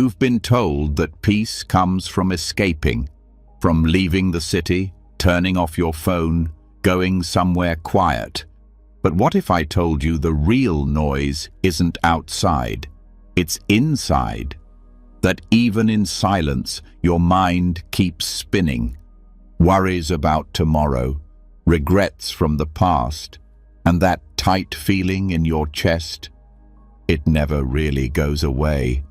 You've been told that peace comes from escaping, from leaving the city, turning off your phone, going somewhere quiet. But what if I told you the real noise isn't outside, it's inside? That even in silence, your mind keeps spinning. Worries about tomorrow, regrets from the past, and that tight feeling in your chest, it never really goes away.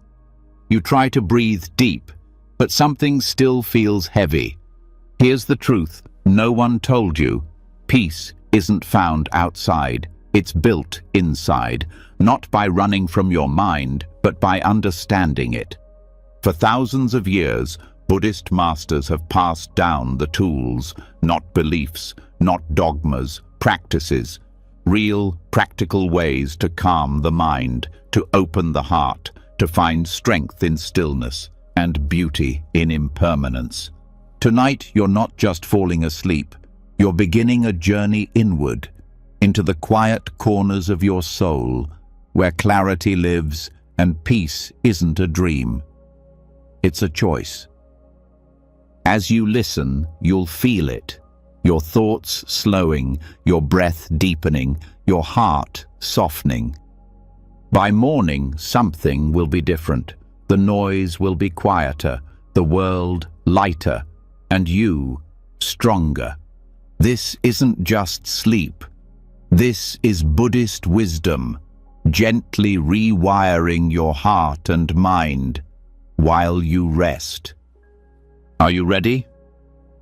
You try to breathe deep, but something still feels heavy. Here's the truth no one told you. Peace isn't found outside, it's built inside, not by running from your mind, but by understanding it. For thousands of years, Buddhist masters have passed down the tools, not beliefs, not dogmas, practices, real, practical ways to calm the mind, to open the heart, to find strength in stillness and beauty in impermanence. Tonight, you're not just falling asleep, you're beginning a journey inward, into the quiet corners of your soul, where clarity lives and peace isn't a dream. It's a choice. As you listen, you'll feel it. Your thoughts slowing, your breath deepening, your heart softening. By morning, something will be different. The noise will be quieter, the world lighter, and you stronger. This isn't just sleep. This is Buddhist wisdom, gently rewiring your heart and mind while you rest. Are you ready?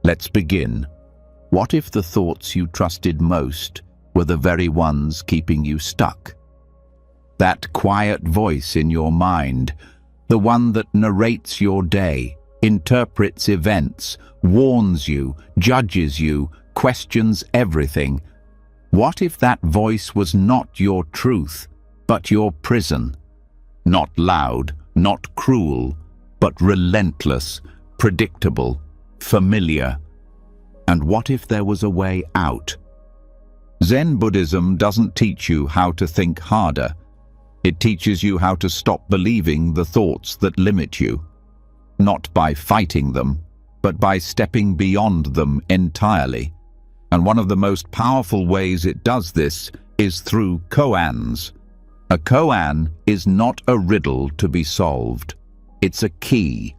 Let's begin. What if the thoughts you trusted most were the very ones keeping you stuck? That quiet voice in your mind, the one that narrates your day, interprets events, warns you, judges you, questions everything. What if that voice was not your truth, but your prison? Not loud, not cruel, but relentless, predictable, familiar. And what if there was a way out? Zen Buddhism doesn't teach you how to think harder. It teaches you how to stop believing the thoughts that limit you. Not by fighting them, but by stepping beyond them entirely. And one of the most powerful ways it does this is through koans. A koan is not a riddle to be solved. It's a key,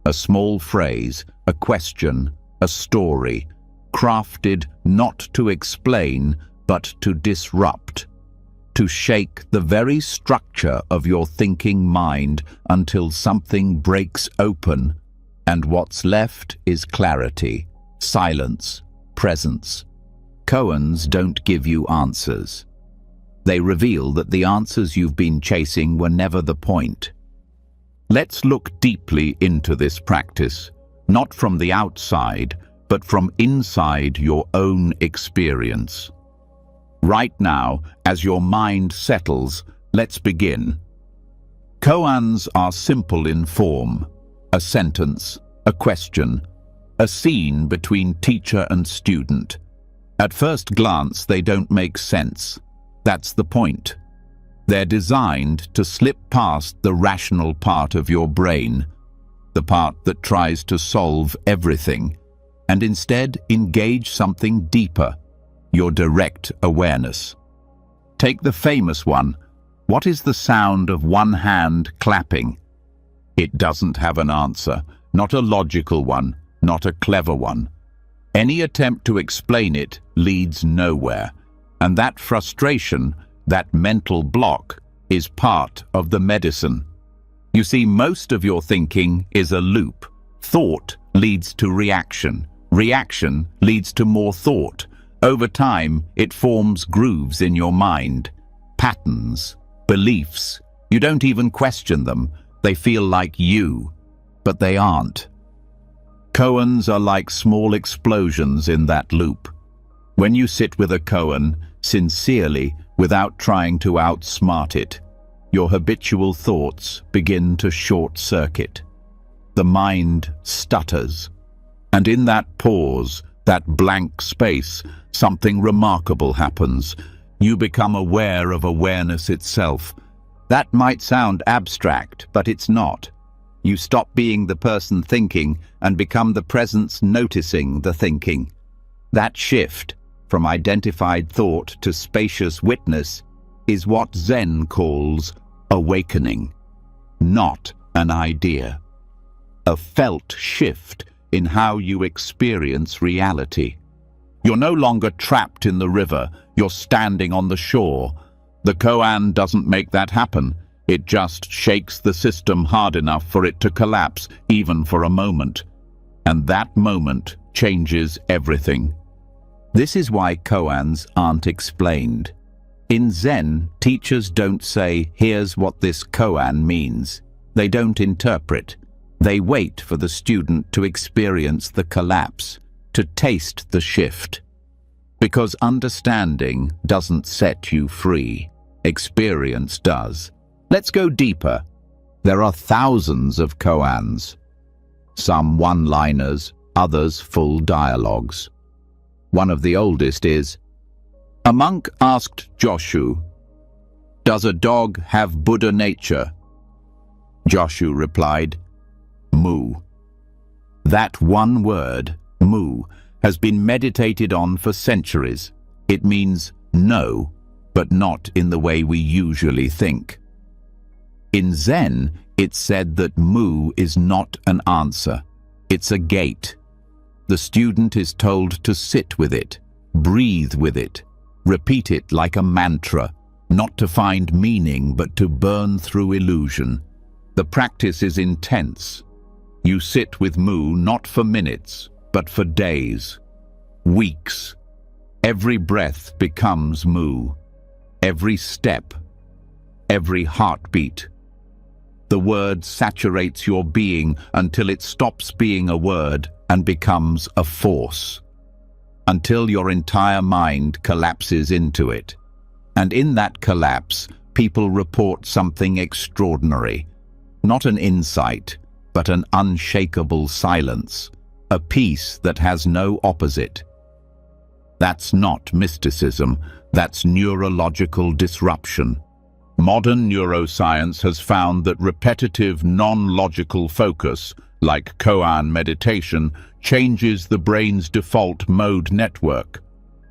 a small phrase, a question, a story, crafted not to explain, but to disrupt, to shake the very structure of your thinking mind until something breaks open, and what's left is clarity, silence, presence. Koans don't give you answers. They reveal that the answers you've been chasing were never the point. Let's look deeply into this practice, not from the outside, but from inside your own experience. Right now, as your mind settles, let's begin. Koans are simple in form: a sentence, a question, a scene between teacher and student. At first glance, they don't make sense. That's the point. They're designed to slip past the rational part of your brain, the part that tries to solve everything, and instead engage something deeper, your direct awareness. Take the famous one. What is the sound of one hand clapping? It doesn't have an answer, not a logical one, not a clever one. Any attempt to explain it leads nowhere, and that frustration, that mental block, is part of the medicine. You see, most of your thinking is a loop. Thought leads to reaction. Reaction leads to more thought. Over time, it forms grooves in your mind, patterns, beliefs. You don't even question them. They feel like you, but they aren't. Koans are like small explosions in that loop. When you sit with a koan, sincerely, without trying to outsmart it, your habitual thoughts begin to short-circuit. The mind stutters. And in that pause, that blank space, something remarkable happens. You become aware of awareness itself. That might sound abstract, but it's not. You stop being the person thinking and become the presence noticing the thinking. That shift, from identified thought to spacious witness, is what Zen calls awakening, not an idea. A felt shift in how you experience reality. You're no longer trapped in the river, you're standing on the shore. The koan doesn't make that happen. It just shakes the system hard enough for it to collapse, even for a moment. And that moment changes everything. This is why koans aren't explained. In Zen, teachers don't say, "Here's what this koan means." They don't interpret. They wait for the student to experience the collapse, to taste the shift. Because understanding doesn't set you free. Experience does. Let's go deeper. There are thousands of koans. Some one-liners, others full dialogues. One of the oldest is, "A monk asked Joshu, 'Does a dog have Buddha nature?' Joshu replied, 'Mu.' That one word, mu, has been meditated on for centuries. It means no, but not in the way we usually think. In Zen, it's said that mu is not an answer. It's a gate. The student is told to sit with it, breathe with it, repeat it like a mantra, not to find meaning but to burn through illusion. The practice is intense. You sit with mu not for minutes, but for days, weeks. Every breath becomes mu, every step, every heartbeat. The word saturates your being until it stops being a word and becomes a force, until your entire mind collapses into it. And in that collapse, people report something extraordinary. Not an insight, but an unshakable silence, a peace that has no opposite. That's not mysticism, that's neurological disruption. Modern neuroscience has found that repetitive, non-logical focus, like koan meditation, changes the brain's default mode network.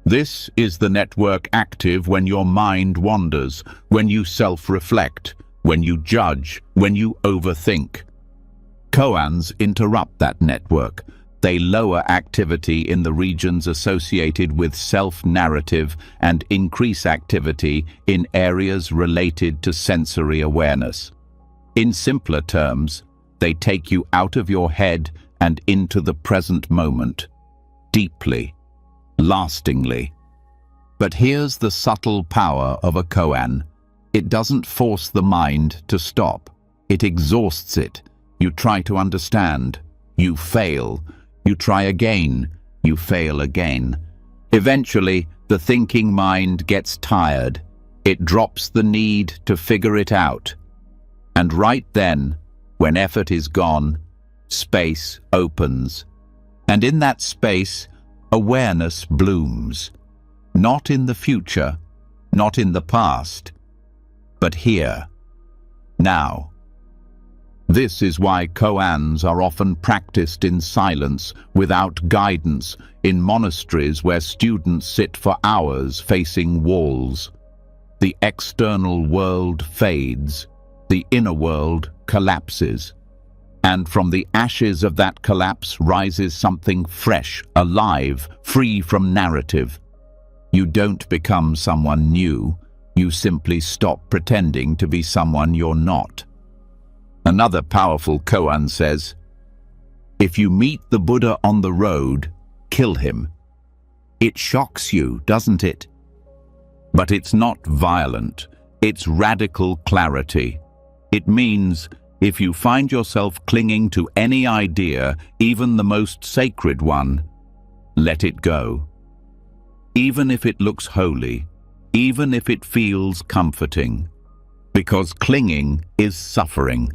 This is the network active when your mind wanders, when you self-reflect, when you judge, when you overthink. Koans interrupt that network. They lower activity in the regions associated with self-narrative and increase activity in areas related to sensory awareness. In simpler terms, they take you out of your head and into the present moment, deeply, lastingly. But here's the subtle power of a koan. It doesn't force the mind to stop. It exhausts it. You try to understand. You fail. You try again. You fail again. Eventually, the thinking mind gets tired. It drops the need to figure it out. And right then, when effort is gone, space opens. And in that space, awareness blooms. Not in the future, not in the past, but here, now. This is why koans are often practiced in silence, without guidance, in monasteries where students sit for hours facing walls. The external world fades, the inner world collapses. And from the ashes of that collapse rises something fresh, alive, free from narrative. You don't become someone new, you simply stop pretending to be someone you're not. Another powerful koan says, "If you meet the Buddha on the road, kill him." It shocks you, doesn't it? But it's not violent, it's radical clarity. It means if you find yourself clinging to any idea, even the most sacred one, let it go. Even if it looks holy, even if it feels comforting. Because clinging is suffering.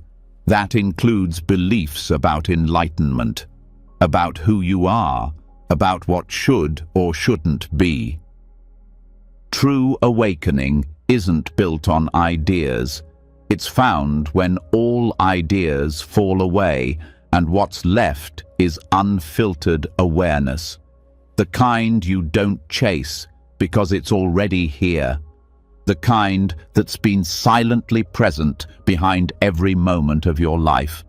That includes beliefs about enlightenment, about who you are, about what should or shouldn't be. True awakening isn't built on ideas. It's found when all ideas fall away and what's left is unfiltered awareness. The kind you don't chase because it's already here. The kind that's been silently present behind every moment of your life.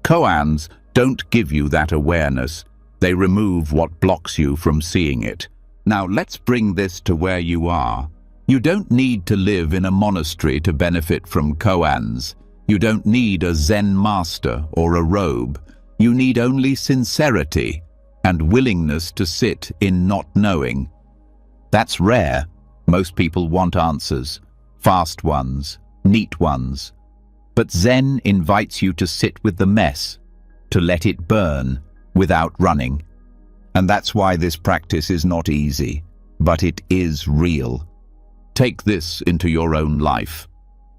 Koans don't give you that awareness. They remove what blocks you from seeing it. Now let's bring this to where you are. You don't need to live in a monastery to benefit from koans. You don't need a Zen master or a robe. You need only sincerity and willingness to sit in not knowing. That's rare. Most people want answers, fast ones, neat ones. But Zen invites you to sit with the mess, to let it burn without running. And that's why this practice is not easy, but it is real. Take this into your own life.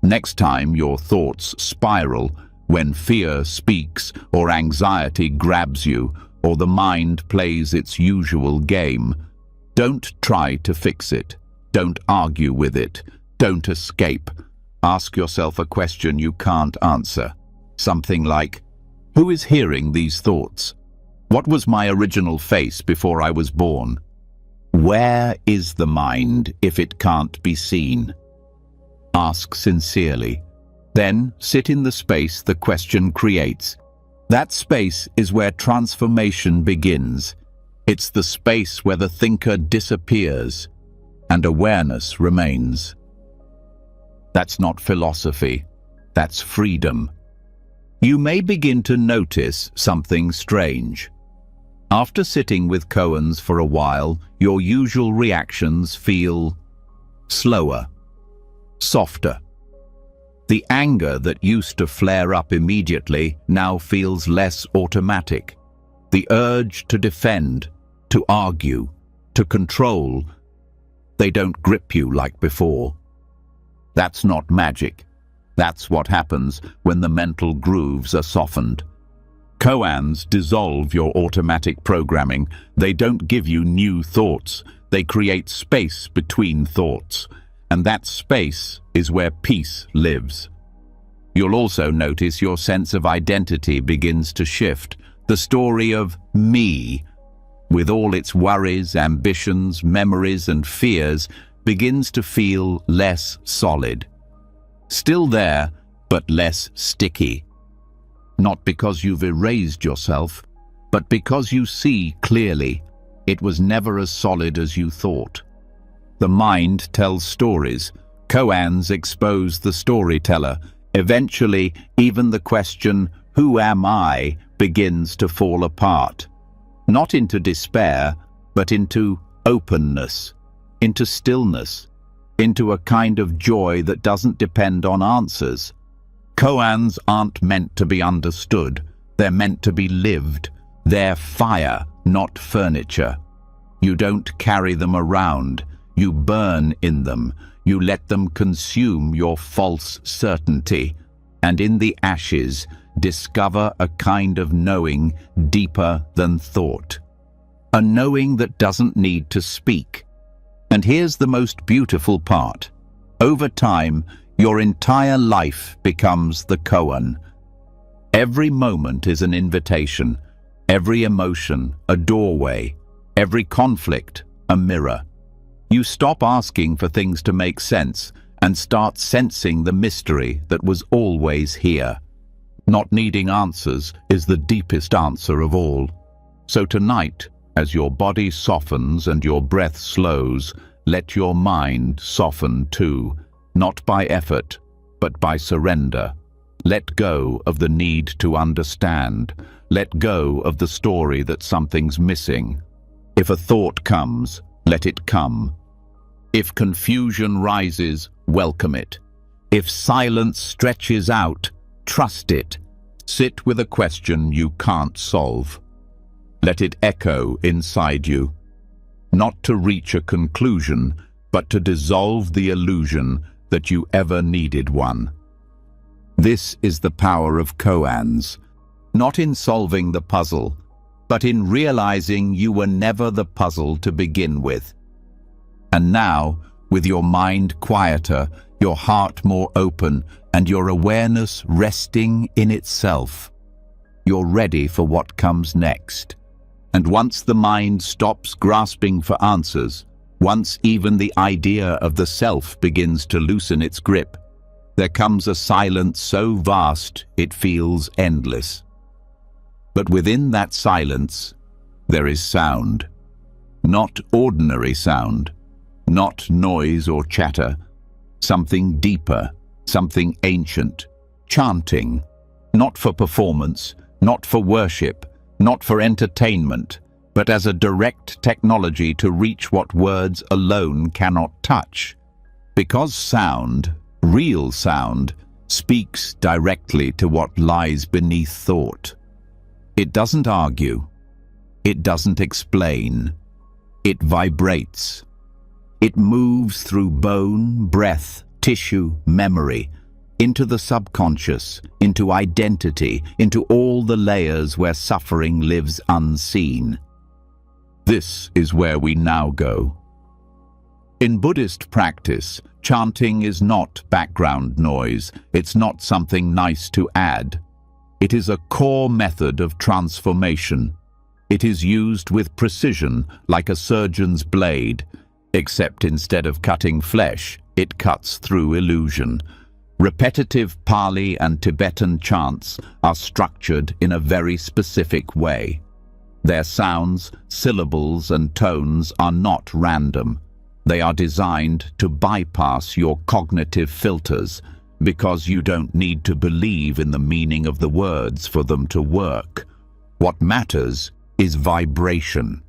Next time your thoughts spiral, when fear speaks or anxiety grabs you or the mind plays its usual game, don't try to fix it. Don't argue with it. Don't escape. Ask yourself a question you can't answer. Something like, who is hearing these thoughts? What was my original face before I was born? Where is the mind if it can't be seen? Ask sincerely. Then sit in the space the question creates. That space is where transformation begins. It's the space where the thinker disappears and awareness remains. That's not philosophy. That's freedom. You may begin to notice something strange. After sitting with koans for a while, your usual reactions feel slower, softer. The anger that used to flare up immediately now feels less automatic. The urge to defend, to argue, to control, they don't grip you like before. That's not magic. That's what happens when the mental grooves are softened. Koans dissolve your automatic programming. They don't give you new thoughts. They create space between thoughts. And that space is where peace lives. You'll also notice your sense of identity begins to shift. The story of me, with all its worries, ambitions, memories, and fears, begins to feel less solid. Still there, but less sticky. Not because you've erased yourself, but because you see clearly it was never as solid as you thought. The mind tells stories. Koans expose the storyteller. Eventually, even the question, who am I, begins to fall apart. Not into despair, but into openness, into stillness, into a kind of joy that doesn't depend on answers. Koans aren't meant to be understood. They're meant to be lived. They're fire, not furniture. You don't carry them around. You burn in them. You let them consume your false certainty. And in the ashes, discover a kind of knowing deeper than thought. A knowing that doesn't need to speak. And here's the most beautiful part. Over time, your entire life becomes the koan. Every moment is an invitation. Every emotion, a doorway. Every conflict, a mirror. You stop asking for things to make sense and start sensing the mystery that was always here. Not needing answers is the deepest answer of all. So tonight, as your body softens and your breath slows, let your mind soften too, not by effort, but by surrender. Let go of the need to understand. Let go of the story that something's missing. If a thought comes, let it come. If confusion rises, welcome it. If silence stretches out, trust it. Sit with a question you can't solve. Let it echo inside you. Not to reach a conclusion, but to dissolve the illusion that you ever needed one. This is the power of koans, not in solving the puzzle, but in realizing you were never the puzzle to begin with. And now, with your mind quieter, your heart more open, and your awareness resting in itself. You're ready for what comes next. And once the mind stops grasping for answers, once even the idea of the self begins to loosen its grip, there comes a silence so vast it feels endless. But within that silence, there is sound. Not ordinary sound, not noise or chatter, something deeper, something ancient, chanting, not for performance, not for worship, not for entertainment, but as a direct technology to reach what words alone cannot touch. Because sound, real sound, speaks directly to what lies beneath thought. It doesn't argue. It doesn't explain. It vibrates. It moves through bone, breath, tissue, memory, into the subconscious, into identity, into all the layers where suffering lives unseen. This is where we now go. In Buddhist practice, chanting is not background noise. It's not something nice to add. It is a core method of transformation. It is used with precision, like a surgeon's blade, except instead of cutting flesh, it cuts through illusion. Repetitive Pali and Tibetan chants are structured in a very specific way. Their sounds, syllables, and tones are not random. They are designed to bypass your cognitive filters, because you don't need to believe in the meaning of the words for them to work. What matters is vibration.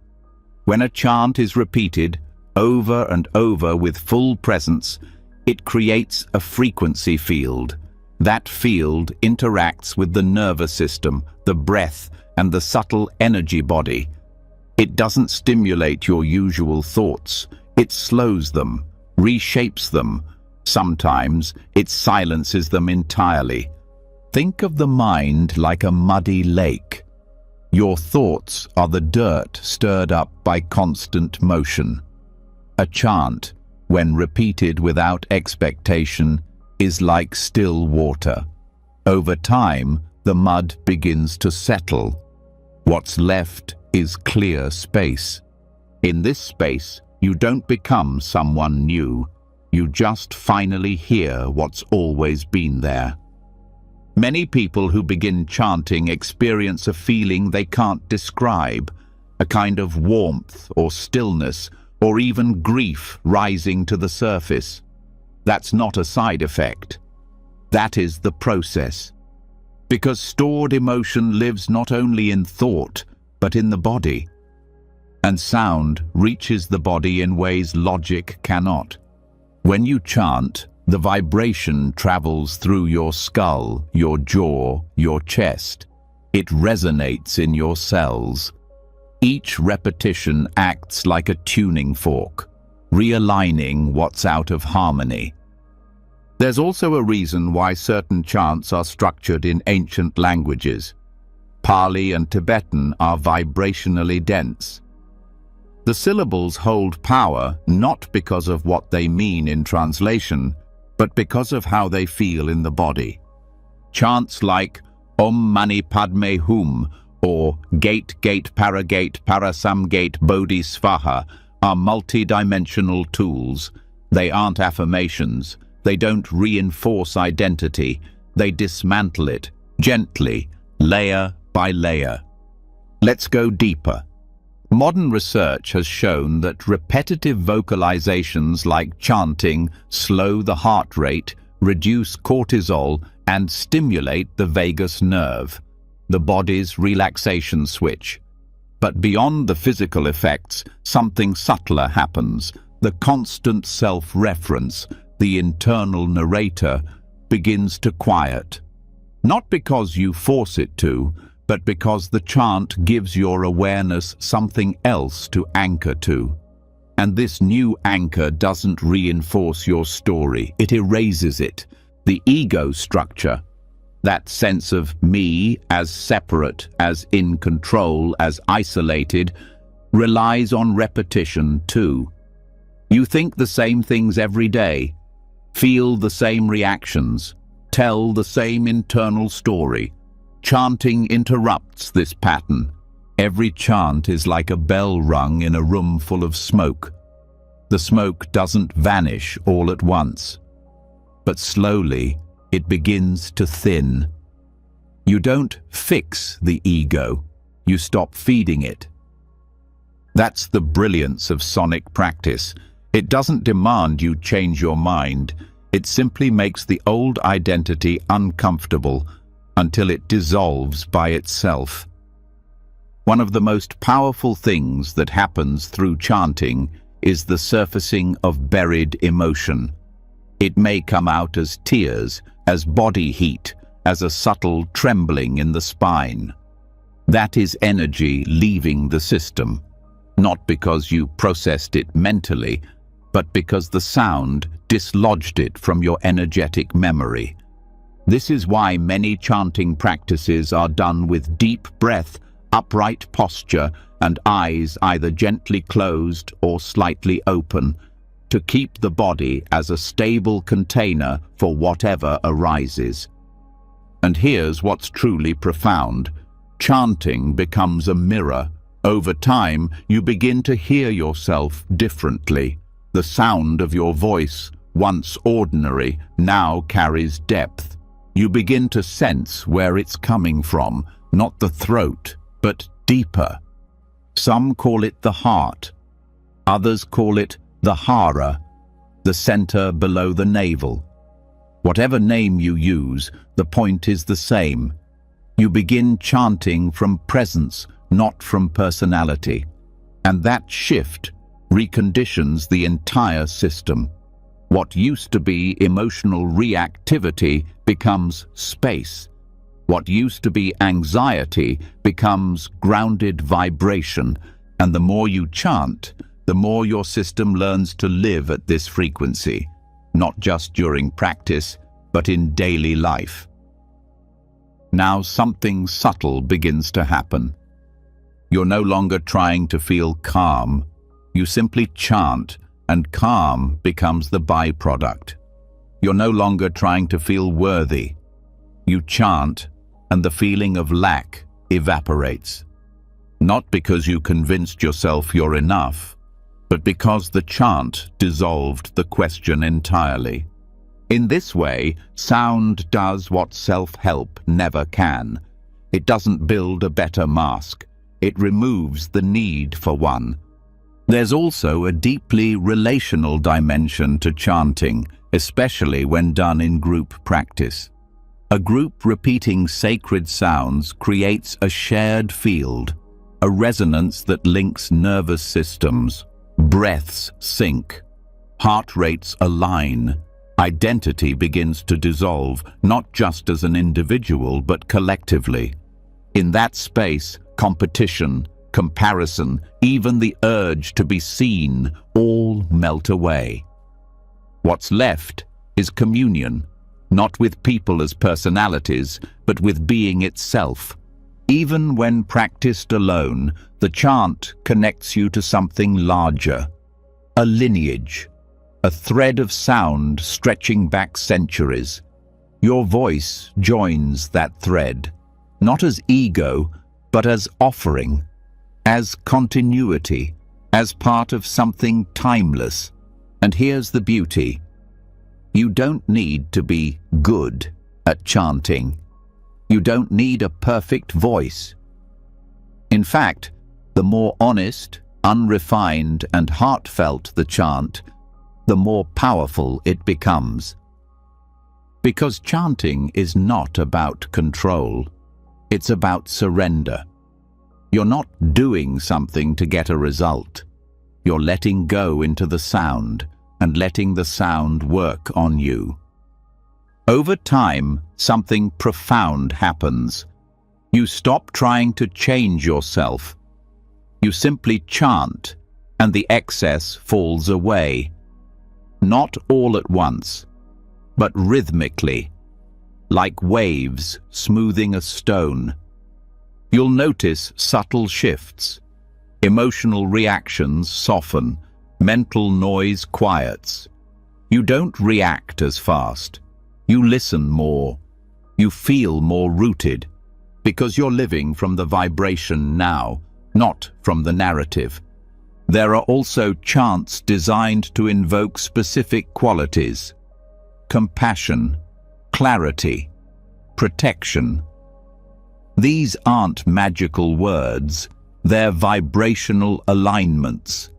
When a chant is repeated over and over with full presence, it creates a frequency field. That field interacts with the nervous system, the breath, and the subtle energy body. It doesn't stimulate your usual thoughts. It slows them, reshapes them. Sometimes it silences them entirely. Think of the mind like a muddy lake. Your thoughts are the dirt stirred up by constant motion. A chant, when repeated without expectation, is like still water. Over time, the mud begins to settle. What's left is clear space. In this space, you don't become someone new. You just finally hear what's always been there. Many people who begin chanting experience a feeling they can't describe, a kind of warmth or stillness, or even grief rising to the surface. That's not a side effect. That is the process. Because stored emotion lives not only in thought, but in the body. And sound reaches the body in ways logic cannot. When you chant, the vibration travels through your skull, your jaw, your chest. It resonates in your cells. Each repetition acts like a tuning fork, realigning what's out of harmony. There's also a reason why certain chants are structured in ancient languages. Pali and Tibetan are vibrationally dense. The syllables hold power not because of what they mean in translation, but because of how they feel in the body. Chants like Om Mani Padme Hum or Gate Gate Parasam Gate Bodhi Svaha are multi-dimensional tools. They aren't affirmations. They don't reinforce identity. They dismantle it, gently, layer by layer. Let's go deeper. Modern research has shown that repetitive vocalizations like chanting slow the heart rate, reduce cortisol, and stimulate the vagus nerve, the body's relaxation switch. But beyond the physical effects, something subtler happens. The constant self-reference, the internal narrator, begins to quiet. Not because you force it to, but because the chant gives your awareness something else to anchor to. And this new anchor doesn't reinforce your story, it erases it. The ego structure, that sense of me as separate, as in control, as isolated, relies on repetition too. You think the same things every day. feel the same reactions, tell the same internal story. Chanting interrupts this pattern. Every chant is like a bell rung in a room full of smoke. The smoke doesn't vanish all at once, but slowly it begins to thin. You don't fix the ego, you stop feeding it. That's the brilliance of sonic practice. It doesn't demand you change your mind. It simply makes the old identity uncomfortable until it dissolves by itself. One of the most powerful things that happens through chanting is the surfacing of buried emotion. It may come out as tears, as body heat, as a subtle trembling in the spine. That is energy leaving the system, not because you processed it mentally, but because the sound dislodged it from your energetic memory. This is why many chanting practices are done with deep breath, upright posture, and eyes either gently closed or slightly open, to keep the body as a stable container for whatever arises. And here's what's truly profound. Chanting becomes a mirror. Over time, you begin to hear yourself differently. The sound of your voice, once ordinary, now carries depth. You begin to sense where it's coming from, not the throat, but deeper. Some call it the heart. Others call it the hara, the center below the navel. Whatever name you use, the point is the same. You begin chanting from presence, not from personality. And that shift reconditions the entire system. What used to be emotional reactivity becomes space. What used to be anxiety becomes grounded vibration. And the more you chant, the more your system learns to live at this frequency, not just during practice, but in daily life. Now something subtle begins to happen. You're no longer trying to feel calm. You simply chant, and calm becomes the byproduct. You're no longer trying to feel worthy. You chant, and the feeling of lack evaporates. Not because you convinced yourself you're enough, but because the chant dissolved the question entirely. In this way, sound does what self-help never can. It doesn't build a better mask. It removes the need for one. There's also a deeply relational dimension to chanting, especially when done in group practice. A group repeating sacred sounds creates a shared field, a resonance that links nervous systems. Breaths sync, heart rates align, identity begins to dissolve, not just as an individual, but collectively. In that space, competition, comparison, even the urge to be seen, all melt away. What's left is communion, not with people as personalities, but with being itself. Even when practiced alone, the chant connects you to something larger, a lineage, a thread of sound stretching back centuries. Your voice joins that thread, not as ego, but as offering, as continuity, as part of something timeless. And here's the beauty. You don't need to be good at chanting. You don't need a perfect voice. In fact, the more honest, unrefined, and heartfelt the chant, the more powerful it becomes. Because chanting is not about control. It's about surrender. You're not doing something to get a result. You're letting go into the sound and letting the sound work on you. Over time, something profound happens. You stop trying to change yourself. You simply chant, and the excess falls away. Not all at once, but rhythmically, like waves smoothing a stone. You'll notice subtle shifts. Emotional reactions soften, mental noise quiets. You don't react as fast. You listen more. You feel more rooted, because you're living from the vibration now, not from the narrative. There are also chants designed to invoke specific qualities: compassion, clarity, protection. These aren't magical words, they're vibrational alignments.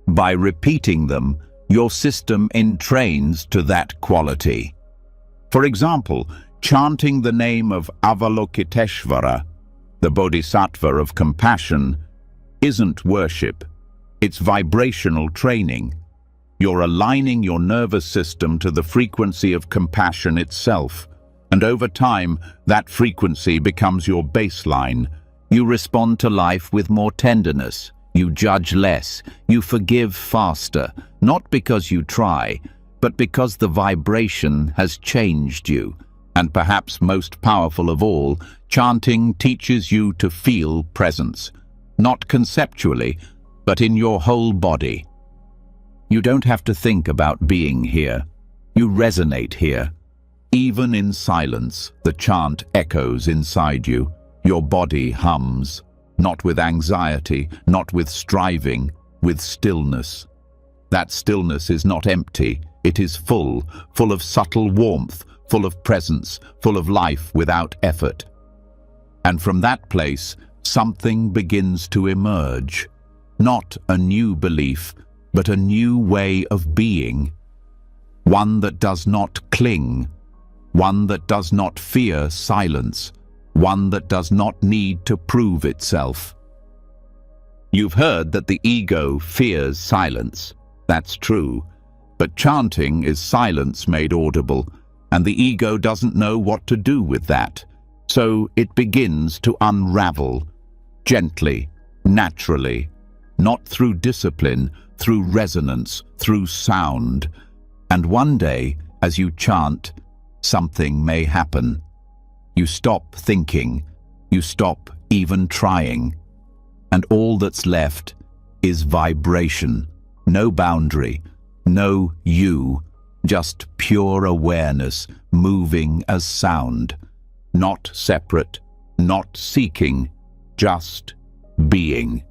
By repeating them, your system entrains to that quality. For example, chanting the name of Avalokiteshvara, the Bodhisattva of compassion, isn't worship. It's vibrational training. You're aligning your nervous system to the frequency of compassion itself, and over time, that frequency becomes your baseline. You respond to life with more tenderness. You judge less. You forgive faster, not because you try, but because the vibration has changed you. And perhaps most powerful of all, chanting teaches you to feel presence, not conceptually, but in your whole body. You don't have to think about being here. You resonate here. Even in silence, the chant echoes inside you. Your body hums, not with anxiety, not with striving, with stillness. That stillness is not empty. It is full of subtle warmth, full of presence, full of life without effort. And from that place, something begins to emerge. Not a new belief, but a new way of being. One that does not cling, one that does not fear silence, one that does not need to prove itself. You've heard that the ego fears silence. That's true. But chanting is silence made audible, and the ego doesn't know what to do with that. So it begins to unravel, gently, naturally, not through discipline, through resonance, through sound. And one day, as you chant, something may happen. You stop thinking, you stop even trying, and all that's left is vibration, no boundary, no you, just pure awareness moving as sound, not separate, not seeking, just being.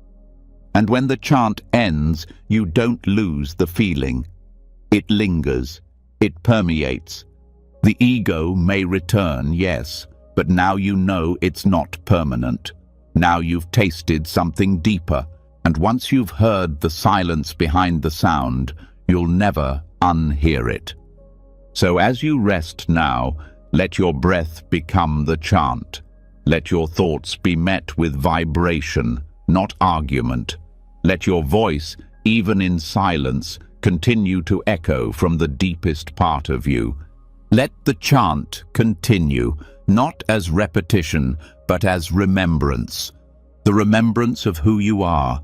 And when the chant ends, you don't lose the feeling. It lingers, it permeates. The ego may return, yes, but now you know it's not permanent. Now you've tasted something deeper, and once you've heard the silence behind the sound, you'll never unhear it. So as you rest now, let your breath become the chant. Let your thoughts be met with vibration, not argument. Let your voice, even in silence, continue to echo from the deepest part of you. Let the chant continue, not as repetition, but as remembrance. The remembrance of who you are,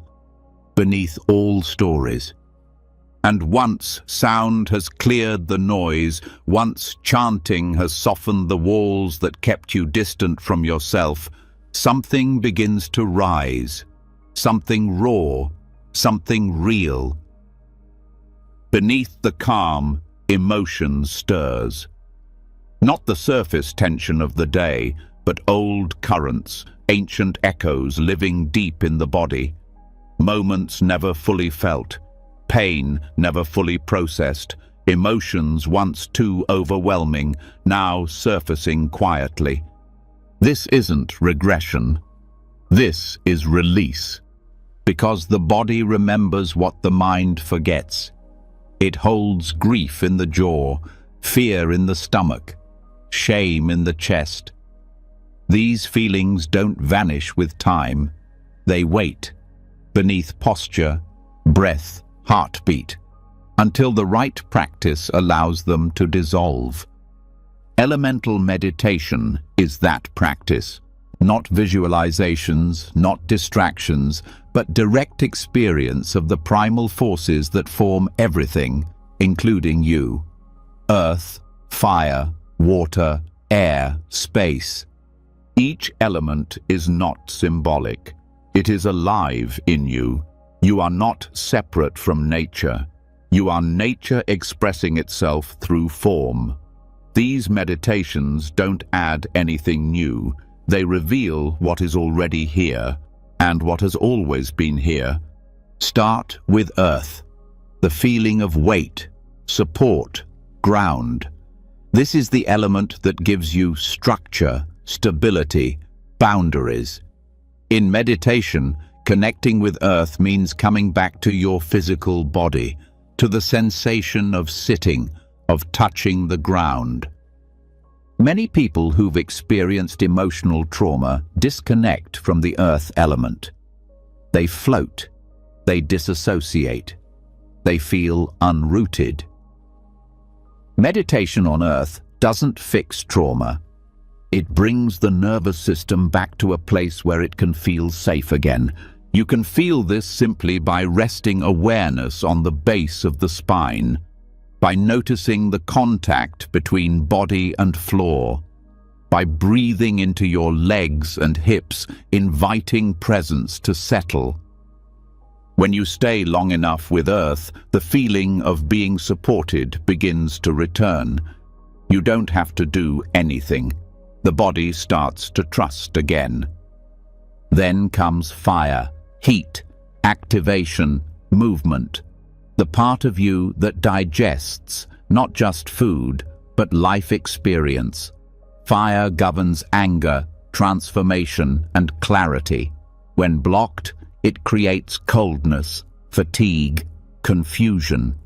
beneath all stories. And once sound has cleared the noise, once chanting has softened the walls that kept you distant from yourself, something begins to rise, something raw, something real. Beneath the calm, emotion stirs. Not the surface tension of the day, but old currents, ancient echoes living deep in the body. Moments never fully felt, pain never fully processed, emotions once too overwhelming, now surfacing quietly. This isn't regression. This is release. Because the body remembers what the mind forgets. It holds grief in the jaw, fear in the stomach, shame in the chest. These feelings don't vanish with time. They wait, beneath posture, breath, heartbeat, until the right practice allows them to dissolve. Elemental meditation is that practice. Not visualizations, not distractions, but direct experience of the primal forces that form everything, including you. Earth, fire, water, air, space. Each element is not symbolic. It is alive in you. You are not separate from nature. You are nature expressing itself through form. These meditations don't add anything new. They reveal what is already here and what has always been here. Start with earth, the feeling of weight, support, ground. This is the element that gives you structure, stability, boundaries. In meditation, connecting with earth means coming back to your physical body, to the sensation of sitting, of touching the ground. Many people who've experienced emotional trauma disconnect from the earth element. They float, they disassociate, they feel unrooted. Meditation on earth doesn't fix trauma. It brings the nervous system back to a place where it can feel safe again. You can feel this simply by resting awareness on the base of the spine, by noticing the contact between body and floor, by breathing into your legs and hips, inviting presence to settle. When you stay long enough with earth, the feeling of being supported begins to return. You don't have to do anything. The body starts to trust again. Then comes fire, heat, activation, movement. The part of you that digests not just food, but life experience. Fire governs anger, transformation, and clarity. When blocked, it creates coldness, fatigue, confusion.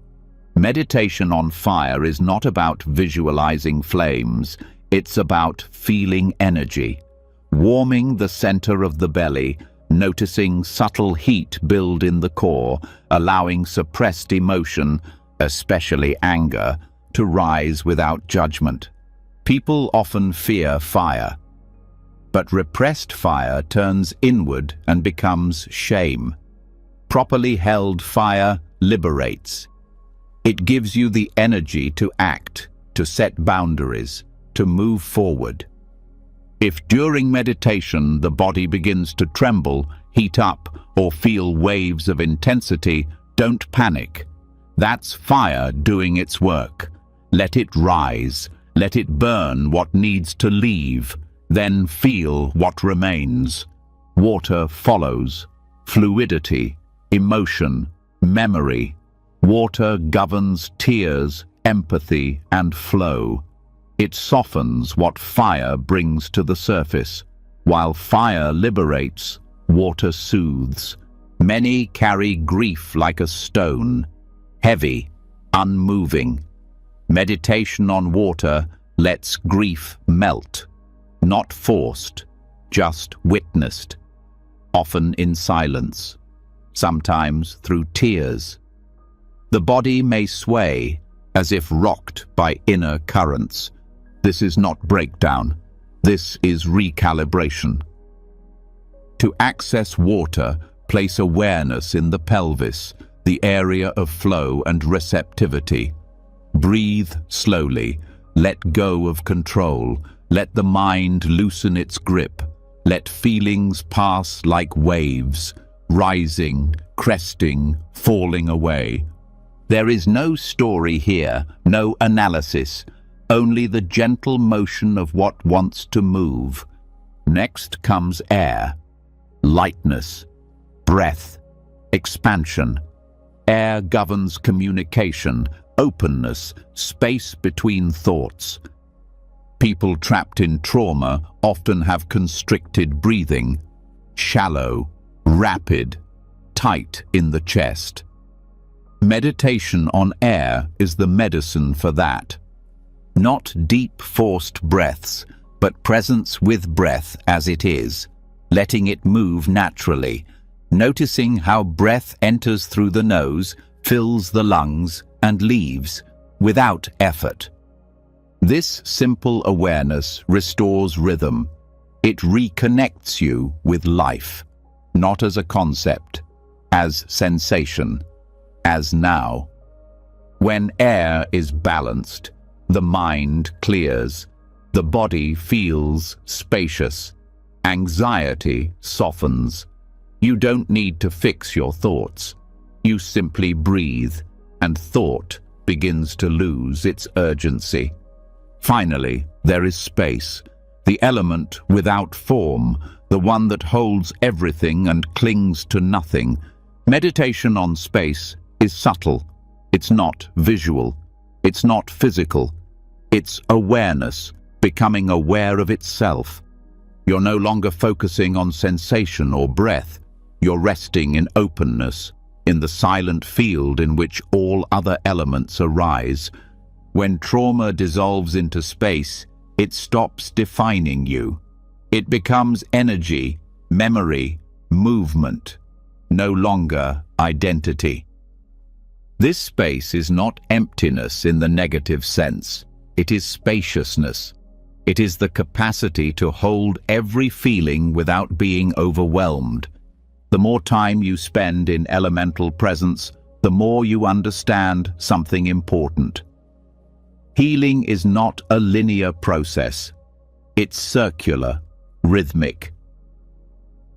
Meditation on fire is not about visualizing flames. It's about feeling energy, warming the center of the belly, noticing subtle heat build in the core, allowing suppressed emotion, especially anger, to rise without judgment. People often fear fire, but repressed fire turns inward and becomes shame. Properly held fire liberates. It gives you the energy to act, to set boundaries, to move forward. If during meditation the body begins to tremble, heat up, or feel waves of intensity, don't panic. That's fire doing its work. Let it rise. Let it burn what needs to leave. Then feel what remains. Water follows. Fluidity, emotion, memory. Water governs tears, empathy, and flow. It softens what fire brings to the surface. While fire liberates, water soothes. Many carry grief like a stone, heavy, unmoving. Meditation on water lets grief melt, not forced, just witnessed, often in silence, sometimes through tears. The body may sway as if rocked by inner currents. This is not breakdown. This is recalibration. To access water, place awareness in the pelvis, the area of flow and receptivity. Breathe slowly. Let go of control. Let the mind loosen its grip. Let feelings pass like waves, rising, cresting, falling away. There is no story here, no analysis, only the gentle motion of what wants to move. Next comes air, lightness, breath, expansion. Air governs communication, openness, space between thoughts. People trapped in trauma often have constricted breathing, shallow, rapid, tight in the chest. Meditation on air is the medicine for that. Not deep forced breaths, but presence with breath as it is, letting it move naturally, noticing how breath enters through the nose, fills the lungs, and leaves without effort. This simple awareness restores rhythm. It reconnects you with life, not as a concept, as sensation, as now. When air is balanced, the mind clears, the body feels spacious, anxiety softens. You don't need to fix your thoughts. You simply breathe. and thought begins to lose its urgency. Finally, there is space, the element without form, the one that holds everything and clings to nothing. Meditation on space is subtle. It's not visual. It's not physical. It's awareness, becoming aware of itself. You're no longer focusing on sensation or breath. You're resting in openness, in the silent field in which all other elements arise. When trauma dissolves into space, it stops defining you. It becomes energy, memory, movement, no longer identity. This space is not emptiness in the negative sense. It is spaciousness. It is the capacity to hold every feeling without being overwhelmed. The more time you spend in elemental presence, the more you understand something important. Healing is not a linear process. It's circular, rhythmic.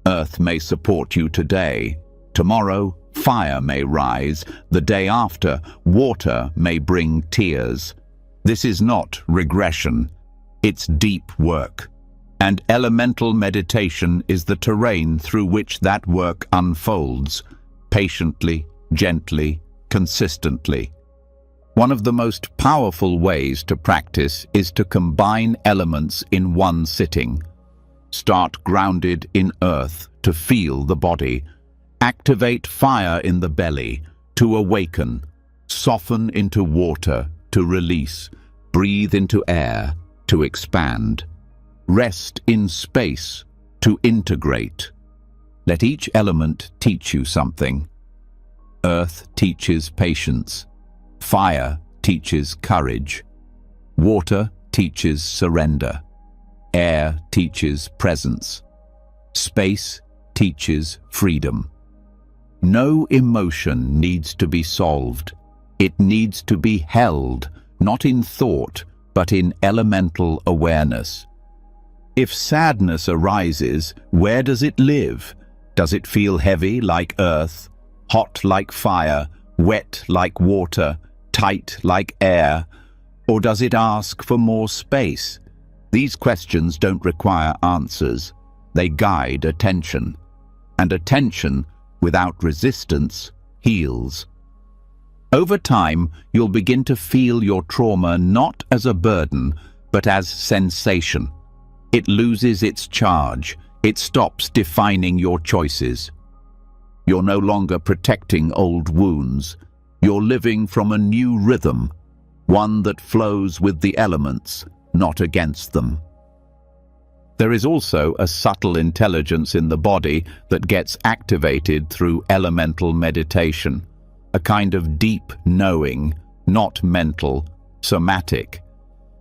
Earth may support you today. Tomorrow, fire may rise. The day after, water may bring tears. This is not regression. It's deep work. And elemental meditation is the terrain through which that work unfolds, patiently, gently, consistently. One of the most powerful ways to practice is to combine elements in one sitting. Start grounded in earth to feel the body. Activate fire in the belly to awaken. Soften into water to release. Breathe into air to expand. Rest in space to integrate. Let each element teach you something. Earth teaches patience. Fire teaches courage. Water teaches surrender. Air teaches presence. Space teaches freedom. No emotion needs to be solved. It needs to be held, not in thought, but in elemental awareness. If sadness arises, where does it live? Does it feel heavy like earth, hot like fire, wet like water, tight like air? Or does it ask for more space? These questions don't require answers. They guide attention. And attention, without resistance, heals. Over time, you'll begin to feel your trauma not as a burden, but as sensation. It loses its charge. It stops defining your choices. You're no longer protecting old wounds. You're living from a new rhythm, one that flows with the elements, not against them. There is also a subtle intelligence in the body that gets activated through elemental meditation, a kind of deep knowing, not mental, somatic.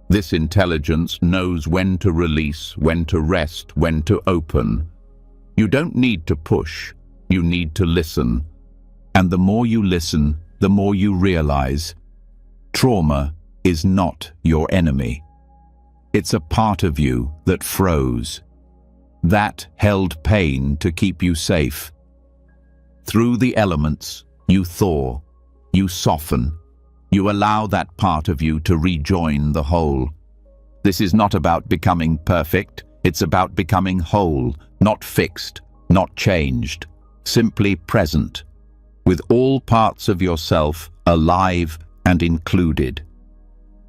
This intelligence knows when to release, when to rest, when to open. You don't need to push, you need to listen. And the more you listen, the more you realize trauma is not your enemy. It's a part of you that froze, that held pain to keep you safe. Through the elements, you thaw, you soften, you allow that part of you to rejoin the whole. This is not about becoming perfect, it's about becoming whole, not fixed, not changed, simply present, with all parts of yourself alive and included.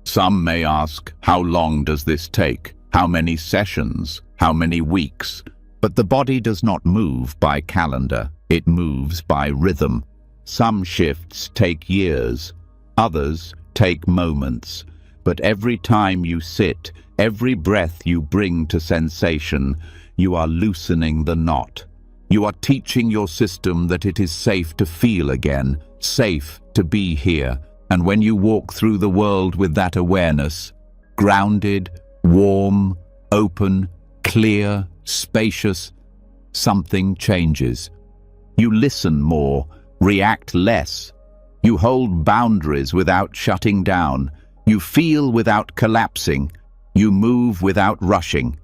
Some may ask, how long does this take? How many sessions? How many weeks? But the body does not move by calendar, it moves by rhythm. Some shifts take years, others take moments. But every time you sit, every breath you bring to sensation, you are loosening the knot. You are teaching your system that it is safe to feel again, safe to be here. And when you walk through the world with that awareness, grounded, warm, open, clear, spacious, something changes. You listen more, react less. You hold boundaries without shutting down. You feel without collapsing. You move without rushing.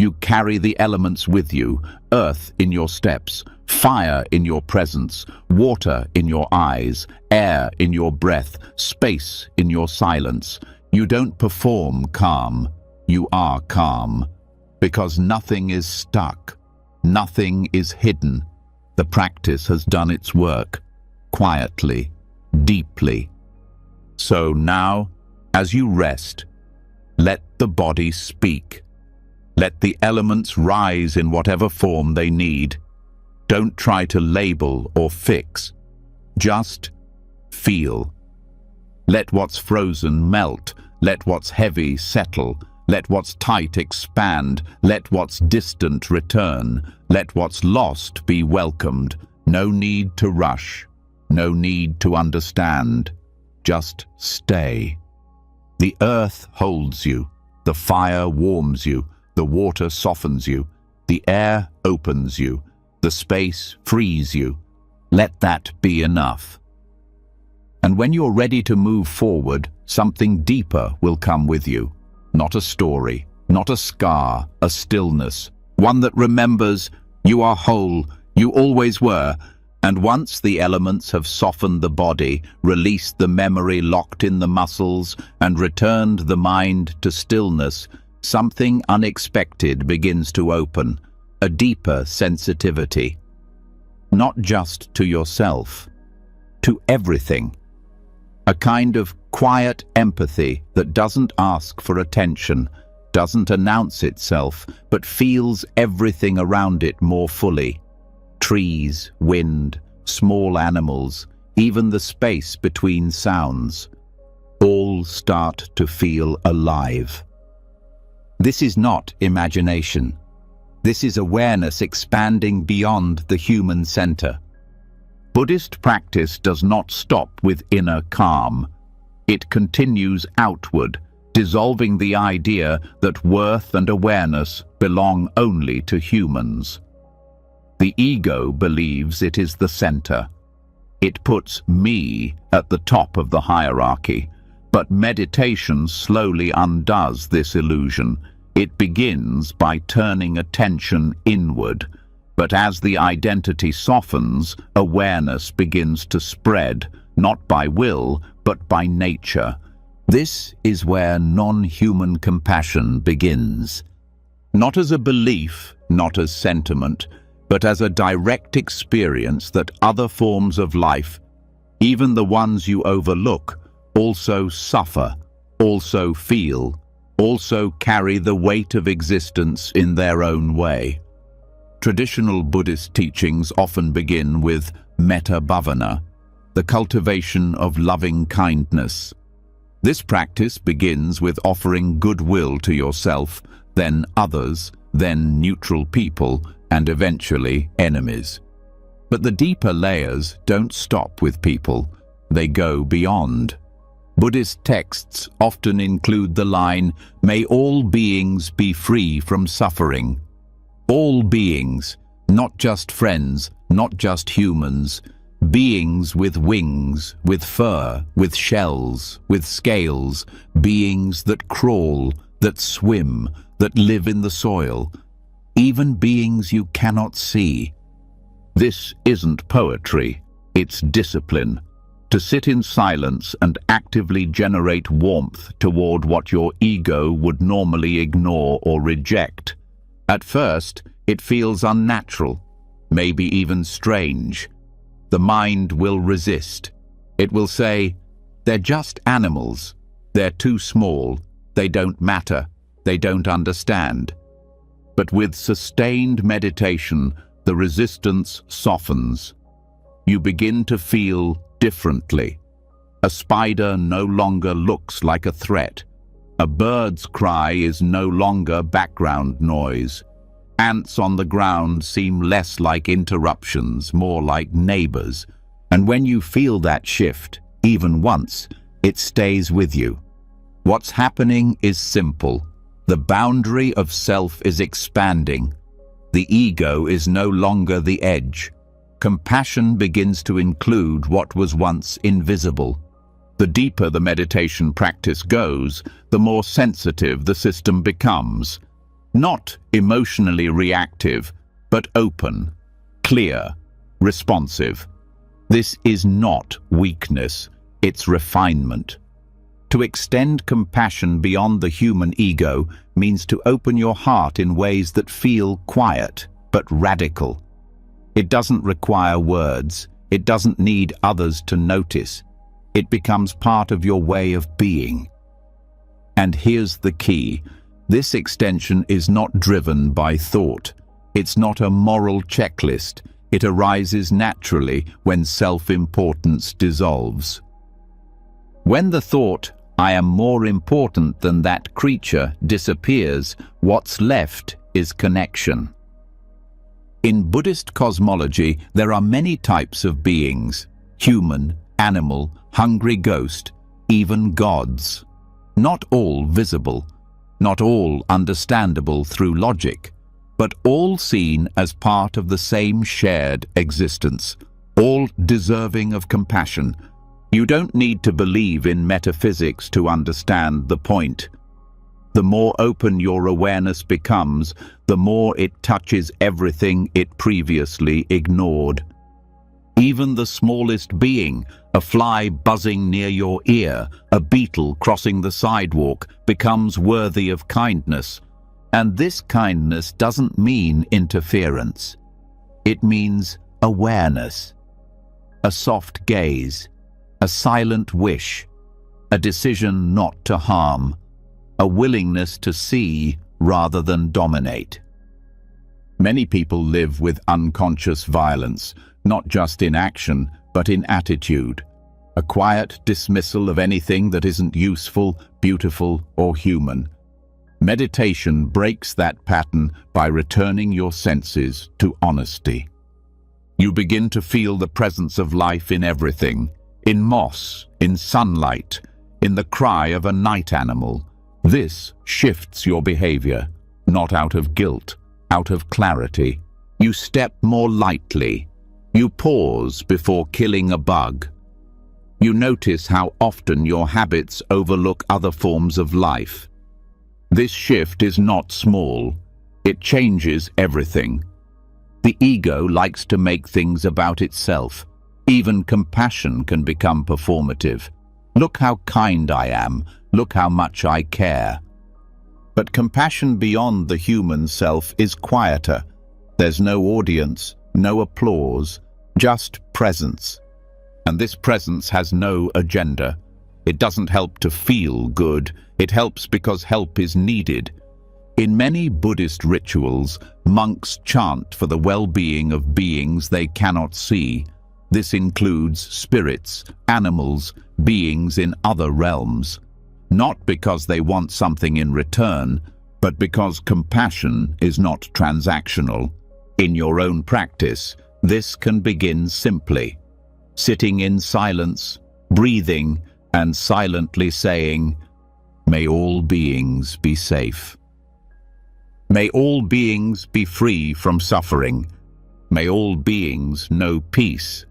You carry the elements with you, earth in your steps, fire in your presence, water in your eyes, air in your breath, space in your silence. You don't perform calm, you are calm. Because nothing is stuck, nothing is hidden. The practice has done its work, quietly, deeply. So now, as you rest, let the body speak. Let the elements rise in whatever form they need. Don't try to label or fix. Just feel. Let what's frozen melt. Let what's heavy settle. Let what's tight expand. Let what's distant return. Let what's lost be welcomed. No need to rush. No need to understand. Just stay. The earth holds you. The fire warms you. The water softens you. The air opens you. The space frees you. Let that be enough. And when you're ready to move forward, something deeper will come with you. Not a story, not a scar, a stillness. One that remembers you are whole, you always were. And once the elements have softened the body, released the memory locked in the muscles, and returned the mind to stillness, something unexpected begins to open, a deeper sensitivity. Not just to yourself, to everything. A kind of quiet empathy that doesn't ask for attention, doesn't announce itself, but feels everything around it more fully. Trees, wind, small animals, even the space between sounds, all start to feel alive. This is not imagination. This is awareness expanding beyond the human center. Buddhist practice does not stop with inner calm. It continues outward, dissolving the idea that worth and awareness belong only to humans. The ego believes it is the center. It puts me at the top of the hierarchy, but meditation slowly undoes this illusion. It begins by turning attention inward, but as the identity softens, awareness begins to spread, not by will, but by nature. This is where non-human compassion begins. Not as a belief, not as sentiment, but as a direct experience that other forms of life, even the ones you overlook, also suffer, also feel, also carry the weight of existence in their own way. Traditional Buddhist teachings often begin with metta bhavana, the cultivation of loving kindness. This practice begins with offering goodwill to yourself, then others, then neutral people, and eventually enemies. But the deeper layers don't stop with people, they go beyond. Buddhist texts often include the line, "May all beings be free from suffering." All beings, not just friends, not just humans, beings with wings, with fur, with shells, with scales, beings that crawl, that swim, that live in the soil, even beings you cannot see. This isn't poetry, it's discipline. To sit in silence and actively generate warmth toward what your ego would normally ignore or reject. At first, it feels unnatural, maybe even strange. The mind will resist. It will say, "They're just animals. They're too small. They don't matter. They don't understand." But with sustained meditation, the resistance softens. You begin to feel differently. A spider no longer looks like a threat. A bird's cry is no longer background noise. Ants on the ground seem less like interruptions, more like neighbors. And when you feel that shift, even once, it stays with you. What's happening is simple. The boundary of self is expanding. The ego is no longer the edge. Compassion begins to include what was once invisible. The deeper the meditation practice goes, the more sensitive the system becomes. Not emotionally reactive, but open, clear, responsive. This is not weakness, it's refinement. To extend compassion beyond the human ego means to open your heart in ways that feel quiet, but radical. It doesn't require words. It doesn't need others to notice. It becomes part of your way of being. And here's the key. This extension is not driven by thought. It's not a moral checklist. It arises naturally when self-importance dissolves. When the thought, "I am more important than that creature," disappears, what's left is connection. In Buddhist cosmology, there are many types of beings: human, animal, hungry ghost, even gods. Not all visible, not all understandable through logic, but all seen as part of the same shared existence, all deserving of compassion. You don't need to believe in metaphysics to understand the point. The more open your awareness becomes, the more it touches everything it previously ignored. Even the smallest being, a fly buzzing near your ear, a beetle crossing the sidewalk, becomes worthy of kindness. And this kindness doesn't mean interference. It means awareness, a soft gaze, a silent wish, a decision not to harm, a willingness to see rather than dominate. Many people live with unconscious violence, not just in action, but in attitude. A quiet dismissal of anything that isn't useful, beautiful, or human. Meditation breaks that pattern by returning your senses to honesty. You begin to feel the presence of life in everything, in moss, in sunlight, in the cry of a night animal. This shifts your behavior, not out of guilt, out of clarity. You step more lightly. You pause before killing a bug. You notice how often your habits overlook other forms of life. This shift is not small. It changes everything. The ego likes to make things about itself. Even compassion can become performative. Look how kind I am. Look how much I care. But compassion beyond the human self is quieter. There's no audience, no applause, just presence. And this presence has no agenda. It doesn't help to feel good. It helps because help is needed. In many Buddhist rituals, monks chant for the well-being of beings they cannot see. This includes spirits, animals, beings in other realms. Not because they want something in return, but because compassion is not transactional. In your own practice, this can begin simply. Sitting in silence, breathing, and silently saying, "May all beings be safe. May all beings be free from suffering. May all beings know peace."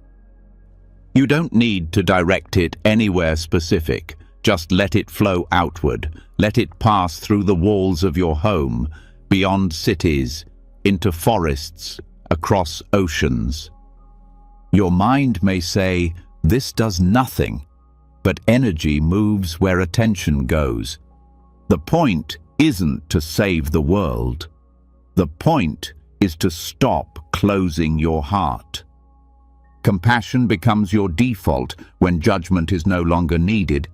You don't need to direct it anywhere specific. Just let it flow outward. Let it pass through the walls of your home, beyond cities, into forests, across oceans. Your mind may say, "This does nothing," but energy moves where attention goes. The point isn't to save the world. The point is to stop closing your heart. Compassion becomes your default when judgment is no longer needed,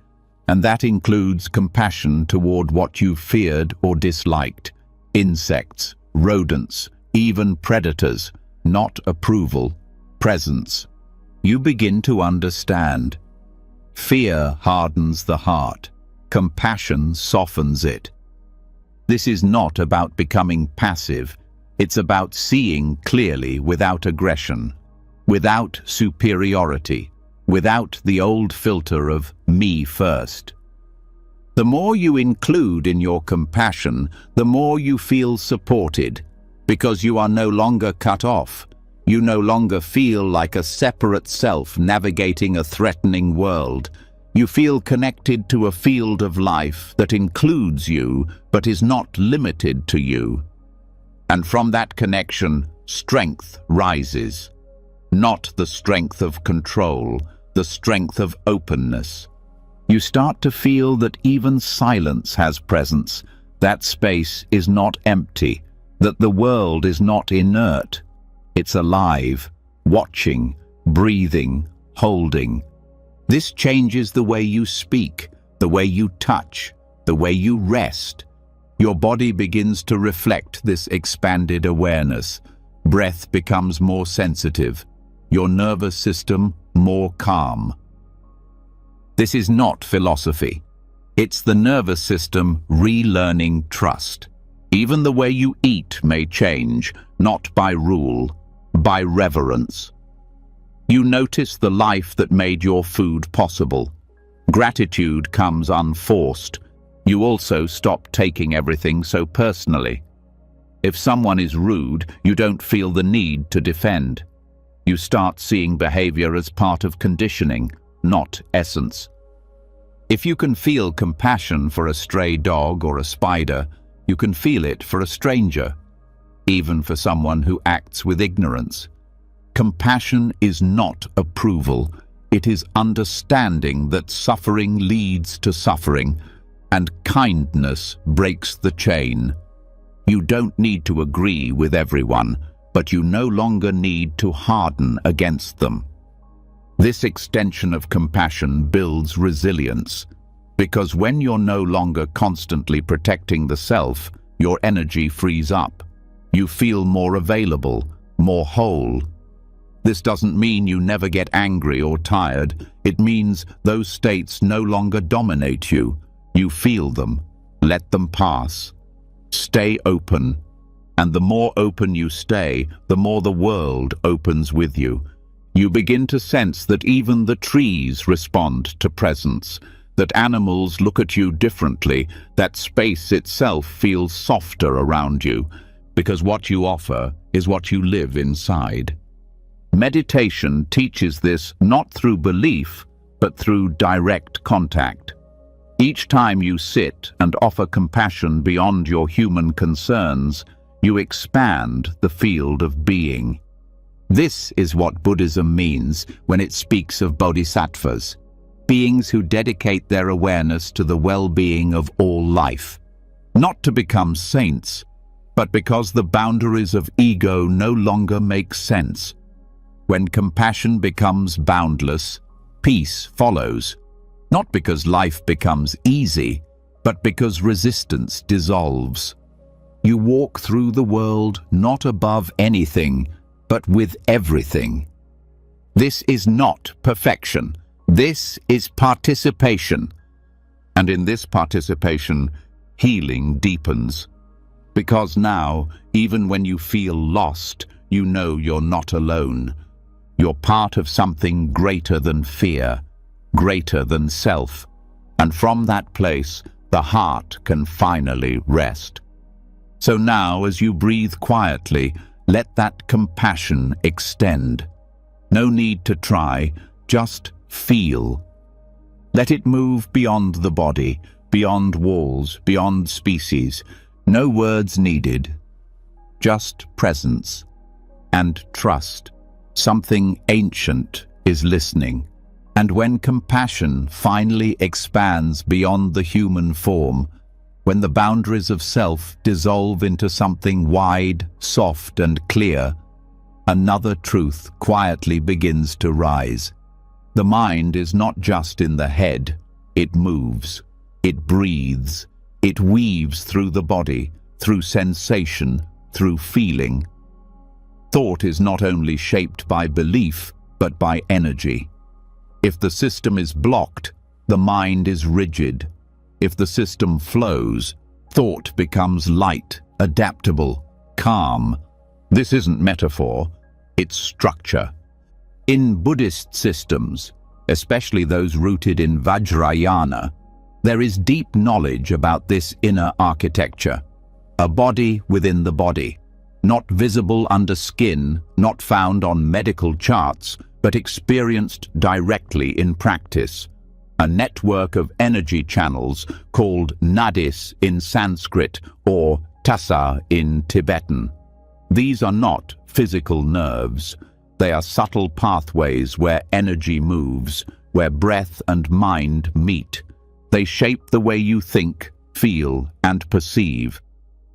and that includes compassion toward what you feared or disliked. Insects, rodents, even predators, not approval, presence. You begin to understand. Fear hardens the heart. Compassion softens it. This is not about becoming passive. It's about seeing clearly without aggression, without superiority, without the old filter of me first. The more you include in your compassion, the more you feel supported, because you are no longer cut off. You no longer feel like a separate self navigating a threatening world. You feel connected to a field of life that includes you but is not limited to you. And from that connection, strength rises. Not the strength of control, the strength of openness. You start to feel that even silence has presence, that space is not empty, that the world is not inert. It's alive, watching, breathing, holding. This changes the way you speak, the way you touch, the way you rest. Your body begins to reflect this expanded awareness. Breath becomes more sensitive, your nervous system more calm. This is not philosophy. It's the nervous system relearning trust. Even the way you eat may change, not by rule, by reverence. You notice the life that made your food possible. Gratitude comes unforced. You also stop taking everything so personally. If someone is rude, you don't feel the need to defend. You start seeing behavior as part of conditioning, not essence. If you can feel compassion for a stray dog or a spider, you can feel it for a stranger, even for someone who acts with ignorance. Compassion is not approval. It is understanding that suffering leads to suffering, and kindness breaks the chain. You don't need to agree with everyone, but you no longer need to harden against them. This extension of compassion builds resilience, because when you're no longer constantly protecting the self, your energy frees up. You feel more available, more whole. This doesn't mean you never get angry or tired. It means those states no longer dominate you. You feel them. Let them pass. Stay open. And the more open you stay, the more the world opens with you. You begin to sense that even the trees respond to presence, that animals look at you differently, that space itself feels softer around you, because what you offer is what you live inside. Meditation teaches this not through belief, but through direct contact. Each time you sit and offer compassion beyond your human concerns, you expand the field of being. This is what Buddhism means when it speaks of bodhisattvas, beings who dedicate their awareness to the well-being of all life, not to become saints, but because the boundaries of ego no longer make sense. When compassion becomes boundless, peace follows, not because life becomes easy, but because resistance dissolves. You walk through the world not above anything, but with everything. This is not perfection. This is participation. And in this participation, healing deepens. Because now, even when you feel lost, you know you're not alone. You're part of something greater than fear, greater than self. And from that place, the heart can finally rest. So now, as you breathe quietly, let that compassion extend. No need to try, just feel. Let it move beyond the body, beyond walls, beyond species. No words needed, just presence and trust. Something ancient is listening. And when compassion finally expands beyond the human form, when the boundaries of self dissolve into something wide, soft, and clear, another truth quietly begins to rise. The mind is not just in the head. It moves. It breathes. It weaves through the body, through sensation, through feeling. Thought is not only shaped by belief, but by energy. If the system is blocked, the mind is rigid. If the system flows, thought becomes light, adaptable, calm. This isn't metaphor, it's structure. In Buddhist systems, especially those rooted in Vajrayana, there is deep knowledge about this inner architecture. A body within the body, not visible under skin, not found on medical charts, but experienced directly in practice. a network of energy channels called nadis in Sanskrit or tassa in Tibetan. These are not physical nerves. They are subtle pathways where energy moves, where breath and mind meet. They shape the way you think, feel, and perceive.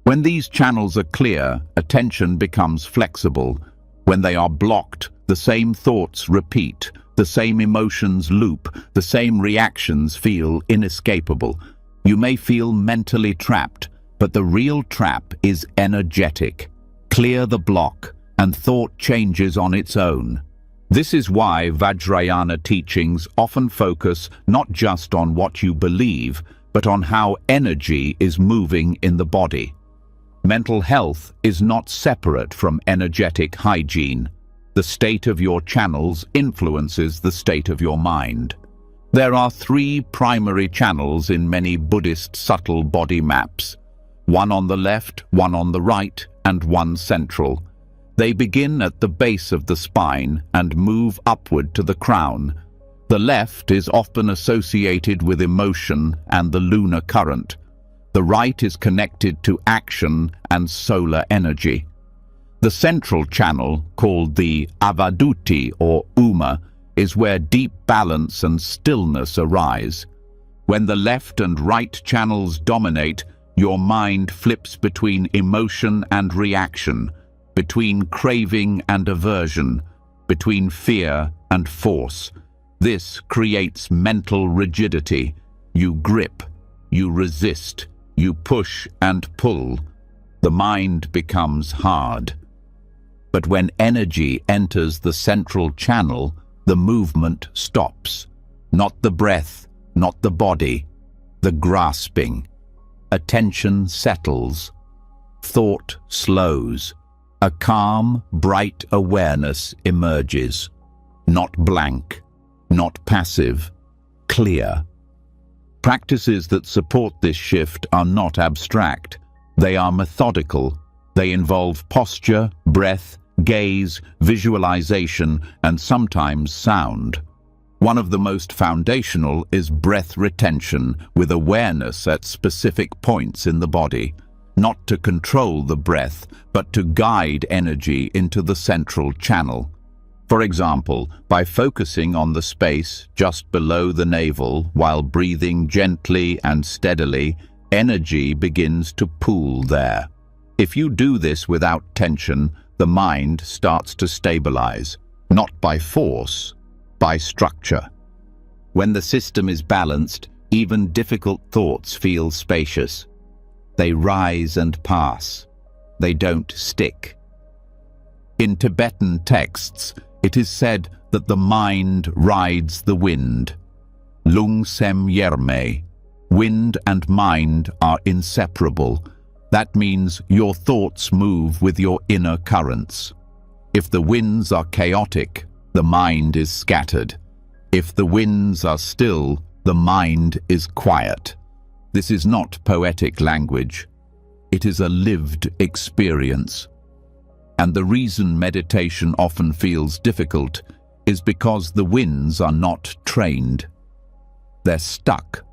When these channels are clear, attention becomes flexible. When they are blocked, the same thoughts repeat, the same emotions loop, the same reactions feel inescapable. You may feel mentally trapped, but the real trap is energetic. Clear the block, and thought changes on its own. This is why Vajrayana teachings often focus not just on what you believe, but on how energy is moving in the body. Mental health is not separate from energetic hygiene. The state of your channels influences the state of your mind. There are 3 primary channels in many Buddhist subtle body maps. One on the left, one on the right, and one central. They begin at the base of the spine and move upward to the crown. The left is often associated with emotion and the lunar current. The right is connected to action and solar energy. The central channel, called the avaduti or uma, is where deep balance and stillness arise. When the left and right channels dominate, your mind flips between emotion and reaction, between craving and aversion, between fear and force. This creates mental rigidity. You grip, you resist, you push and pull. The mind becomes hard. But when energy enters the central channel, the movement stops. Not the breath, not the body, the grasping. Attention settles. Thought slows. A calm, bright awareness emerges. Not blank, not passive, clear. Practices that support this shift are not abstract. They are methodical. They involve posture, breath, gaze, visualization, and sometimes sound. One of the most foundational is breath retention, with awareness at specific points in the body. Not to control the breath, but to guide energy into the central channel. For example, by focusing on the space just below the navel while breathing gently and steadily, energy begins to pool there. If you do this without tension, the mind starts to stabilize, not by force, by structure. When the system is balanced, even difficult thoughts feel spacious. They rise and pass. They don't stick. In Tibetan texts, it is said that the mind rides the wind. Lung sem yerme. Wind and mind are inseparable. That means your thoughts move with your inner currents. If the winds are chaotic, the mind is scattered. If the winds are still, the mind is quiet. This is not poetic language. It is a lived experience. And the reason meditation often feels difficult is because the winds are not trained. They're stuck.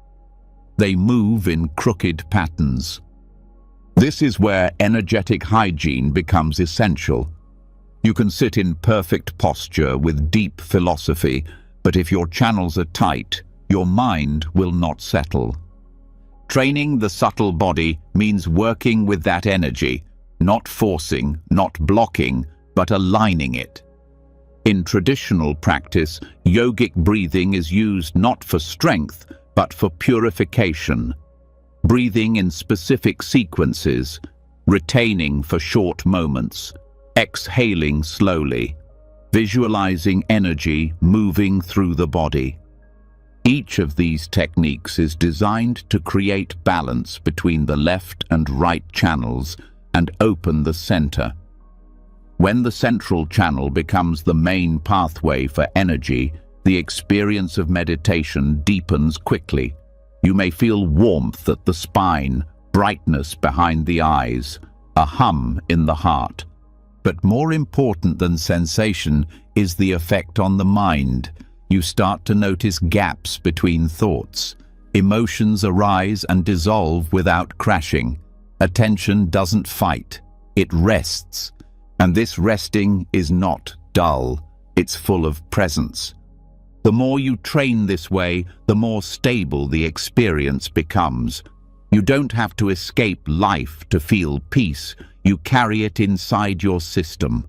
They move in crooked patterns. This is where energetic hygiene becomes essential. You can sit in perfect posture with deep philosophy, but if your channels are tight, your mind will not settle. Training the subtle body means working with that energy, not forcing, not blocking, but aligning it. In traditional practice, yogic breathing is used not for strength, but for purification. Breathing in specific sequences, retaining for short moments, exhaling slowly, visualizing energy moving through the body. Each of these techniques is designed to create balance between the left and right channels and open the center. When the central channel becomes the main pathway for energy, the experience of meditation deepens quickly. You may feel warmth at the spine, brightness behind the eyes, a hum in the heart. But more important than sensation is the effect on the mind. You start to notice gaps between thoughts. Emotions arise and dissolve without crashing. Attention doesn't fight, it rests. And this resting is not dull, it's full of presence. The more you train this way, the more stable the experience becomes. You don't have to escape life to feel peace, you carry it inside your system.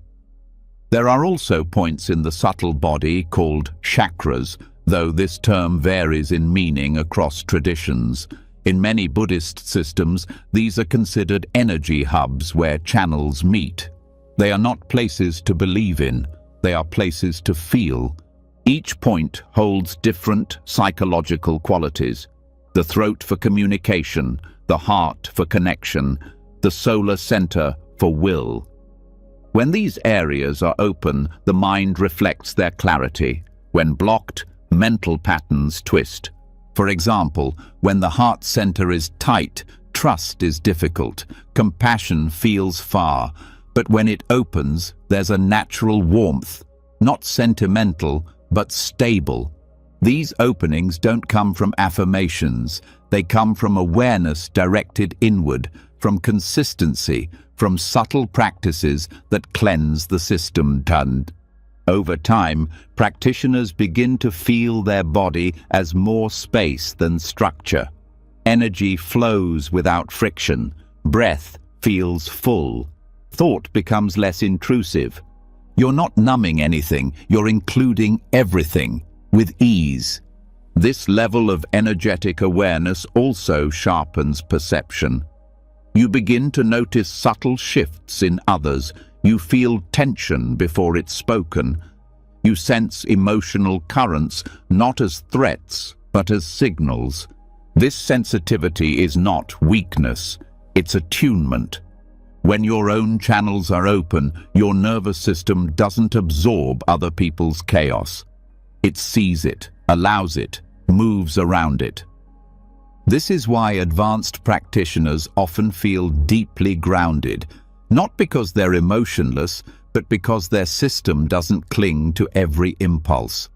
There are also points in the subtle body called chakras, though this term varies in meaning across traditions. In many Buddhist systems, these are considered energy hubs where channels meet. They are not places to believe in, they are places to feel. Each point holds different psychological qualities. The throat for communication, the heart for connection, the solar center for will. When these areas are open, the mind reflects their clarity. When blocked, mental patterns twist. For example, when the heart center is tight, trust is difficult, compassion feels far. But when it opens, there's a natural warmth, not sentimental, but stable. These openings don't come from affirmations, they come from awareness directed inward, from consistency, from subtle practices that cleanse the system. Over time, practitioners begin to feel their body as more space than structure. Energy flows without friction, breath feels full, thought becomes less intrusive. You're not numbing anything, you're including everything with ease. This level of energetic awareness also sharpens perception. You begin to notice subtle shifts in others. You feel tension before it's spoken. You sense emotional currents not as threats, but as signals. This sensitivity is not weakness, it's attunement. When your own channels are open, your nervous system doesn't absorb other people's chaos. It sees it, allows it, moves around it. This is why advanced practitioners often feel deeply grounded, not because they're emotionless, but because their system doesn't cling to every impulse.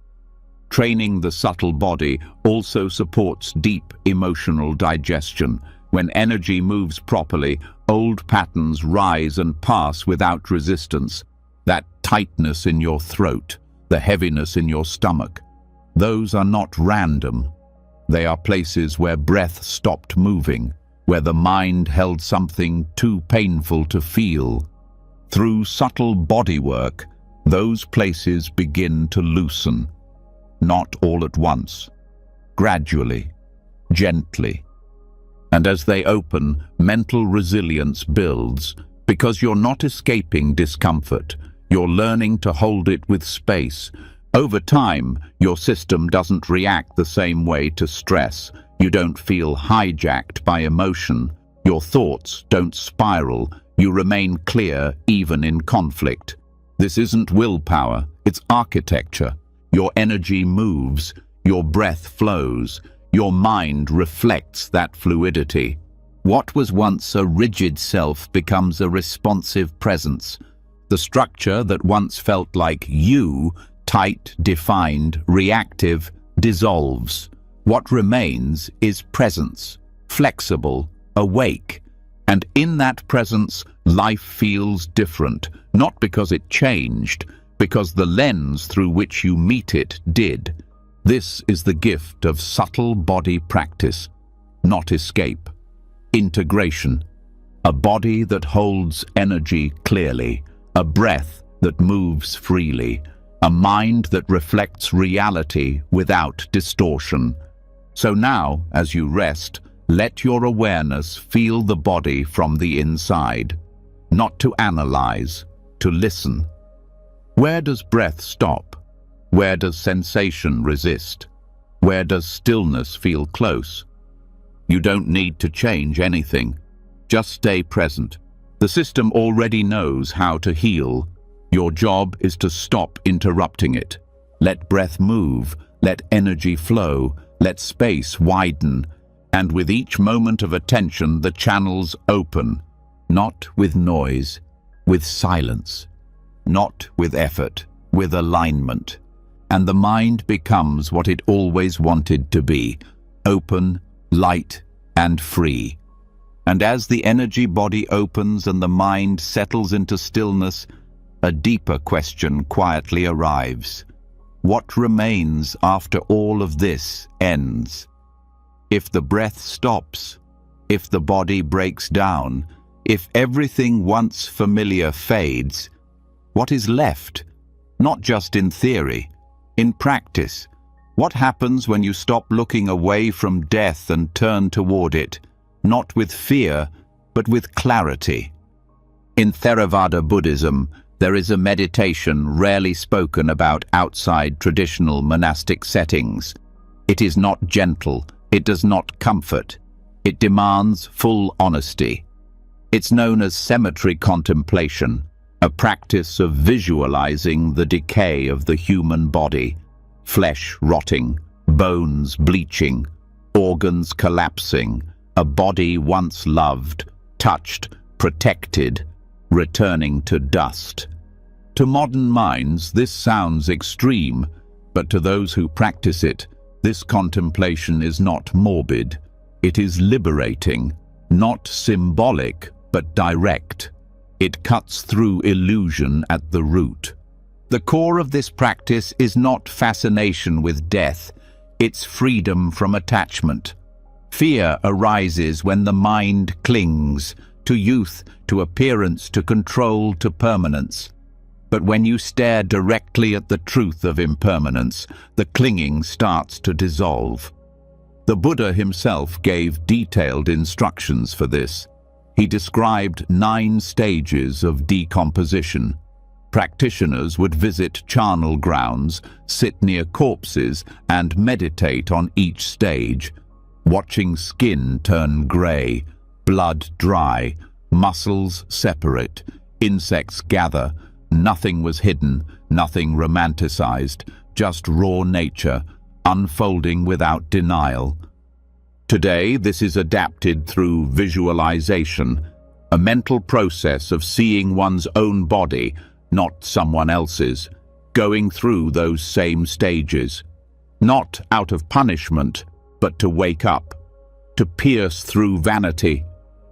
Training the subtle body also supports deep emotional digestion. When energy moves properly, old patterns rise and pass without resistance. That tightness in your throat, the heaviness in your stomach, those are not random. They are places where breath stopped moving, where the mind held something too painful to feel. Through subtle body work, those places begin to loosen. Not all at once, gradually, gently. And as they open, mental resilience builds, because you're not escaping discomfort, you're learning to hold it with space. Over time, your system doesn't react the same way to stress. You don't feel hijacked by emotion. Your thoughts don't spiral. You remain clear even in conflict. This isn't willpower, it's architecture. Your energy moves, your breath flows, your mind reflects that fluidity. What was once a rigid self becomes a responsive presence. The structure that once felt like you, tight, defined, reactive, dissolves. What remains is presence, flexible, awake. And in that presence, life feels different, not because it changed, because the lens through which you meet it did. This is the gift of subtle body practice, not escape. Integration. A body that holds energy clearly, a breath that moves freely, a mind that reflects reality without distortion. So now, as you rest, let your awareness feel the body from the inside, not to analyze, to listen. Where does breath stop? Where does sensation resist? Where does stillness feel close? You don't need to change anything. Just stay present. The system already knows how to heal. Your job is to stop interrupting it. Let breath move, let energy flow, let space widen. And with each moment of attention, the channels open, not with noise, with silence, not with effort, with alignment. and the mind becomes what it always wanted to be: open, light, and free. And as the energy body opens and the mind settles into stillness, a deeper question quietly arrives. What remains after all of this ends? If the breath stops, if the body breaks down, if everything once familiar fades, what is left? Not just in theory, in practice. What happens when you stop looking away from death and turn toward it, not with fear, but with clarity? In Theravada Buddhism, there is a meditation rarely spoken about outside traditional monastic settings. It is not gentle, it does not comfort, it demands full honesty. It's known as cemetery contemplation, a practice of visualizing the decay of the human body, flesh rotting, bones bleaching, organs collapsing, a body once loved, touched, protected, returning to dust. To modern minds, this sounds extreme, but to those who practice it, this contemplation is not morbid. It is liberating, not symbolic, but direct. It cuts through illusion at the root. The core of this practice is not fascination with death, it's freedom from attachment. Fear arises when the mind clings to youth, to appearance, to control, to permanence. But when you stare directly at the truth of impermanence, the clinging starts to dissolve. The Buddha himself gave detailed instructions for this. He described 9 stages of decomposition. Practitioners would visit charnel grounds, sit near corpses, and meditate on each stage, watching skin turn grey, blood dry, muscles separate, insects gather. Nothing was hidden, nothing romanticized, just raw nature, unfolding without denial. Today, this is adapted through visualization, a mental process of seeing one's own body, not someone else's, going through those same stages. Not out of punishment, but to wake up, to pierce through vanity,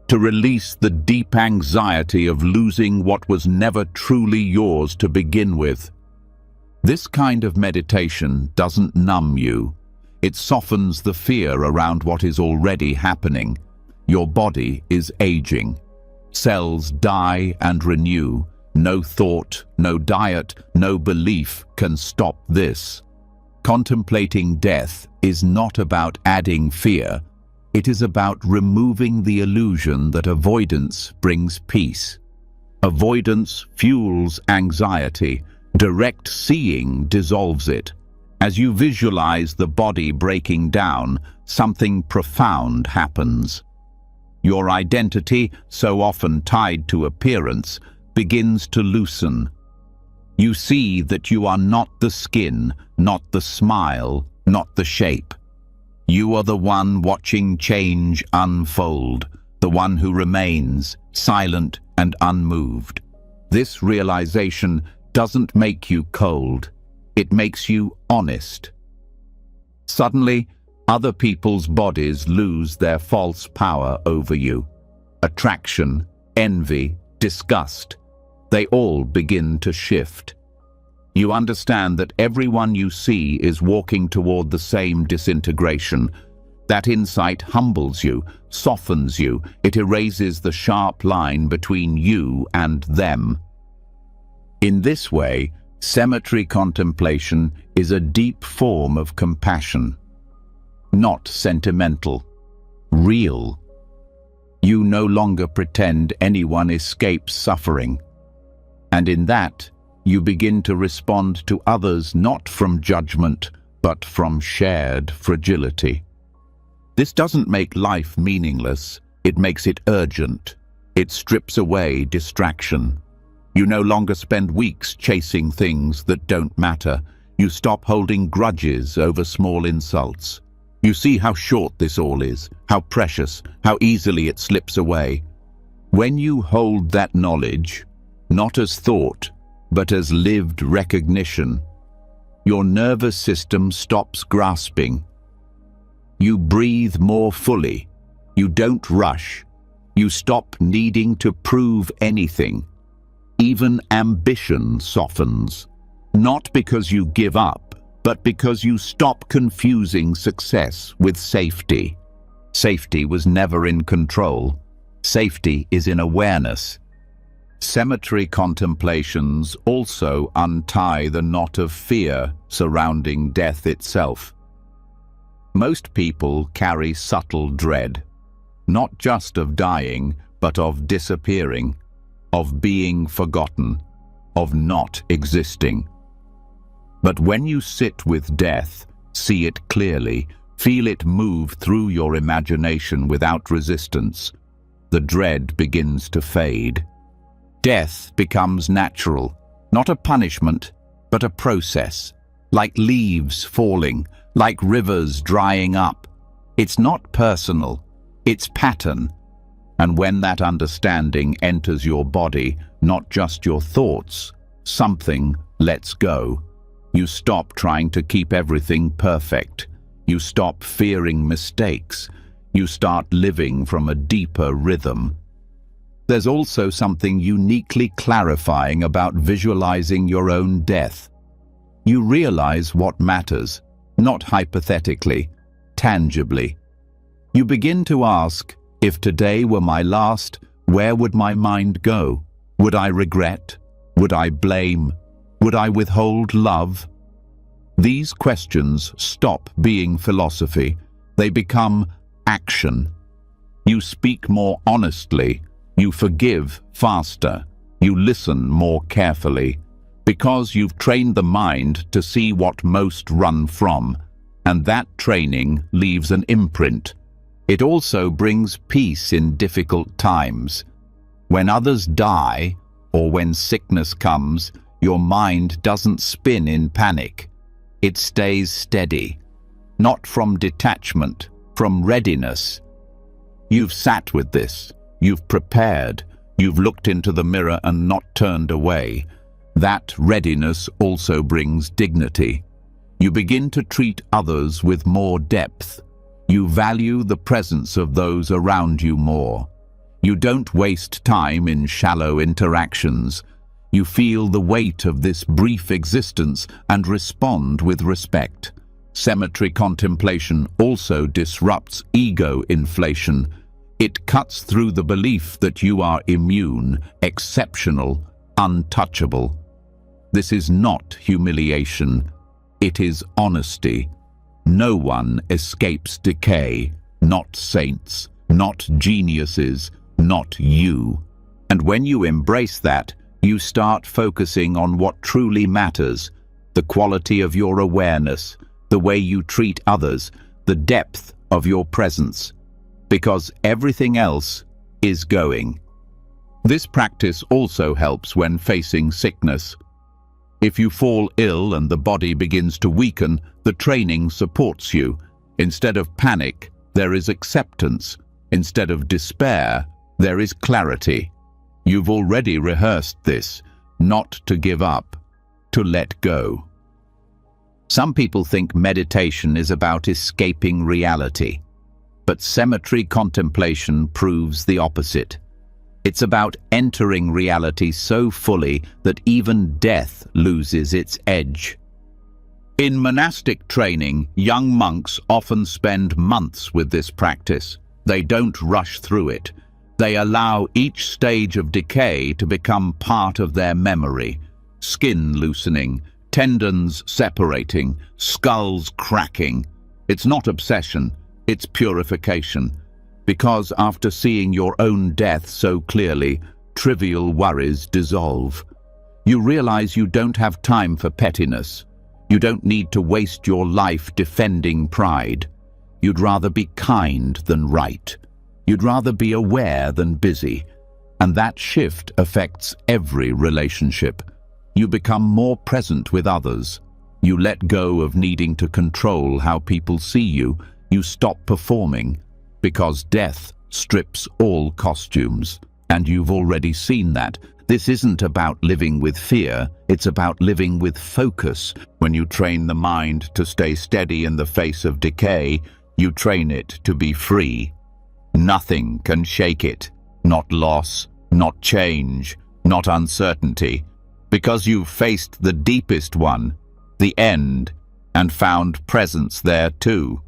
to release the deep anxiety of losing what was never truly yours to begin with. This kind of meditation doesn't numb you. It softens the fear around what is already happening. Your body is aging. Cells die and renew. No thought, no diet, no belief can stop this. Contemplating death is not about adding fear. It is about removing the illusion that avoidance brings peace. Avoidance fuels anxiety. Direct seeing dissolves it. As you visualize the body breaking down, something profound happens. Your identity, so often tied to appearance, begins to loosen. You see that you are not the skin, not the smile, not the shape. You are the one watching change unfold, the one who remains silent and unmoved. This realization doesn't make you cold, it makes you honest. Suddenly, other people's bodies lose their false power over you. Attraction, envy, disgust, they all begin to shift. You understand that everyone you see is walking toward the same disintegration. That insight humbles you, softens you, it erases the sharp line between you and them. In this way, cemetery contemplation is a deep form of compassion. Not sentimental, real. You no longer pretend anyone escapes suffering. And in that, you begin to respond to others not from judgment, but from shared fragility. This doesn't make life meaningless, it makes it urgent. It strips away distraction. You no longer spend weeks chasing things that don't matter. You stop holding grudges over small insults. You see how short this all is, how precious, how easily it slips away. When you hold that knowledge, not as thought, but as lived recognition, Your nervous system stops grasping. You breathe more fully. You don't rush. You stop needing to prove anything. Even ambition softens. Not because you give up, but because you stop confusing success with safety. Safety was never in control. Safety is in awareness. Cemetery contemplations also untie the knot of fear surrounding death itself. Most people carry subtle dread, not just of dying, but of disappearing, of being forgotten, of not existing. But when you sit with death, see it clearly, feel it move through your imagination without resistance, the dread begins to fade. Death becomes natural, not a punishment, but a process, like leaves falling, like rivers drying up. It's not personal, it's pattern. And when that understanding enters your body, not just your thoughts, something lets go. You stop trying to keep everything perfect. You stop fearing mistakes. You start living from a deeper rhythm. There's also something uniquely clarifying about visualizing your own death. You realize what matters, not hypothetically, tangibly. You begin to ask, if today were my last, where would my mind go? Would I regret? Would I blame? Would I withhold love? These questions stop being philosophy. They become action. You speak more honestly. You forgive faster. You listen more carefully. Because you've trained the mind to see what most run from, and that training leaves an imprint. It also brings peace in difficult times. When others die, or when sickness comes, your mind doesn't spin in panic. It stays steady, not from detachment, from readiness. You've sat with this, you've prepared, you've looked into the mirror and not turned away. That readiness also brings dignity. You begin to treat others with more depth. You value the presence of those around you more. You don't waste time in shallow interactions. You feel the weight of this brief existence and respond with respect. Cemetery contemplation also disrupts ego inflation. It cuts through the belief that you are immune, exceptional, untouchable. This is not humiliation. It is honesty. No one escapes decay, not saints, not geniuses, not you. And when you embrace that, you start focusing on what truly matters, the quality of your awareness, the way you treat others, the depth of your presence, because everything else is going. This practice also helps when facing sickness. If you fall ill and the body begins to weaken, the training supports you. Instead of panic, there is acceptance. Instead of despair, there is clarity. You've already rehearsed this, not to give up, to let go. Some people think meditation is about escaping reality, but cemetery contemplation proves the opposite. It's about entering reality so fully that even death loses its edge. In monastic training, young monks often spend months with this practice. They don't rush through it. They allow each stage of decay to become part of their memory. Skin loosening, tendons separating, skulls cracking. It's not obsession, it's purification. Because after seeing your own death so clearly, trivial worries dissolve. You realize you don't have time for pettiness. You don't need to waste your life defending pride. You'd rather be kind than right. You'd rather be aware than busy. And that shift affects every relationship. You become more present with others. You let go of needing to control how people see you. You stop performing. Because death strips all costumes, and you've already seen that. This isn't about living with fear, it's about living with focus. When you train the mind to stay steady in the face of decay, you train it to be free. Nothing can shake it. Not loss, not change, not uncertainty. Because you've faced the deepest one, the end, and found presence there too.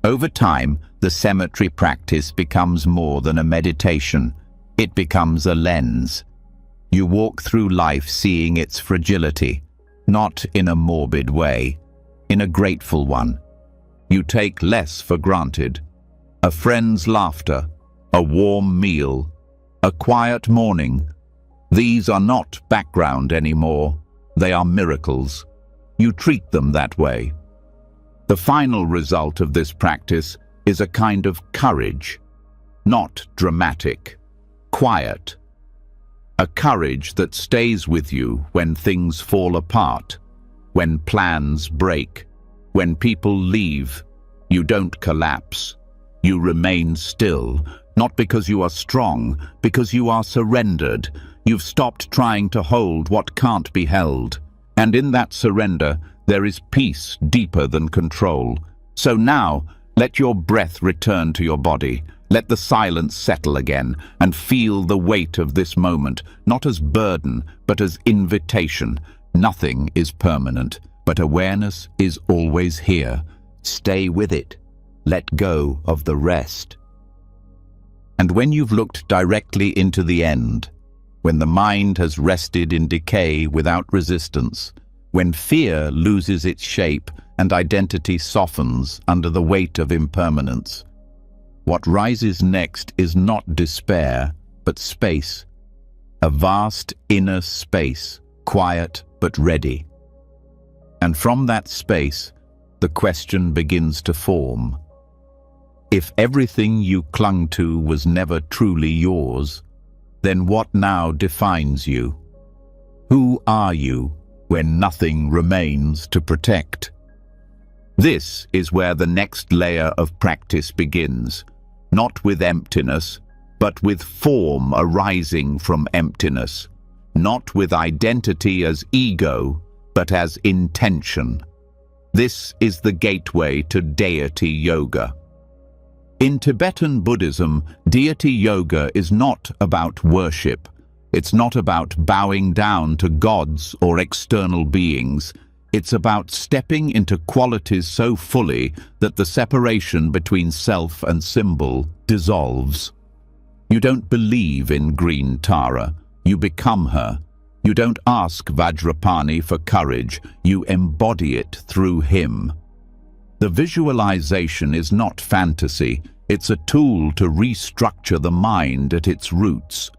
Over time, the cemetery practice becomes more than a meditation. It becomes a lens. You walk through life seeing its fragility, not in a morbid way, in a grateful one. You take less for granted. A friend's laughter, a warm meal, a quiet morning. These are not background anymore. They are miracles. You treat them that way. The final result of this practice is a kind of courage, not dramatic, quiet. A courage that stays with you when things fall apart, when plans break, when people leave. You don't collapse. You remain still, not because you are strong, because you are surrendered. You've stopped trying to hold what can't be held. And in that surrender, there is peace deeper than control. So now, let your breath return to your body. Let the silence settle again and feel the weight of this moment, not as burden, but as invitation. Nothing is permanent, but awareness is always here. Stay with it. Let go of the rest. And when you've looked directly into the end, when the mind has rested in decay without resistance, when fear loses its shape and identity softens under the weight of impermanence, what rises next is not despair, but space. A vast inner space, quiet but ready. And from that space, the question begins to form. If everything you clung to was never truly yours, then what now defines you? Who are you when nothing remains to protect? This is where the next layer of practice begins. Not with emptiness, but with form arising from emptiness. Not with identity as ego, but as intention. This is the gateway to deity yoga. In Tibetan Buddhism, deity yoga is not about worship. It's not about bowing down to gods or external beings. It's about stepping into qualities so fully that the separation between self and symbol dissolves. You don't believe in green Tara. You become her. You don't ask Vajrapani for courage. You embody it through him. The visualization is not fantasy. It's a tool to restructure the mind at its roots.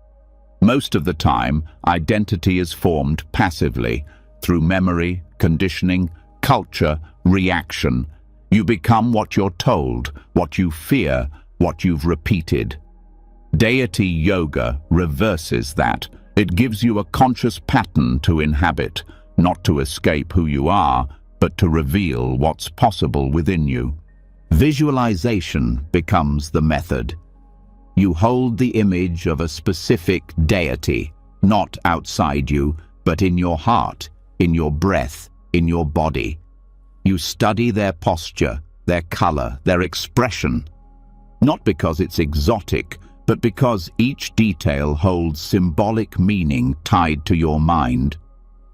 Most of the time, identity is formed passively, through memory, conditioning, culture, reaction. You become what you're told, what you fear, what you've repeated. Deity yoga reverses that. It gives you a conscious pattern to inhabit, not to escape who you are, but to reveal what's possible within you. Visualization becomes the method. You hold the image of a specific deity, not outside you, but in your heart, in your breath, in your body. You study their posture, their color, their expression, not because it's exotic, but because each detail holds symbolic meaning tied to your mind.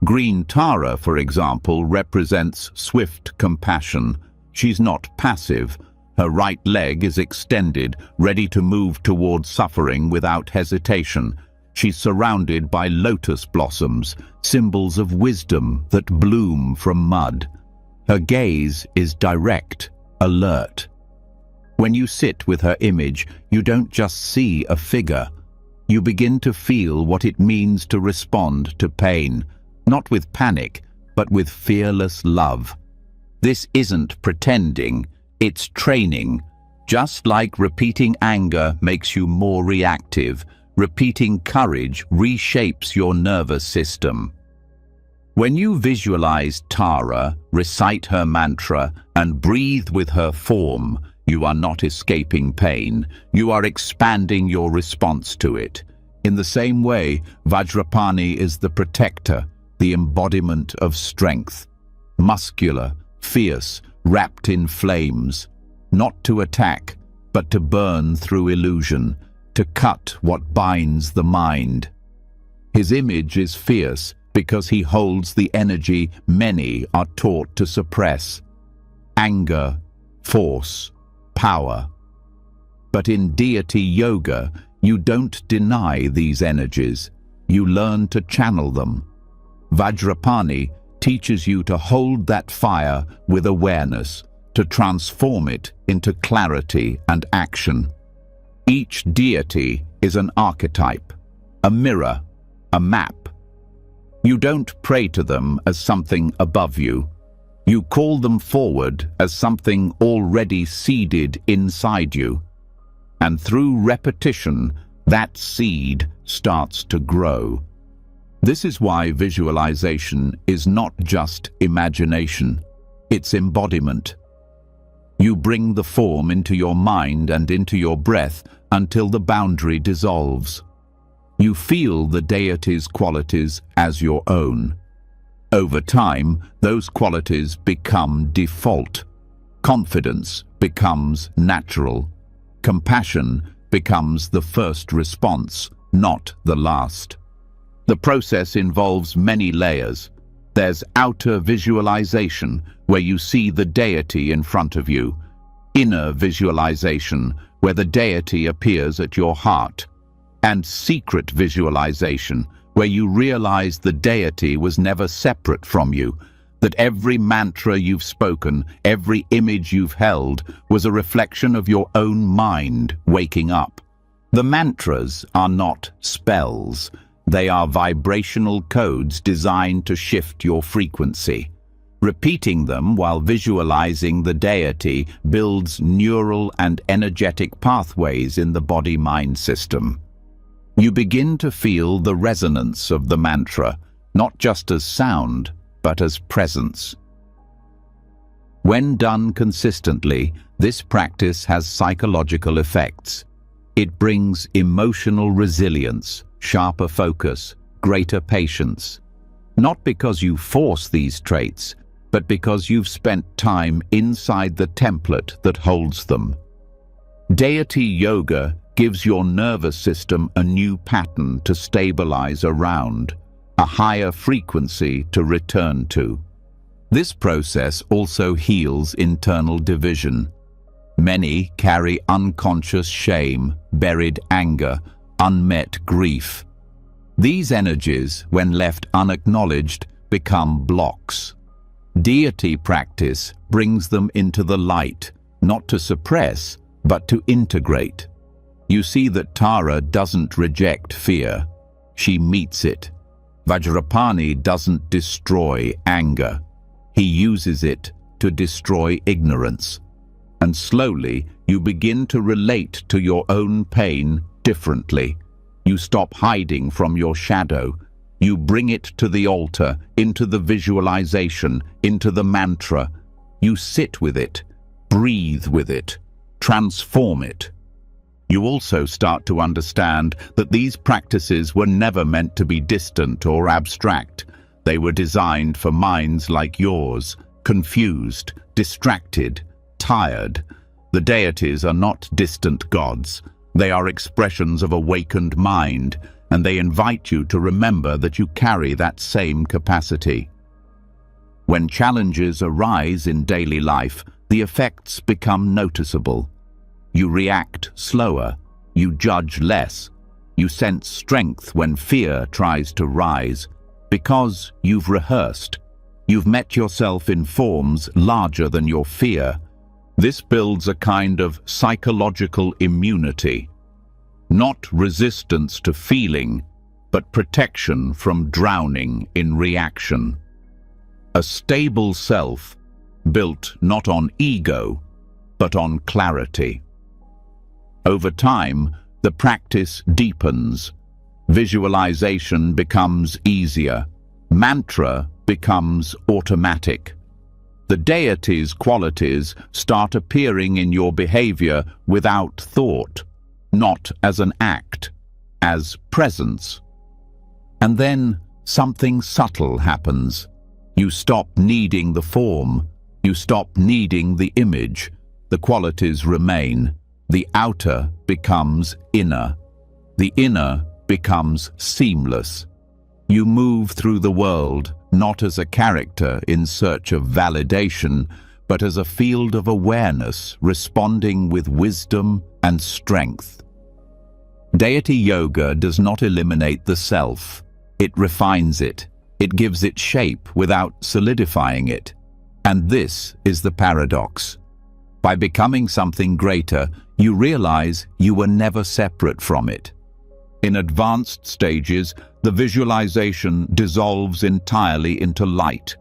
Green Tara, for example, represents swift compassion. She's not passive. Her right leg is extended, ready to move toward suffering without hesitation. She's surrounded by lotus blossoms, symbols of wisdom that bloom from mud. Her gaze is direct, alert. When you sit with her image, you don't just see a figure. You begin to feel what it means to respond to pain, not with panic, but with fearless love. This isn't pretending, it's training. Just like repeating anger makes you more reactive, repeating courage reshapes your nervous system. When you visualize Tara, recite her mantra, and breathe with her form, you are not escaping pain. You are expanding your response to it. In the same way, Vajrapani is the protector, the embodiment of strength. Muscular, fierce, wrapped in flames, not to attack, but to burn through illusion, to cut what binds the mind. His image is fierce because he holds the energy many are taught to suppress: anger, force, power. But in deity yoga, you don't deny these energies. You learn to channel them. Vajrapani teaches you to hold that fire with awareness, to transform it into clarity and action. Each deity is an archetype, a mirror, a map. You don't pray to them as something above you. You call them forward as something already seeded inside you. And through repetition, that seed starts to grow. This is why visualization is not just imagination, it's embodiment. You bring the form into your mind and into your breath until the boundary dissolves. You feel the deity's qualities as your own. Over time, those qualities become default. Confidence becomes natural. Compassion becomes the first response, not the last. The process involves many layers. There's outer visualization, where you see the deity in front of you. Inner visualization, where the deity appears at your heart. And secret visualization, where you realize the deity was never separate from you, that every mantra you've spoken, every image you've held, was a reflection of your own mind waking up. The mantras are not spells. They are vibrational codes designed to shift your frequency. Repeating them while visualizing the deity builds neural and energetic pathways in the body-mind system. You begin to feel the resonance of the mantra, not just as sound, but as presence. When done consistently, this practice has psychological effects. It brings emotional resilience, sharper focus, greater patience. Not because you force these traits, but because you've spent time inside the template that holds them. Deity yoga gives your nervous system a new pattern to stabilize around, a higher frequency to return to. This process also heals internal division. Many carry unconscious shame, buried anger, unmet grief. These energies, when left unacknowledged, become blocks. Deity practice brings them into the light, not to suppress, but to integrate. You see that Tara doesn't reject fear. She meets it. Vajrapani doesn't destroy anger. He uses it to destroy ignorance. And slowly, you begin to relate to your own pain differently. You stop hiding from your shadow. You bring it to the altar, into the visualization, into the mantra. You sit with it, breathe with it, transform it. You also start to understand that these practices were never meant to be distant or abstract. They were designed for minds like yours, confused, distracted, tired. The deities are not distant gods. They are expressions of awakened mind, and they invite you to remember that you carry that same capacity. When challenges arise in daily life, the effects become noticeable. You react slower, you judge less, you sense strength when fear tries to rise, because you've rehearsed. You've met yourself in forms larger than your fear. This builds a kind of psychological immunity. Not resistance to feeling, but protection from drowning in reaction. A stable self, built not on ego, but on clarity. Over time, the practice deepens. Visualization becomes easier. Mantra becomes automatic. The deity's qualities start appearing in your behavior without thought, not as an act. as presence. And then something subtle happens. You stop needing the form. You stop needing the image. The qualities remain. The outer becomes inner. The inner becomes seamless. You move through the world not as a character in search of validation, but as a field of awareness responding with wisdom and strength. Deity yoga does not eliminate the self. It refines it. It gives it shape without solidifying it. And this is the paradox. By becoming something greater, you realize you were never separate from it. In advanced stages, the visualization dissolves entirely into light.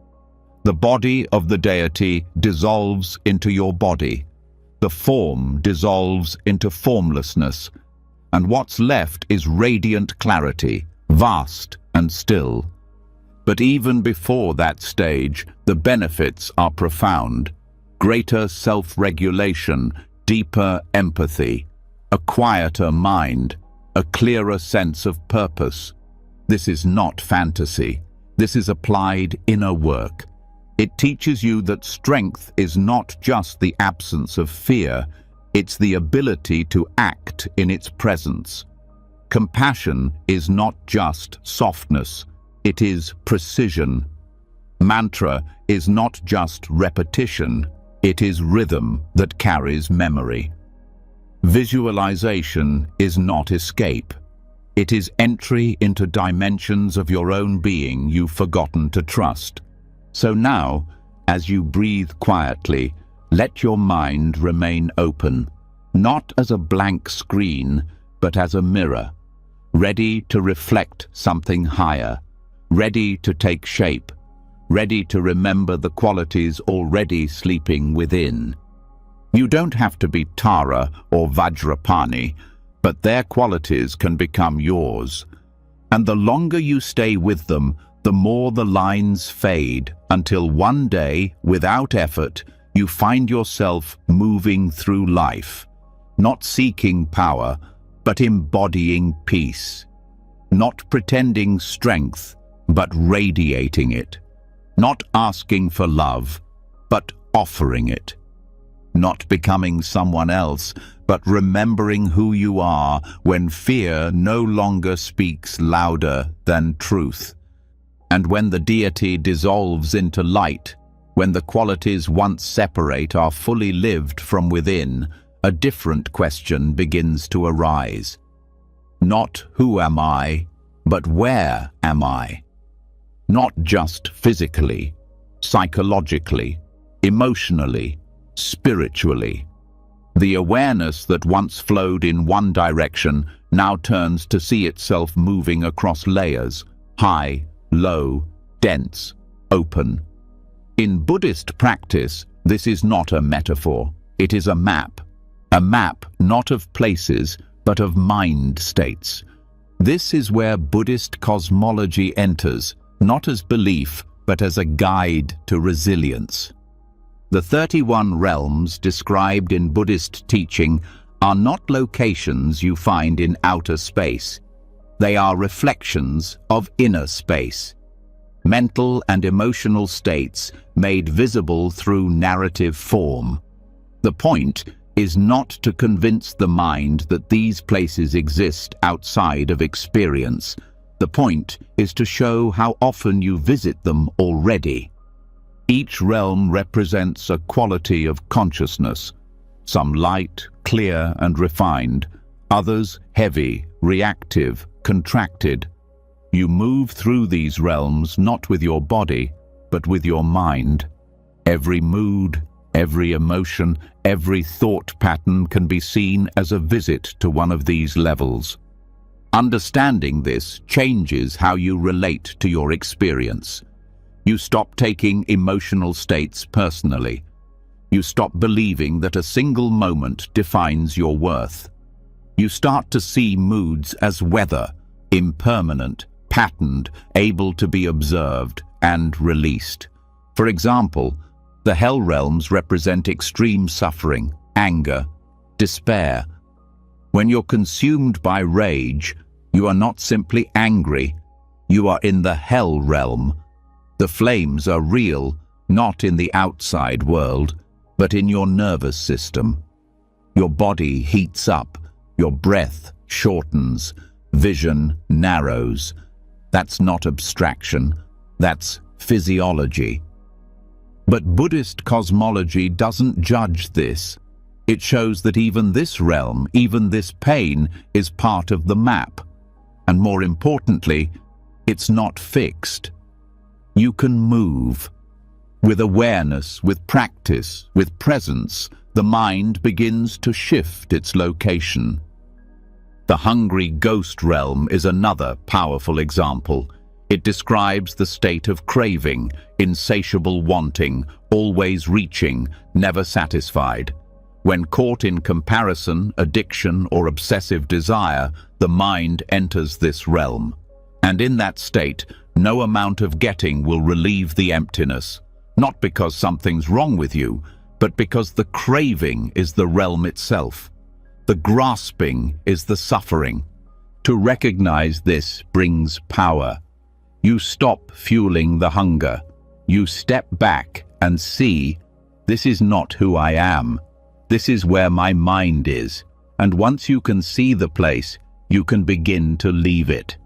The body of the deity dissolves into your body. The form dissolves into formlessness. And what's left is radiant clarity, vast and still. But even before that stage, the benefits are profound. Greater self-regulation, deeper empathy, a quieter mind, a clearer sense of purpose. This is not fantasy. This is applied inner work. It teaches you that strength is not just the absence of fear, it's the ability to act in its presence. Compassion is not just softness, it is precision. Mantra is not just repetition, it is rhythm that carries memory. Visualization is not escape. It is entry into dimensions of your own being you've forgotten to trust. So now, as you breathe quietly, let your mind remain open, not as a blank screen, but as a mirror, ready to reflect something higher, ready to take shape, ready to remember the qualities already sleeping within. You don't have to be Tara or Vajrapani, but their qualities can become yours. And the longer you stay with them, the more the lines fade, until one day, without effort, you find yourself moving through life, not seeking power, but embodying peace, not pretending strength, but radiating it, not asking for love, but offering it, not becoming someone else, but remembering who you are when fear no longer speaks louder than truth. And when the deity dissolves into light, when the qualities once separate are fully lived from within, a different question begins to arise. Not who am I, but where am I? Not just physically, psychologically, emotionally, spiritually. The awareness that once flowed in one direction now turns to see itself moving across layers, high, low, dense, open. In Buddhist practice, this is not a metaphor. It is a map not of places, but of mind states. This is where Buddhist cosmology enters, not as belief, but as a guide to resilience. The 31 realms described in Buddhist teaching are not locations you find in outer space. They are reflections of inner space, mental and emotional states made visible through narrative form. The point is not to convince the mind that these places exist outside of experience. The point is to show how often you visit them already. Each realm represents a quality of consciousness, some light, clear and refined, others heavy, reactive, contracted. You move through these realms not with your body, but with your mind. Every mood, every emotion, every thought pattern can be seen as a visit to one of these levels. Understanding this changes how you relate to your experience. You stop taking emotional states personally. You stop believing that a single moment defines your worth. You start to see moods as weather, impermanent, patterned, able to be observed and released. For example, the hell realms represent extreme suffering, anger, despair. When you're consumed by rage, You are not simply angry. You are in the hell realm. The flames are real, not in the outside world, but in your nervous system. Your body heats up, your breath shortens, vision narrows. That's not abstraction, that's physiology. But Buddhist cosmology doesn't judge this. It shows that even this realm, even this pain, is part of the map. And more importantly, it's not fixed. You can move. With awareness, with practice, with presence, the mind begins to shift its location. The hungry ghost realm is another powerful example. It describes the state of craving, insatiable wanting, always reaching, never satisfied. When caught in comparison, addiction, or obsessive desire, the mind enters this realm. And in that state, no amount of getting will relieve the emptiness. Not because something's wrong with you, but because the craving is the realm itself. The grasping is the suffering. To recognize this brings power. You stop fueling the hunger. You step back and see, this is not who I am. This is where my mind is. And once you can see the place, you can begin to leave it.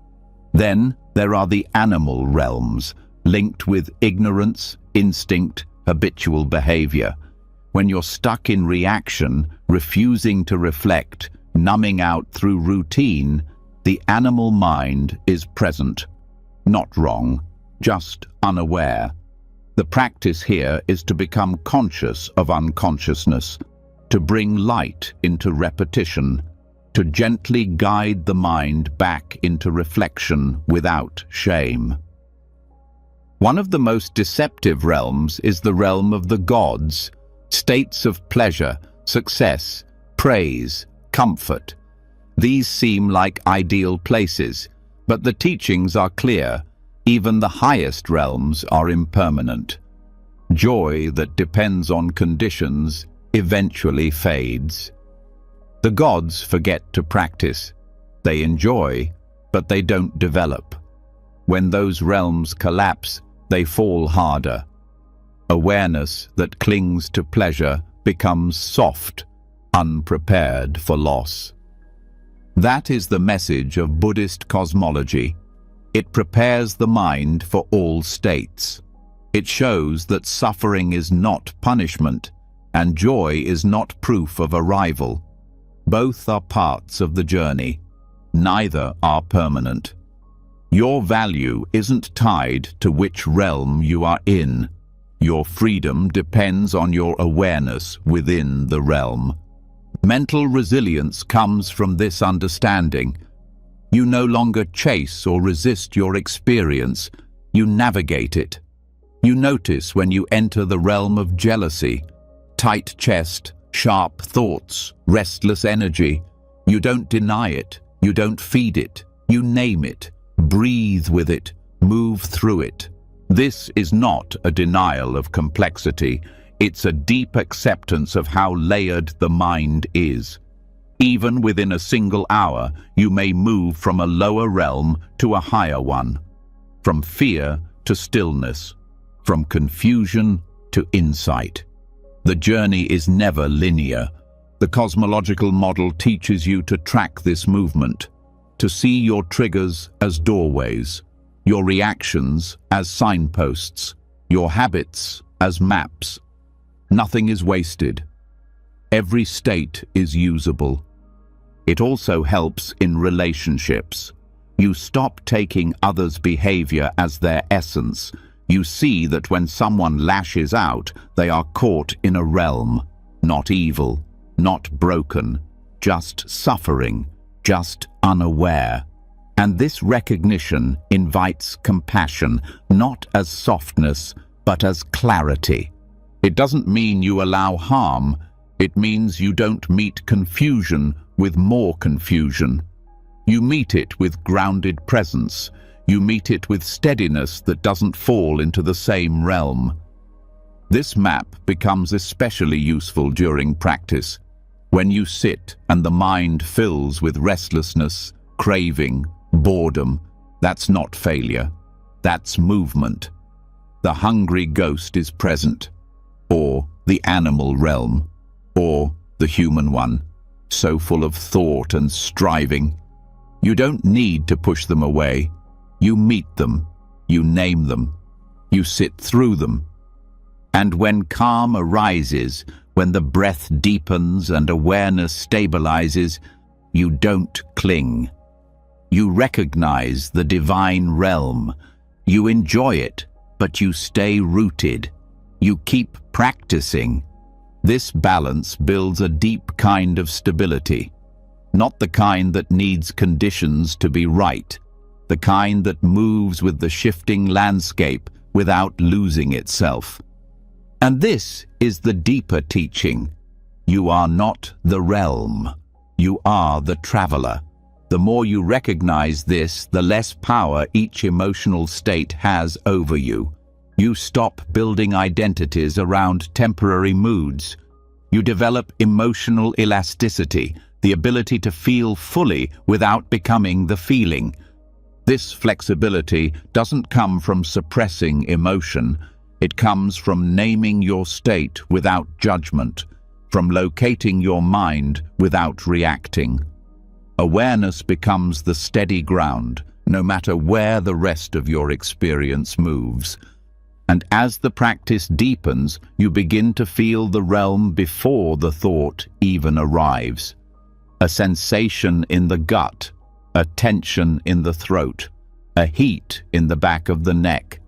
Then there are the animal realms, linked with ignorance, instinct, habitual behavior. When you're stuck in reaction, refusing to reflect, numbing out through routine, the animal mind is present. Not wrong, just unaware. The practice here is to become conscious of unconsciousness, to bring light into repetition, to gently guide the mind back into reflection without shame. One of the most deceptive realms is the realm of the gods, states of pleasure, success, praise, comfort. These seem like ideal places, but the teachings are clear. Even the highest realms are impermanent. Joy that depends on conditions eventually fades. The gods forget to practice. They enjoy, but they don't develop. When those realms collapse, they fall harder. Awareness that clings to pleasure becomes soft, unprepared for loss. That is the message of Buddhist cosmology. It prepares the mind for all states. It shows that suffering is not punishment, and joy is not proof of arrival. Both are parts of the journey. Neither are permanent. Your value isn't tied to which realm you are in. Your freedom depends on your awareness within the realm. Mental resilience comes from this understanding. You no longer chase or resist your experience. You navigate it. You notice when you enter the realm of jealousy, tight chest, sharp thoughts, restless energy. You don't deny it. You don't feed it. You name it. Breathe with it. Move through it. This is not a denial of complexity. It's a deep acceptance of how layered the mind is. Even within a single hour, you may move from a lower realm to a higher one, from fear to stillness, from confusion to insight. The journey is never linear. The cosmological model teaches you to track this movement, to see your triggers as doorways, your reactions as signposts, your habits as maps. Nothing is wasted. Every state is usable. It also helps in relationships. You stop taking others' behavior as their essence. You see that when someone lashes out, they are caught in a realm, not evil, not broken, just suffering, just unaware. And this recognition invites compassion, not as softness, but as clarity. It doesn't mean you allow harm. It means you don't meet confusion with more confusion. You meet it with grounded presence. You meet it with steadiness that doesn't fall into the same realm. This map becomes especially useful during practice. When you sit and the mind fills with restlessness, craving, boredom. That's not failure. That's movement. The hungry ghost is present, or the animal realm, or the human one, so full of thought and striving. You don't need to push them away. You meet them, you name them, you sit through them. And when calm arises, when the breath deepens and awareness stabilizes, you don't cling. You recognize the divine realm. You enjoy it, but you stay rooted. You keep practicing. This balance builds a deep kind of stability, not the kind that needs conditions to be right, the kind that moves with the shifting landscape without losing itself. And this is the deeper teaching. You are not the realm. You are the traveler. The more you recognize this, the less power each emotional state has over you. You stop building identities around temporary moods. You develop emotional elasticity, the ability to feel fully without becoming the feeling. This flexibility doesn't come from suppressing emotion. It comes from naming your state without judgment, from locating your mind without reacting. Awareness becomes the steady ground, no matter where the rest of your experience moves. And as the practice deepens, you begin to feel the realm before the thought even arrives. A sensation in the gut, a tension in the throat, a heat in the back of the neck.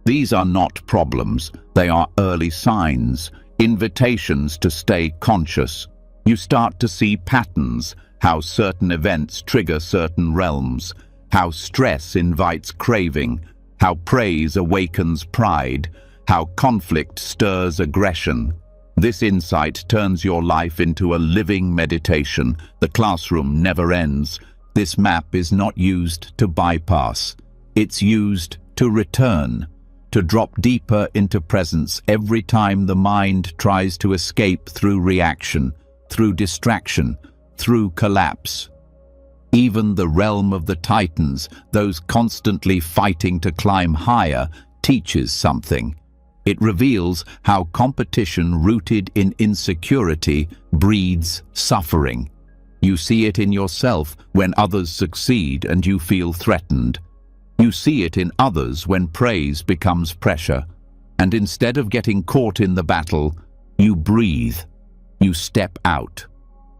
These are not problems, they are early signs, invitations to stay conscious. You start to see patterns, how certain events trigger certain realms, how stress invites craving, how praise awakens pride, how conflict stirs aggression. This insight turns your life into a living meditation. The classroom never ends. This map is not used to bypass. It's used to return, to drop deeper into presence every time the mind tries to escape through reaction, through distraction, through collapse. Even the realm of the Titans, those constantly fighting to climb higher, teaches something. It reveals how competition rooted in insecurity breeds suffering. You see it in yourself when others succeed and you feel threatened. You see it in others when praise becomes pressure. And instead of getting caught in the battle, you breathe. You step out.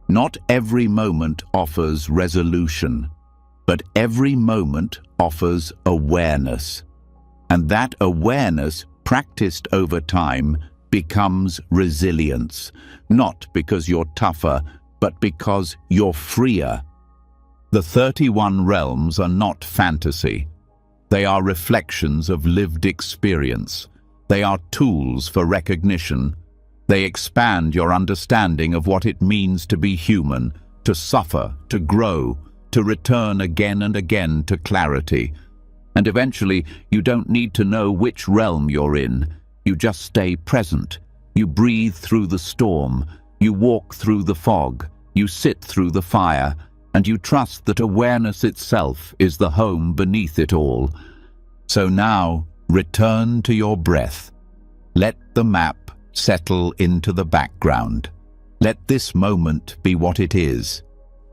Not every moment offers resolution, but every moment offers awareness. And that awareness, practiced over time, becomes resilience, not because you're tougher, but because you're freer. The 31 realms are not fantasy. They are reflections of lived experience. They are tools for recognition. They expand your understanding of what it means to be human, to suffer, to grow, to return again and again to clarity. And eventually, you don't need to know which realm you're in. You just stay present. You breathe through the storm. You walk through the fog. You sit through the fire. And you trust that awareness itself is the home beneath it all. So now, return to your breath. Let the map settle into the background. Let this moment be what it is.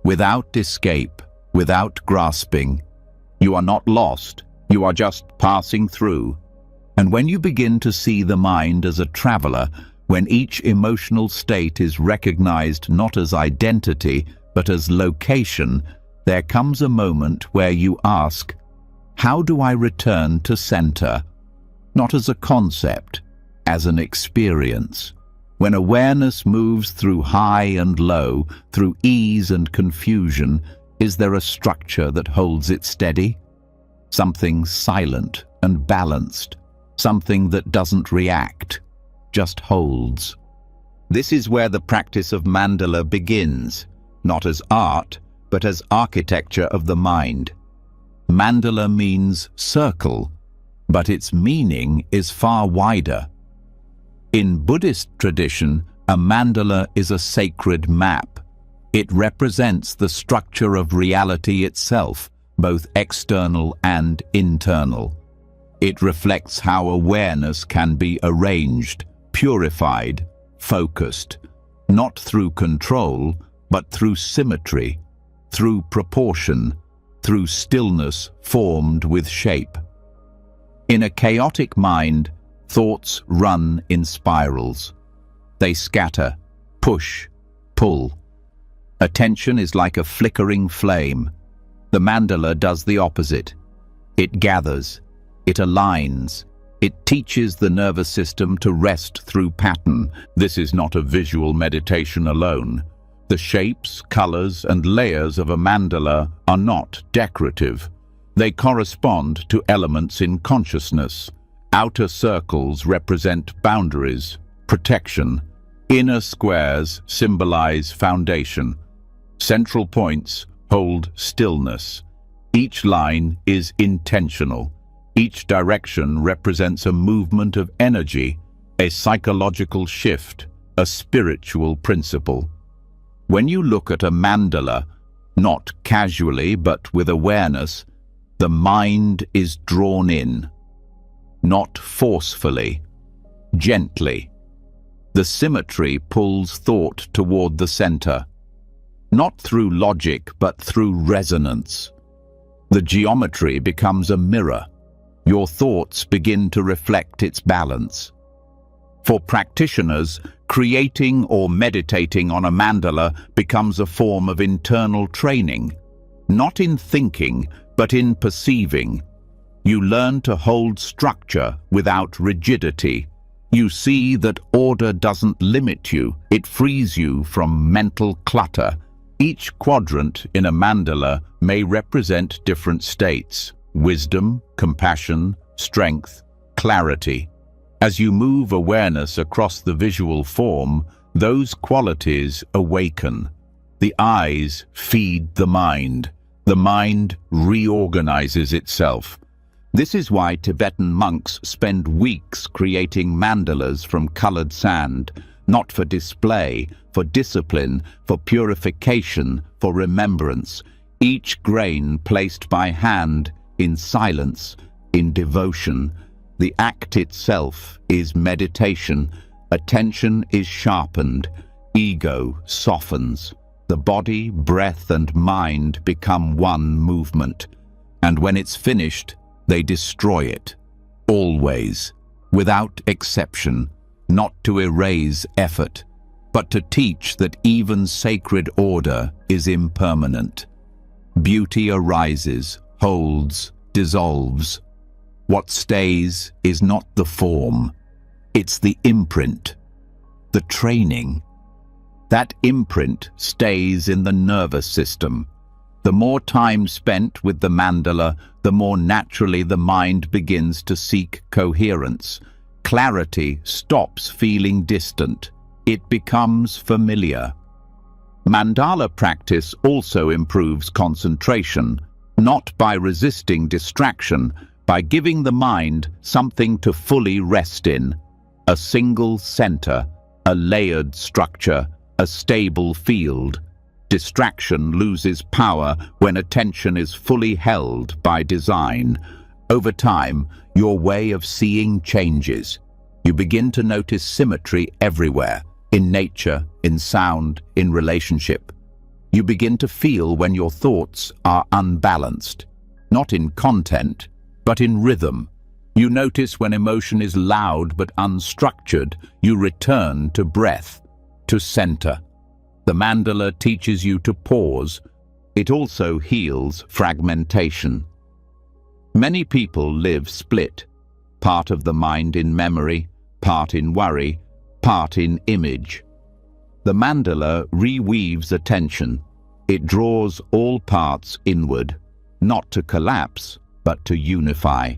Without escape, without grasping. You are not lost. You are just passing through. And when you begin to see the mind as a traveler, when each emotional state is recognized not as identity, but as location, there comes a moment where you ask, how do I return to center? Not as a concept, as an experience. When awareness moves through high and low, through ease and confusion, is there a structure that holds it steady? Something silent and balanced, something that doesn't react, just holds. This is where the practice of mandala begins, not as art, but as architecture of the mind. Mandala means circle, but its meaning is far wider. In Buddhist tradition, a mandala is a sacred map. It represents the structure of reality itself, both external and internal. It reflects how awareness can be arranged, purified, focused, not through control, but through symmetry, through proportion, through stillness formed with shape. In a chaotic mind, thoughts run in spirals. They scatter, push, pull. Attention is like a flickering flame. The mandala does the opposite. It gathers, it aligns, it teaches the nervous system to rest through pattern. This is not a visual meditation alone. The shapes, colors, and layers of a mandala are not decorative. They correspond to elements in consciousness. Outer circles represent boundaries, protection. Inner squares symbolize foundation. Central points hold stillness. Each line is intentional. Each direction represents a movement of energy, a psychological shift, a spiritual principle. When you look at a mandala, not casually but with awareness, the mind is drawn in, not forcefully, gently. The symmetry pulls thought toward the center, not through logic but through resonance. The geometry becomes a mirror. Your thoughts begin to reflect its balance. For practitioners, creating or meditating on a mandala becomes a form of internal training, not in thinking, but in perceiving. You learn to hold structure without rigidity. You see that order doesn't limit you, it frees you from mental clutter. Each quadrant in a mandala may represent different states: wisdom, compassion, strength, clarity. As you move awareness across the visual form, those qualities awaken. The eyes feed the mind. The mind reorganizes itself. This is why Tibetan monks spend weeks creating mandalas from colored sand, not for display, for discipline, for purification, for remembrance. Each grain placed by hand, in silence, in devotion. The act itself is meditation. Attention is sharpened. Ego softens. The body, breath, and mind become one movement. And when it's finished, they destroy it. Always, without exception, not to erase effort, but to teach that even sacred order is impermanent. Beauty arises, holds, dissolves. What stays is not the form, it's the imprint, the training. That imprint stays in the nervous system. The more time spent with the mandala, the more naturally the mind begins to seek coherence. Clarity stops feeling distant. It becomes familiar. Mandala practice also improves concentration, not by resisting distraction, by giving the mind something to fully rest in. A single center, a layered structure, a stable field. Distraction loses power when attention is fully held by design. Over time, your way of seeing changes. You begin to notice symmetry everywhere, in nature, in sound, in relationship. You begin to feel when your thoughts are unbalanced, not in content, but in rhythm. You notice when emotion is loud but unstructured. You return to breath, to center. The mandala teaches you to pause. It also heals fragmentation. Many people live split, part of the mind in memory, part in worry, part in image. The mandala reweaves attention. It draws all parts inward, not to collapse, but to unify.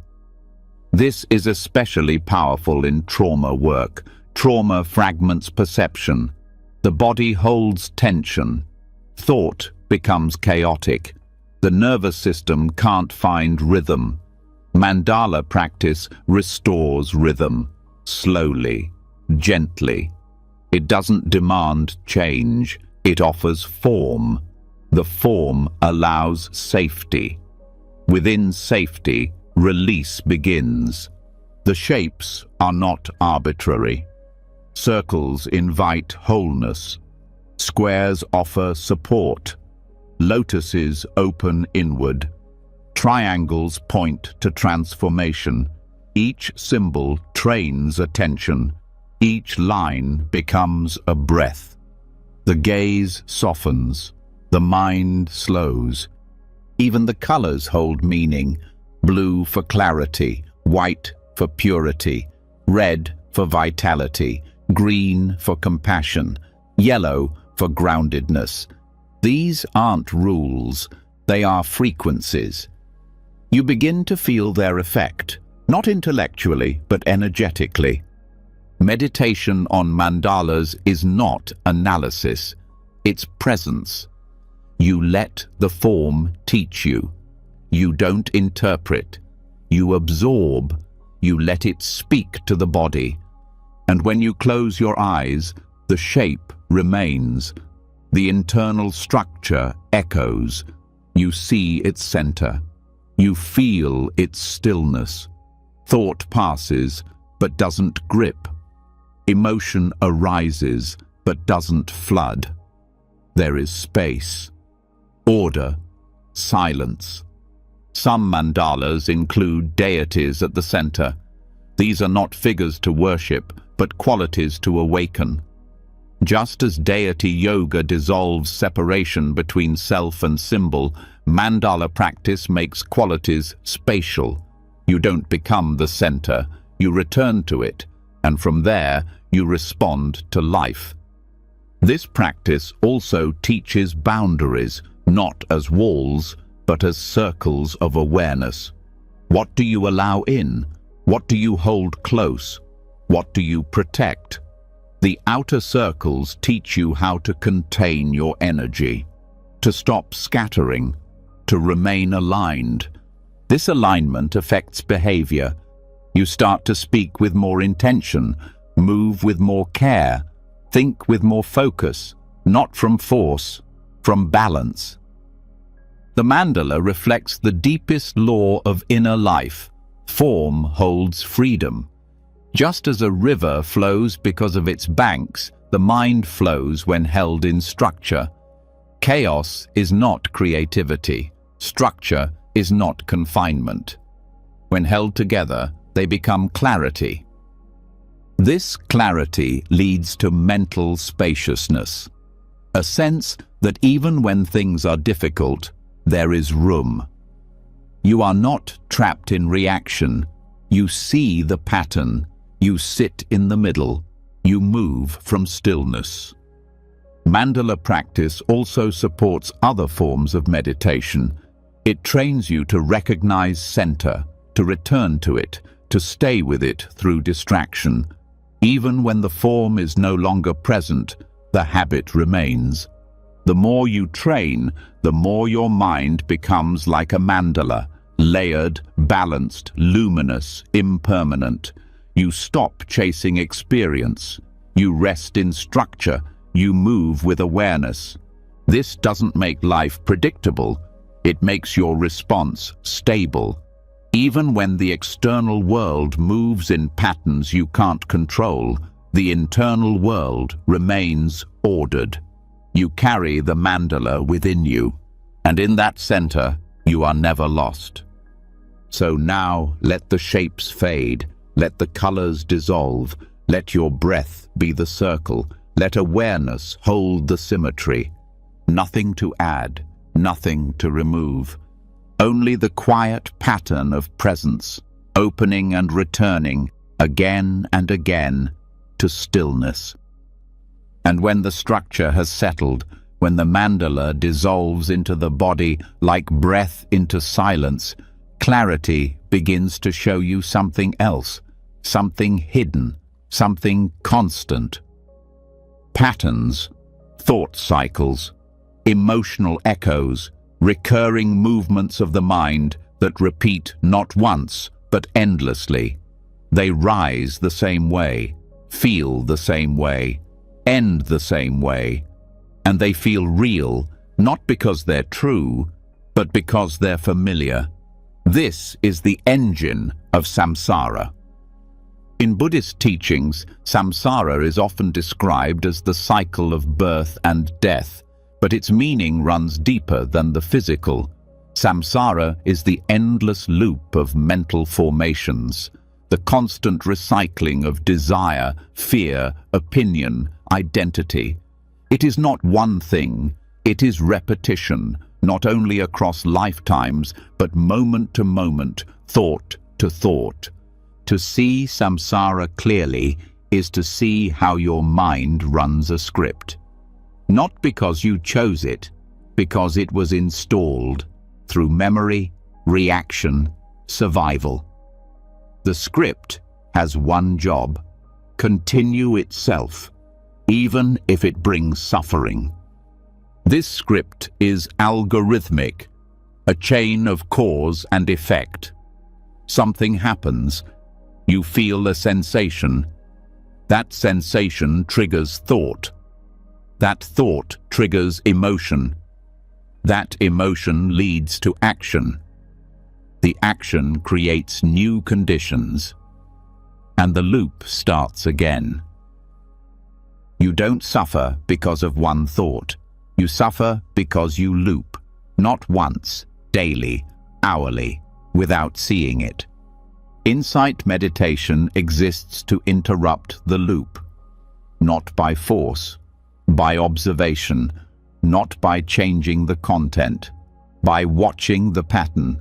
This is especially powerful in trauma work. Trauma fragments perception. The body holds tension. Thought becomes chaotic. The nervous system can't find rhythm. Mandala practice restores rhythm, slowly, gently. It doesn't demand change. It offers form. The form allows safety. Within safety, release begins. The shapes are not arbitrary. Circles invite wholeness. Squares offer support. Lotuses open inward. Triangles point to transformation. Each symbol trains attention. Each line becomes a breath. The gaze softens. The mind slows. Even the colors hold meaning. Blue for clarity, white for purity, red for vitality, green for compassion, yellow for groundedness. These aren't rules, they are frequencies. You begin to feel their effect, not intellectually, but energetically. Meditation on mandalas is not analysis, it's presence. You let the form teach you. You don't interpret. You absorb. You let it speak to the body. And when you close your eyes, the shape remains. The internal structure echoes. You see its center. You feel its stillness. Thought passes, but doesn't grip. Emotion arises, but doesn't flood. There is space. Order, silence. Some mandalas include deities at the center. These are not figures to worship, but qualities to awaken. Just as deity yoga dissolves separation between self and symbol, mandala practice makes qualities spatial. You don't become the center, you return to it, and from there you respond to life. This practice also teaches boundaries, not as walls, but as circles of awareness. What do you allow in? What do you hold close? What do you protect? The outer circles teach you how to contain your energy, to stop scattering, to remain aligned. This alignment affects behavior. You start to speak with more intention, move with more care, think with more focus, not from force, from balance. The mandala reflects the deepest law of inner life. Form holds freedom. Just as a river flows because of its banks, the mind flows when held in structure. Chaos is not creativity. Structure is not confinement. When held together, they become clarity. This clarity leads to mental spaciousness, a sense that even when things are difficult, there is room. You are not trapped in reaction. You see the pattern. You sit in the middle. You move from stillness. Mandala practice also supports other forms of meditation. It trains you to recognize center, to return to it, to stay with it through distraction. Even when the form is no longer present, the habit remains. The more you train, the more your mind becomes like a mandala, layered, balanced, luminous, impermanent. You stop chasing experience. You rest in structure. You move with awareness. This doesn't make life predictable. It makes your response stable. Even when the external world moves in patterns you can't control, the internal world remains ordered. You carry the mandala within you, and in that center, you are never lost. So now let the shapes fade, let the colors dissolve, let your breath be the circle, let awareness hold the symmetry. Nothing to add, nothing to remove. Only the quiet pattern of presence, opening and returning, again and again, to stillness. And when the structure has settled, when the mandala dissolves into the body like breath into silence, clarity begins to show you something else, something hidden, something constant. Patterns, thought cycles, emotional echoes, recurring movements of the mind that repeat not once, but endlessly. They rise the same way, feel the same way, end the same way, and they feel real, not because they're true, but because they're familiar. This is the engine of samsara. In Buddhist teachings, samsara is often described as the cycle of birth and death, but its meaning runs deeper than the physical. Samsara is the endless loop of mental formations, the constant recycling of desire, fear, opinion, identity. It is not one thing, it is repetition, not only across lifetimes, but moment to moment, thought to thought. To see samsara clearly is to see how your mind runs a script. Not because you chose it, because it was installed through memory, reaction, survival. The script has one job: continue itself, even if it brings suffering. This script is algorithmic, a chain of cause and effect. Something happens, you feel a sensation. That sensation triggers thought. That thought triggers emotion. That emotion leads to action. The action creates new conditions, and the loop starts again. You don't suffer because of one thought. You suffer because you loop, not once, daily, hourly, without seeing it. Insight meditation exists to interrupt the loop, not by force, by observation, not by changing the content, by watching the pattern.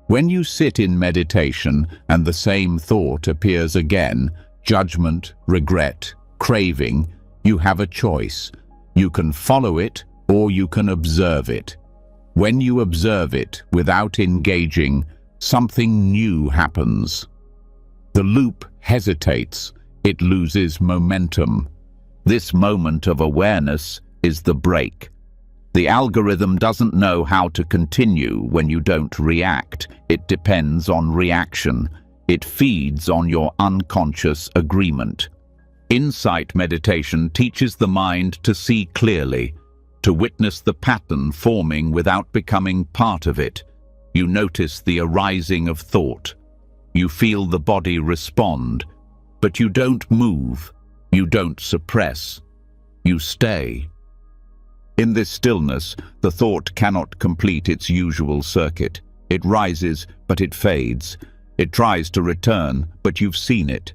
When you sit in meditation and the same thought appears again, judgment, regret, craving, you have a choice. You can follow it or you can observe it. When you observe it without engaging, something new happens. The loop hesitates, it loses momentum. This moment of awareness is the break. The algorithm doesn't know how to continue when you don't react. It depends on reaction. It feeds on your unconscious agreement. Insight meditation teaches the mind to see clearly, to witness the pattern forming without becoming part of it. You notice the arising of thought. You feel the body respond, but you don't move. You don't suppress. You stay. In this stillness, the thought cannot complete its usual circuit. It rises, but it fades. It tries to return, but you've seen it.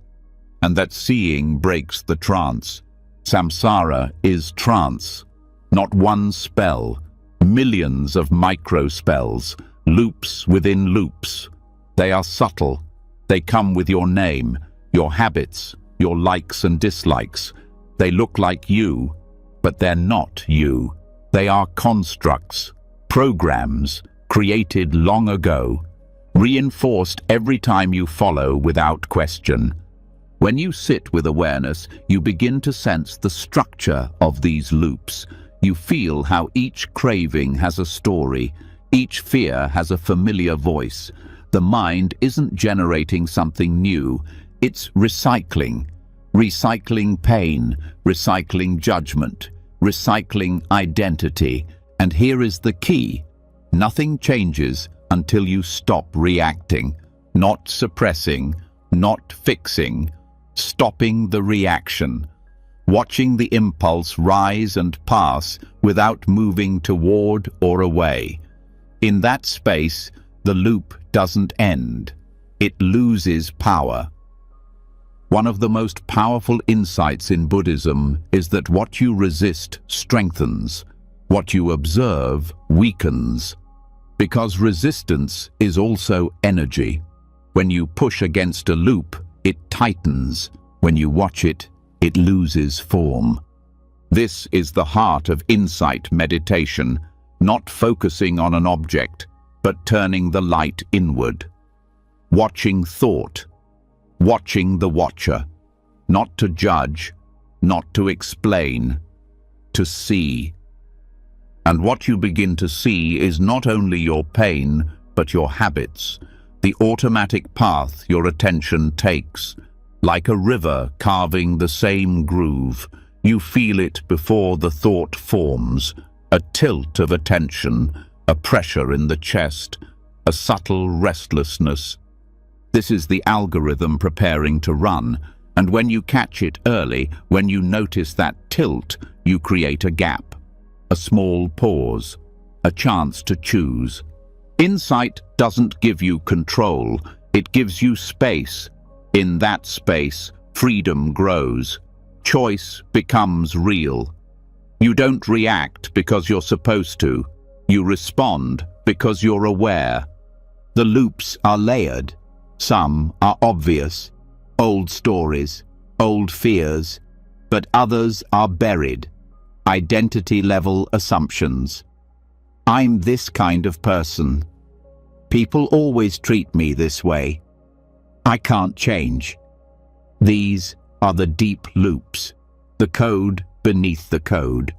And that seeing breaks the trance. Samsara is trance. Not one spell, millions of micro-spells, loops within loops. They are subtle. They come with your name, your habits, your likes and dislikes. They look like you, but they're not you. They are constructs, programs, created long ago, reinforced every time you follow without question. When you sit with awareness, you begin to sense the structure of these loops. You feel how each craving has a story, each fear has a familiar voice. The mind isn't generating something new, it's recycling. Recycling pain, recycling judgment, recycling identity. And here is the key. Nothing changes until you stop reacting, not suppressing, not fixing, stopping the reaction, watching the impulse rise and pass without moving toward or away. In that space, the loop doesn't end. It loses power. One of the most powerful insights in Buddhism is that what you resist strengthens, what you observe weakens. Because resistance is also energy. When you push against a loop, it tightens. When you watch it, it loses form. This is the heart of insight meditation, not focusing on an object, but turning the light inward. Watching thought, watching the watcher, not to judge, not to explain, to see. And what you begin to see is not only your pain, but your habits, the automatic path your attention takes. Like a river carving the same groove, you feel it before the thought forms, a tilt of attention, a pressure in the chest, a subtle restlessness. This is the algorithm preparing to run, and when you catch it early, when you notice that tilt, you create a gap, a small pause, a chance to choose. Insight doesn't give you control, it gives you space. In that space, freedom grows. Choice becomes real. You don't react because you're supposed to. You respond because you're aware. The loops are layered. Some are obvious, old stories, old fears, but others are buried, identity-level assumptions. I'm this kind of person. People always treat me this way. I can't change. These are the deep loops, the code beneath the code.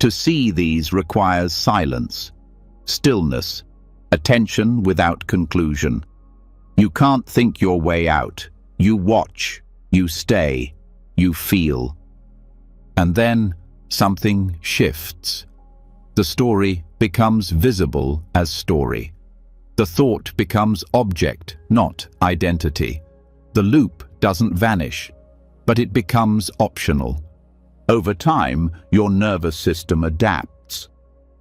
To see these requires silence, stillness, attention without conclusion. You can't think your way out. You watch, you stay, you feel. And then something shifts. The story becomes visible as story. The thought becomes object, not identity. The loop doesn't vanish, but it becomes optional. Over time, your nervous system adapts.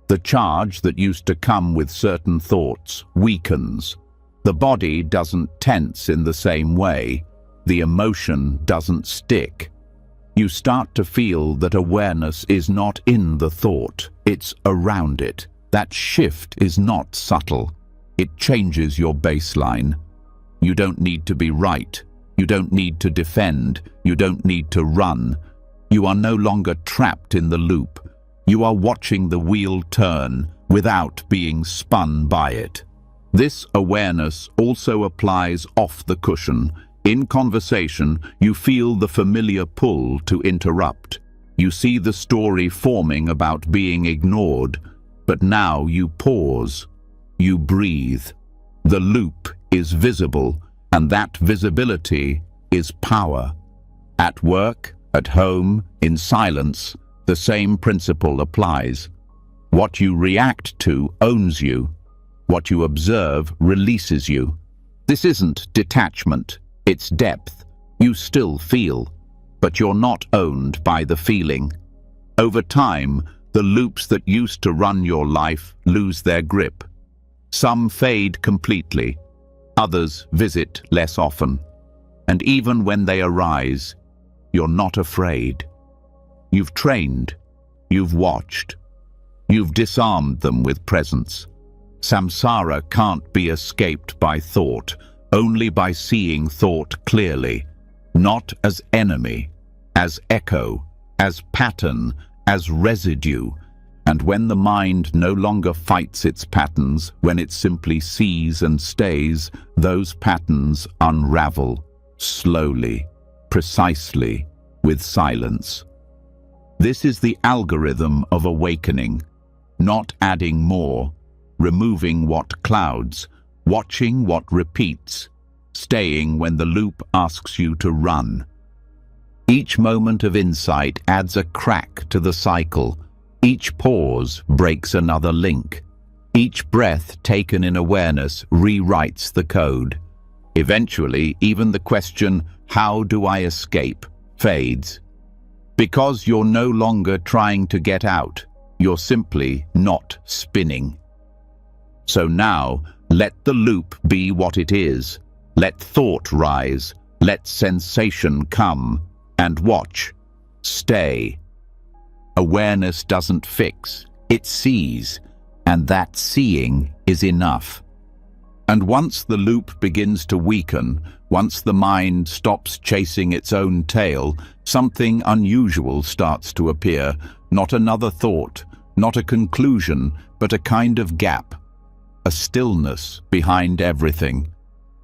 The charge that used to come with certain thoughts weakens. The body doesn't tense in the same way. The emotion doesn't stick. You start to feel that awareness is not in the thought, it's around it. That shift is not subtle. It changes your baseline. You don't need to be right. You don't need to defend. You don't need to run. You are no longer trapped in the loop. You are watching the wheel turn without being spun by it. This awareness also applies off the cushion. In conversation, you feel the familiar pull to interrupt. You see the story forming about being ignored, but now you pause. You breathe. The loop is visible, and that visibility is power. At work, at home, in silence, the same principle applies. What you react to owns you. What you observe releases you. This isn't detachment, it's depth. You still feel, but you're not owned by the feeling. Over time, the loops that used to run your life lose their grip. Some fade completely, others visit less often. And even when they arise, you're not afraid. You've trained, you've watched, you've disarmed them with presence. Samsara can't be escaped by thought, only by seeing thought clearly, not as enemy, as echo, as pattern, as residue. And when the mind no longer fights its patterns, when it simply sees and stays, those patterns unravel, slowly, precisely, with silence. This is the algorithm of awakening, not adding more, removing what clouds, watching what repeats, staying when the loop asks you to run. Each moment of insight adds a crack to the cycle. Each pause breaks another link. Each breath taken in awareness rewrites the code. Eventually, even the question, "How do I escape?" fades. Because you're no longer trying to get out, you're simply not spinning. So now, let the loop be what it is. Let thought rise, let sensation come, and watch. Stay. Awareness doesn't fix, it sees, and that seeing is enough. And once the loop begins to weaken, once the mind stops chasing its own tail, something unusual starts to appear. Not another thought, not a conclusion, but a kind of gap. A stillness behind everything.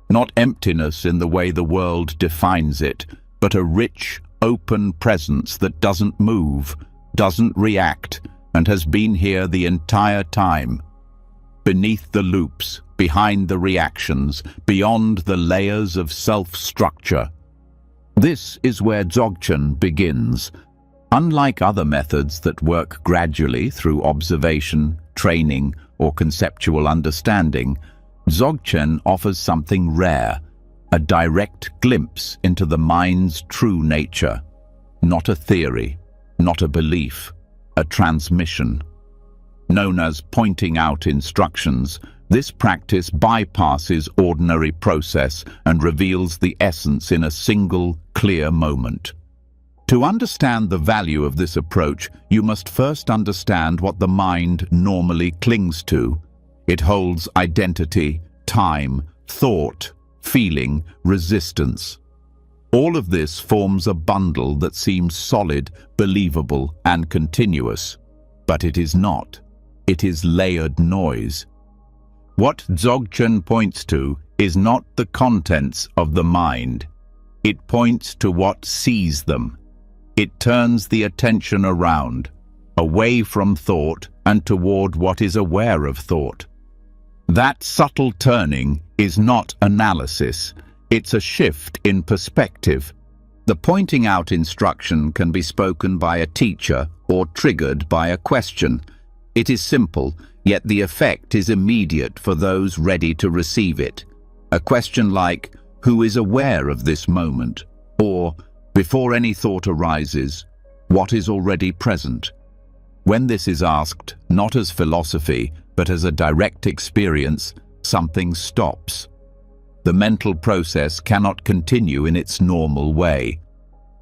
Not emptiness in the way the world defines it, but a rich, open presence that doesn't move, doesn't react, and has been here the entire time. Beneath the loops, behind the reactions, beyond the layers of self-structure. This is where Dzogchen begins. Unlike other methods that work gradually through observation, training, or conceptual understanding, Dzogchen offers something rare, a direct glimpse into the mind's true nature. Not a theory, not a belief, a transmission. Known as pointing out instructions, this practice bypasses ordinary process and reveals the essence in a single, clear moment. To understand the value of this approach, you must first understand what the mind normally clings to. It holds identity, time, thought, feeling, resistance. All of this forms a bundle that seems solid, believable, and continuous. But it is not. It is layered noise. What Dzogchen points to is not the contents of the mind. It points to what sees them. It turns the attention around, away from thought and toward what is aware of thought. That subtle turning is not analysis. It's a shift in perspective. The pointing out instruction can be spoken by a teacher or triggered by a question. It is simple, yet the effect is immediate for those ready to receive it. A question like, "Who is aware of this moment?" Or, "Before any thought arises, what is already present?" When this is asked, not as philosophy, but as a direct experience, something stops. The mental process cannot continue in its normal way.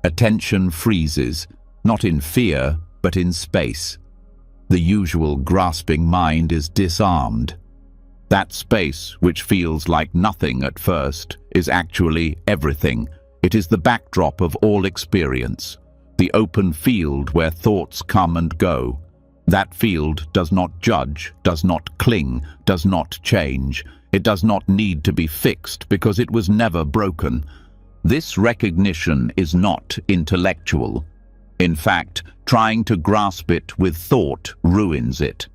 Attention freezes, not in fear, but in space. The usual grasping mind is disarmed. That space, which feels like nothing at first, is actually everything. It is the backdrop of all experience, the open field where thoughts come and go. That field does not judge, does not cling, does not change. It does not need to be fixed because it was never broken. This recognition is not intellectual. In fact, trying to grasp it with thought ruins it.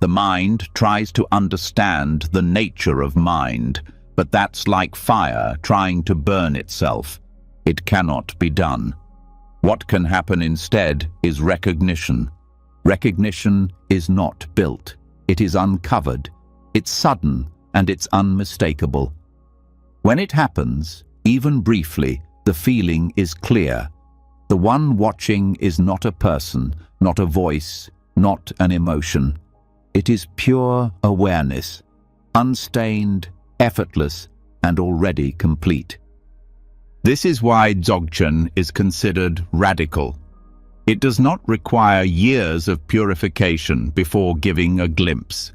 The mind tries to understand the nature of mind, but that's like fire trying to burn itself. It cannot be done. What can happen instead is recognition. Recognition is not built. It is uncovered. It's sudden and it's unmistakable. When it happens, even briefly, the feeling is clear. The one watching is not a person, not a voice, not an emotion. It is pure awareness, unstained, effortless, and already complete. This is why Dzogchen is considered radical. It does not require years of purification before giving a glimpse.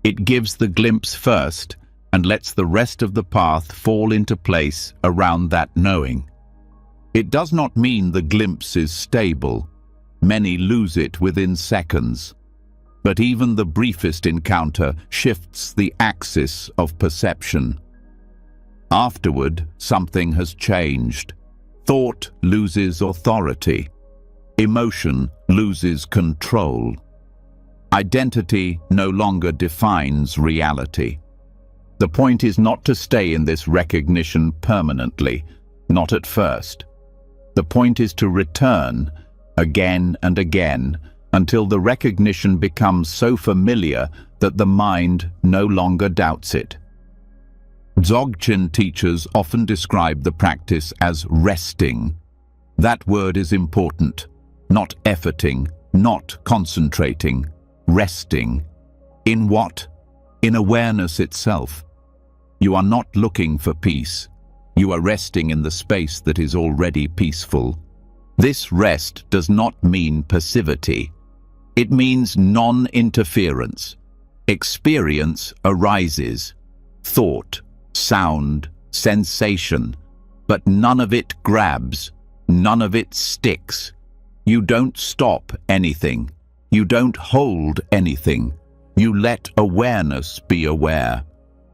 It gives the glimpse first and lets the rest of the path fall into place around that knowing. It does not mean the glimpse is stable. Many lose it within seconds. But even the briefest encounter shifts the axis of perception. Afterward, something has changed. Thought loses authority. Emotion loses control. Identity no longer defines reality. The point is not to stay in this recognition permanently, not at first. The point is to return again and again until the recognition becomes so familiar that the mind no longer doubts it. Dzogchen teachers often describe the practice as resting. That word is important. Not efforting, not concentrating, resting. In what? In awareness itself. You are not looking for peace. You are resting in the space that is already peaceful. This rest does not mean passivity. It means non-interference. Experience arises. Thought, sound, sensation. But none of it grabs. None of it sticks. You don't stop anything. You don't hold anything. You let awareness be aware.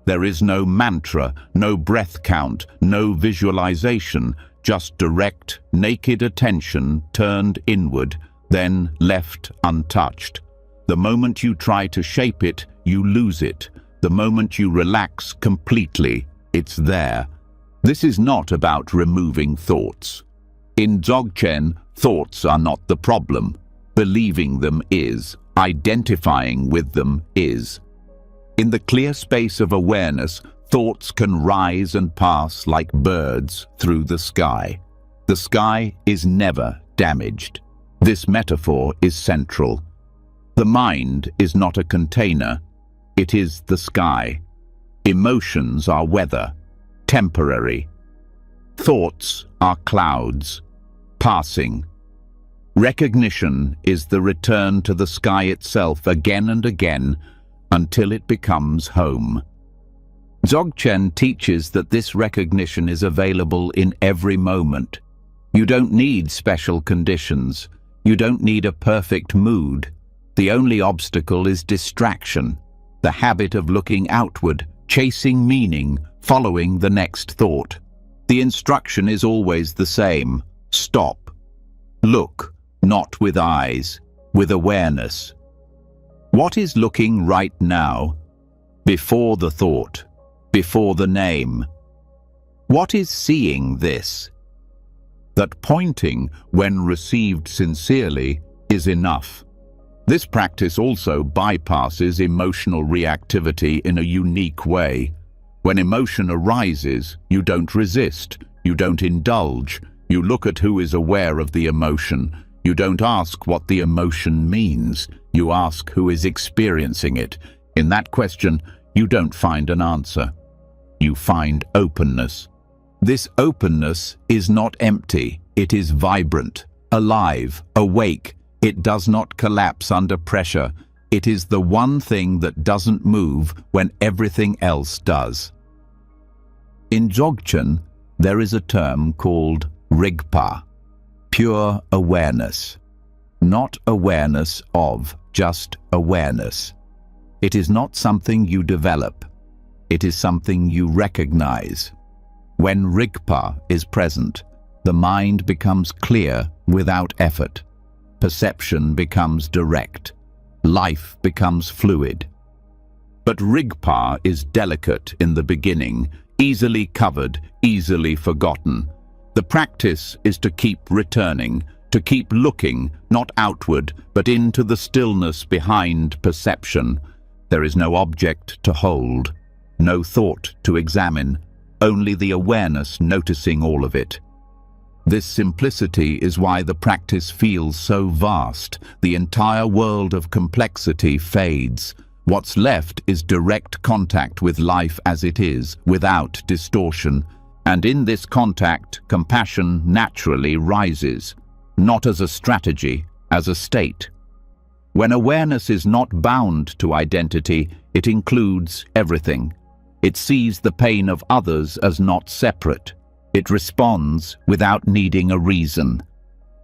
There is no mantra, no breath count, no visualization, just direct, naked attention turned inward, then left untouched. The moment you try to shape it, you lose it. The moment you relax completely, it's there. This is not about removing thoughts. In Dzogchen, thoughts are not the problem. Believing them is. Identifying with them is. In the clear space of awareness, thoughts can rise and pass like birds through the sky. The sky is never damaged. This metaphor is central. The mind is not a container, it is the sky. Emotions are weather, temporary. Thoughts are clouds, passing. Recognition is the return to the sky itself again and again until it becomes home. Dzogchen teaches that this recognition is available in every moment. You don't need special conditions. You don't need a perfect mood. The only obstacle is distraction, the habit of looking outward, chasing meaning, following the next thought. The instruction is always the same. Stop. Look, not with eyes, with awareness. What is looking right now? Before the thought, before the name. What is seeing this? That pointing, when received sincerely, is enough. This practice also bypasses emotional reactivity in a unique way. When emotion arises, you don't resist, you don't indulge, you look at who is aware of the emotion. You don't ask what the emotion means, you ask who is experiencing it. In that question, you don't find an answer. You find openness. This openness is not empty, it is vibrant, alive, awake. It does not collapse under pressure. It is the one thing that doesn't move when everything else does. In Dzogchen, there is a term called Rigpa, pure awareness. Not awareness of, just awareness. It is not something you develop. It is something you recognize. When Rigpa is present, the mind becomes clear without effort. Perception becomes direct. Life becomes fluid. But Rigpa is delicate in the beginning, easily covered, easily forgotten. The practice is to keep returning, to keep looking, not outward, but into the stillness behind perception. There is no object to hold, no thought to examine, only the awareness noticing all of it. This simplicity is why the practice feels so vast. The entire world of complexity fades. What's left is direct contact with life as it is, without distortion. And in this contact, compassion naturally rises, not as a strategy, as a state. When awareness is not bound to identity, it includes everything. It sees the pain of others as not separate. It responds without needing a reason.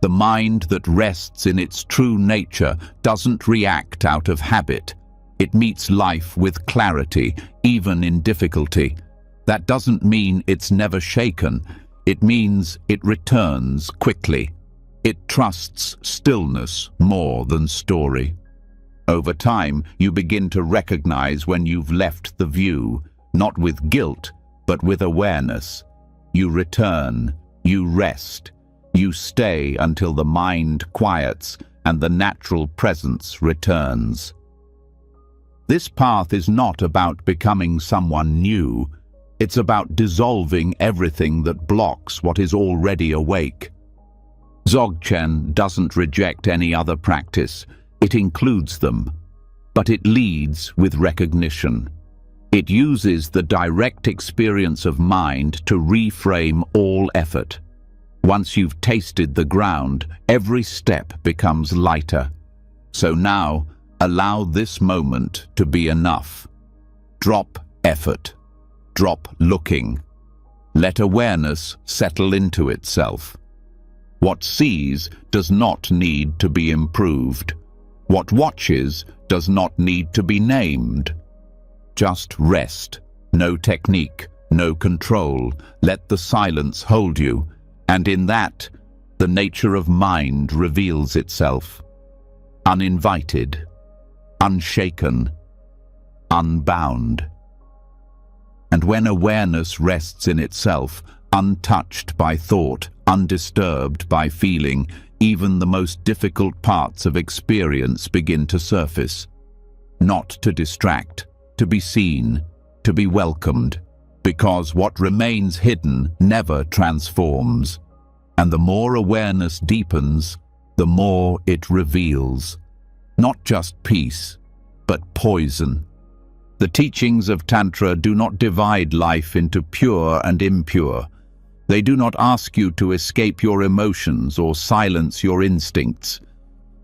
The mind that rests in its true nature doesn't react out of habit. It meets life with clarity, even in difficulty. That doesn't mean it's never shaken. It means it returns quickly. It trusts stillness more than story. Over time, you begin to recognize when you've left the view, not with guilt, but with awareness. You return, you rest, you stay until the mind quiets and the natural presence returns. This path is not about becoming someone new. It's about dissolving everything that blocks what is already awake. Dzogchen doesn't reject any other practice. It includes them, but it leads with recognition. It uses the direct experience of mind to reframe all effort. Once you've tasted the ground, every step becomes lighter. So now, allow this moment to be enough. Drop effort. Drop looking. Let awareness settle into itself. What sees does not need to be improved. What watches does not need to be named. Just rest. No technique, no control. Let the silence hold you. And in that, the nature of mind reveals itself. Uninvited, unshaken, unbound. And when awareness rests in itself, untouched by thought, undisturbed by feeling, even the most difficult parts of experience begin to surface. Not to distract, to be seen, to be welcomed, because what remains hidden never transforms. And the more awareness deepens, the more it reveals. Not just peace, but poison. The teachings of Tantra do not divide life into pure and impure. They do not ask you to escape your emotions or silence your instincts.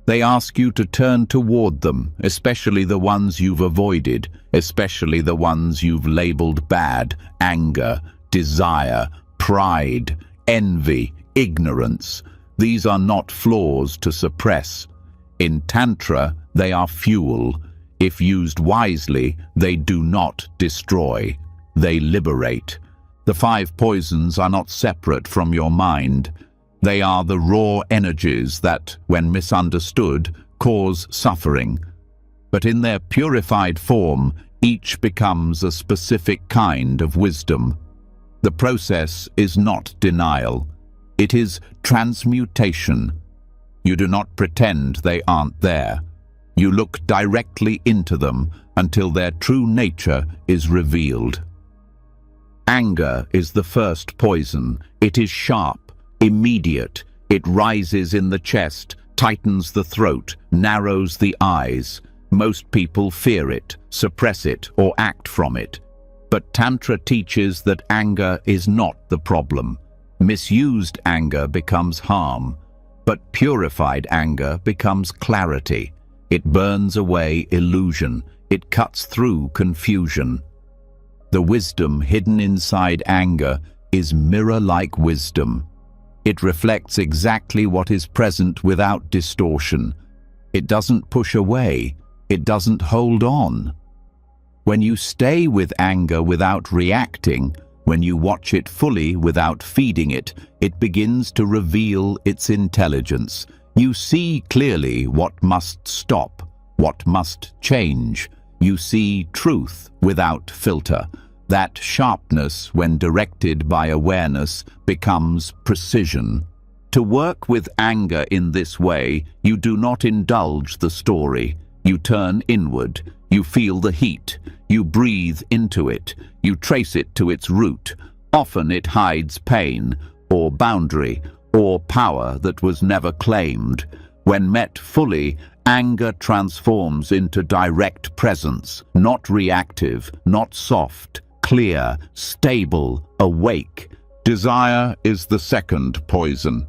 They ask you to turn toward them, especially the ones you've avoided, especially the ones you've labeled bad: anger, desire, pride, envy, ignorance. These are not flaws to suppress. In Tantra, they are fuel. If used wisely, they do not destroy. They liberate. The 5 poisons are not separate from your mind. They are the raw energies that, when misunderstood, cause suffering. But in their purified form, each becomes a specific kind of wisdom. The process is not denial. It is transmutation. You do not pretend they aren't there. You look directly into them until their true nature is revealed. Anger is the first poison. It is sharp, immediate. It rises in the chest, tightens the throat, narrows the eyes. Most people fear it, suppress it, or act from it. But Tantra teaches that anger is not the problem. Misused anger becomes harm, but purified anger becomes clarity. It burns away illusion. It cuts through confusion. The wisdom hidden inside anger is mirror-like wisdom. It reflects exactly what is present without distortion. It doesn't push away. It doesn't hold on. When you stay with anger without reacting, when you watch it fully without feeding it, it begins to reveal its intelligence. You see clearly what must stop, what must change. You see truth without filter. That sharpness, when directed by awareness, becomes precision. To work with anger in this way, you do not indulge the story. You turn inward. You feel the heat. You breathe into it. You trace it to its root. Often it hides pain, or boundary, or power that was never claimed. When met fully, anger transforms into direct presence, not reactive, not soft, clear, stable, awake. Desire is the second poison.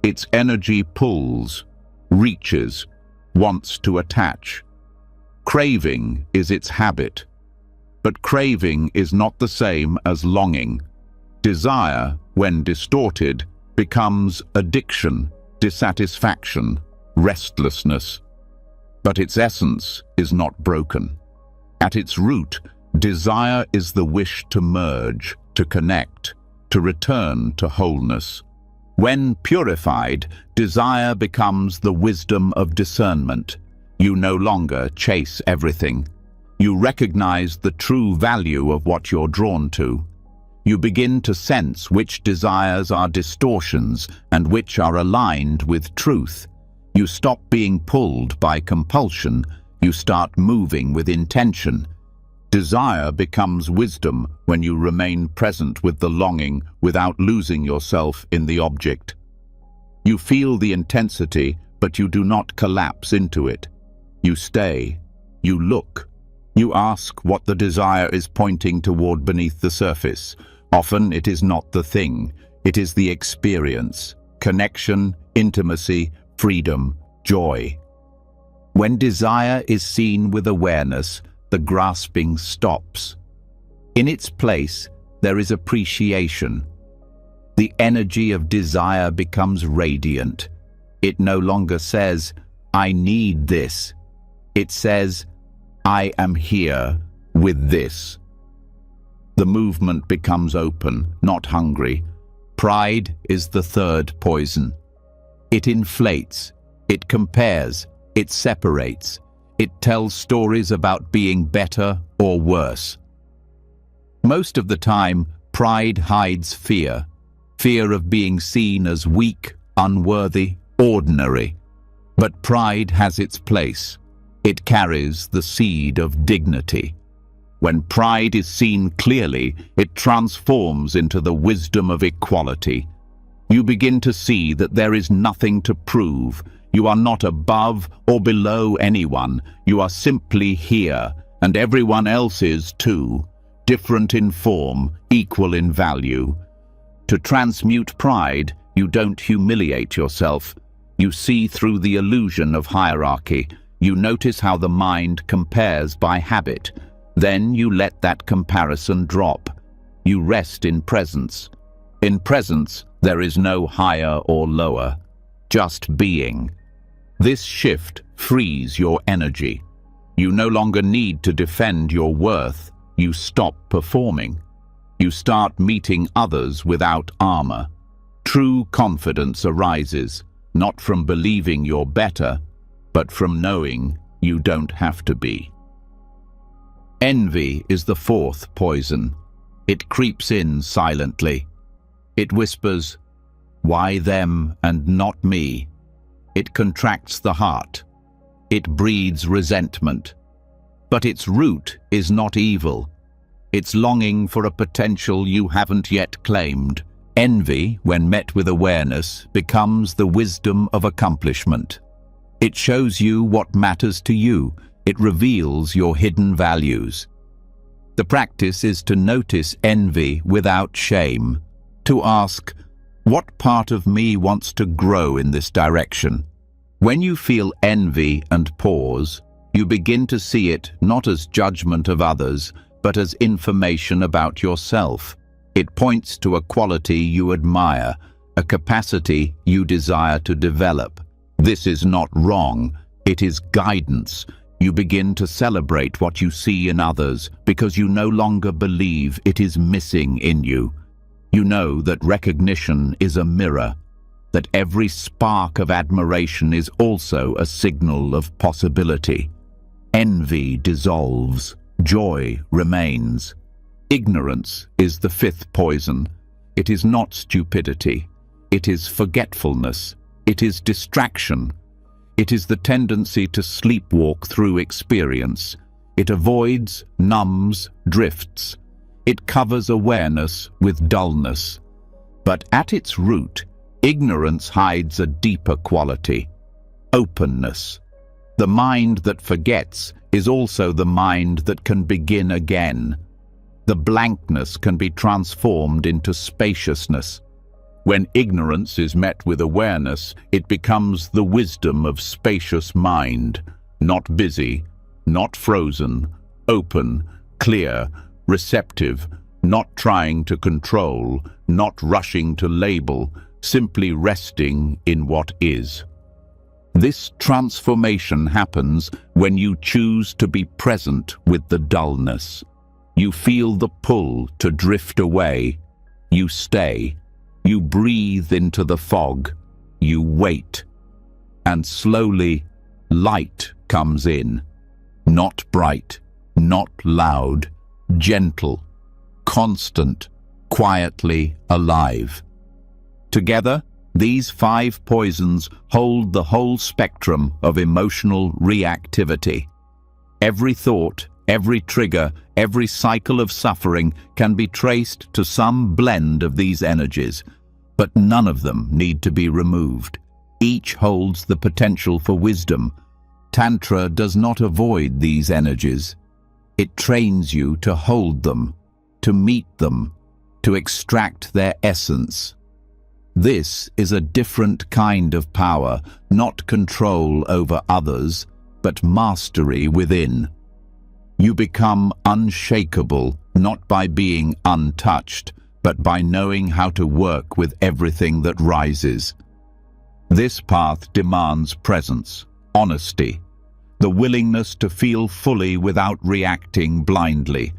Its energy pulls, reaches, wants to attach. Craving is its habit. But craving is not the same as longing. Desire, when distorted, becomes addiction, dissatisfaction, restlessness. But its essence is not broken. At its root, desire is the wish to merge, to connect, to return to wholeness. When purified, desire becomes the wisdom of discernment. You no longer chase everything. You recognize the true value of what you're drawn to. You begin to sense which desires are distortions and which are aligned with truth. You stop being pulled by compulsion. You start moving with intention. Desire becomes wisdom when you remain present with the longing without losing yourself in the object. You feel the intensity, but you do not collapse into it. You stay. You look. You ask what the desire is pointing toward beneath the surface. Often it is not the thing. It is the experience. Connection, intimacy, freedom, joy. When desire is seen with awareness, the grasping stops. In its place, there is appreciation. The energy of desire becomes radiant. It no longer says, "I need this." It says, "I am here with this." The movement becomes open, not hungry. Pride is the third poison. It inflates, it compares, it separates. It tells stories about being better or worse. Most of the time, pride hides fear. Fear of being seen as weak, unworthy, ordinary. But pride has its place. It carries the seed of dignity. When pride is seen clearly, it transforms into the wisdom of equality. You begin to see that there is nothing to prove. You are not above or below anyone. You are simply here, and everyone else is too. Different in form, equal in value. To transmute pride, you don't humiliate yourself. You see through the illusion of hierarchy. You notice how the mind compares by habit. Then you let that comparison drop. You rest in presence. In presence, there is no higher or lower, just being. This shift frees your energy. You no longer need to defend your worth. You stop performing. You start meeting others without armor. True confidence arises, not from believing you're better, but from knowing you don't have to be. Envy is the fourth poison. It creeps in silently. It whispers, "Why them and not me?" It contracts the heart. It breeds resentment. But its root is not evil. It's longing for a potential you haven't yet claimed. Envy, when met with awareness, becomes the wisdom of accomplishment. It shows you what matters to you. It reveals your hidden values. The practice is to notice envy without shame, to ask, what part of me wants to grow in this direction? When you feel envy and pause, you begin to see it not as judgment of others, but as information about yourself. It points to a quality you admire, a capacity you desire to develop. This is not wrong, it is guidance. You begin to celebrate what you see in others because you no longer believe it is missing in you. You know that recognition is a mirror, that every spark of admiration is also a signal of possibility. Envy dissolves, joy remains. Ignorance is the fifth poison. It is not stupidity. It is forgetfulness. It is distraction. It is the tendency to sleepwalk through experience. It avoids, numbs, drifts. It covers awareness with dullness. But at its root, ignorance hides a deeper quality: openness. The mind that forgets is also the mind that can begin again. The blankness can be transformed into spaciousness. When ignorance is met with awareness, it becomes the wisdom of spacious mind, not busy, not frozen, open, clear, receptive, not trying to control, not rushing to label, simply resting in what is. This transformation happens when you choose to be present with the dullness. You feel the pull to drift away. You stay. You breathe into the fog. You wait. And slowly, light comes in. Not bright, not loud, gentle, constant, quietly alive. Together, these 5 poisons hold the whole spectrum of emotional reactivity. Every thought, every trigger, every cycle of suffering can be traced to some blend of these energies, but none of them need to be removed. Each holds the potential for wisdom. Tantra does not avoid these energies. It trains you to hold them, to meet them, to extract their essence. This is a different kind of power, not control over others, but mastery within. You become unshakable, not by being untouched, but by knowing how to work with everything that rises. This path demands presence, honesty, the willingness to feel fully without reacting blindly,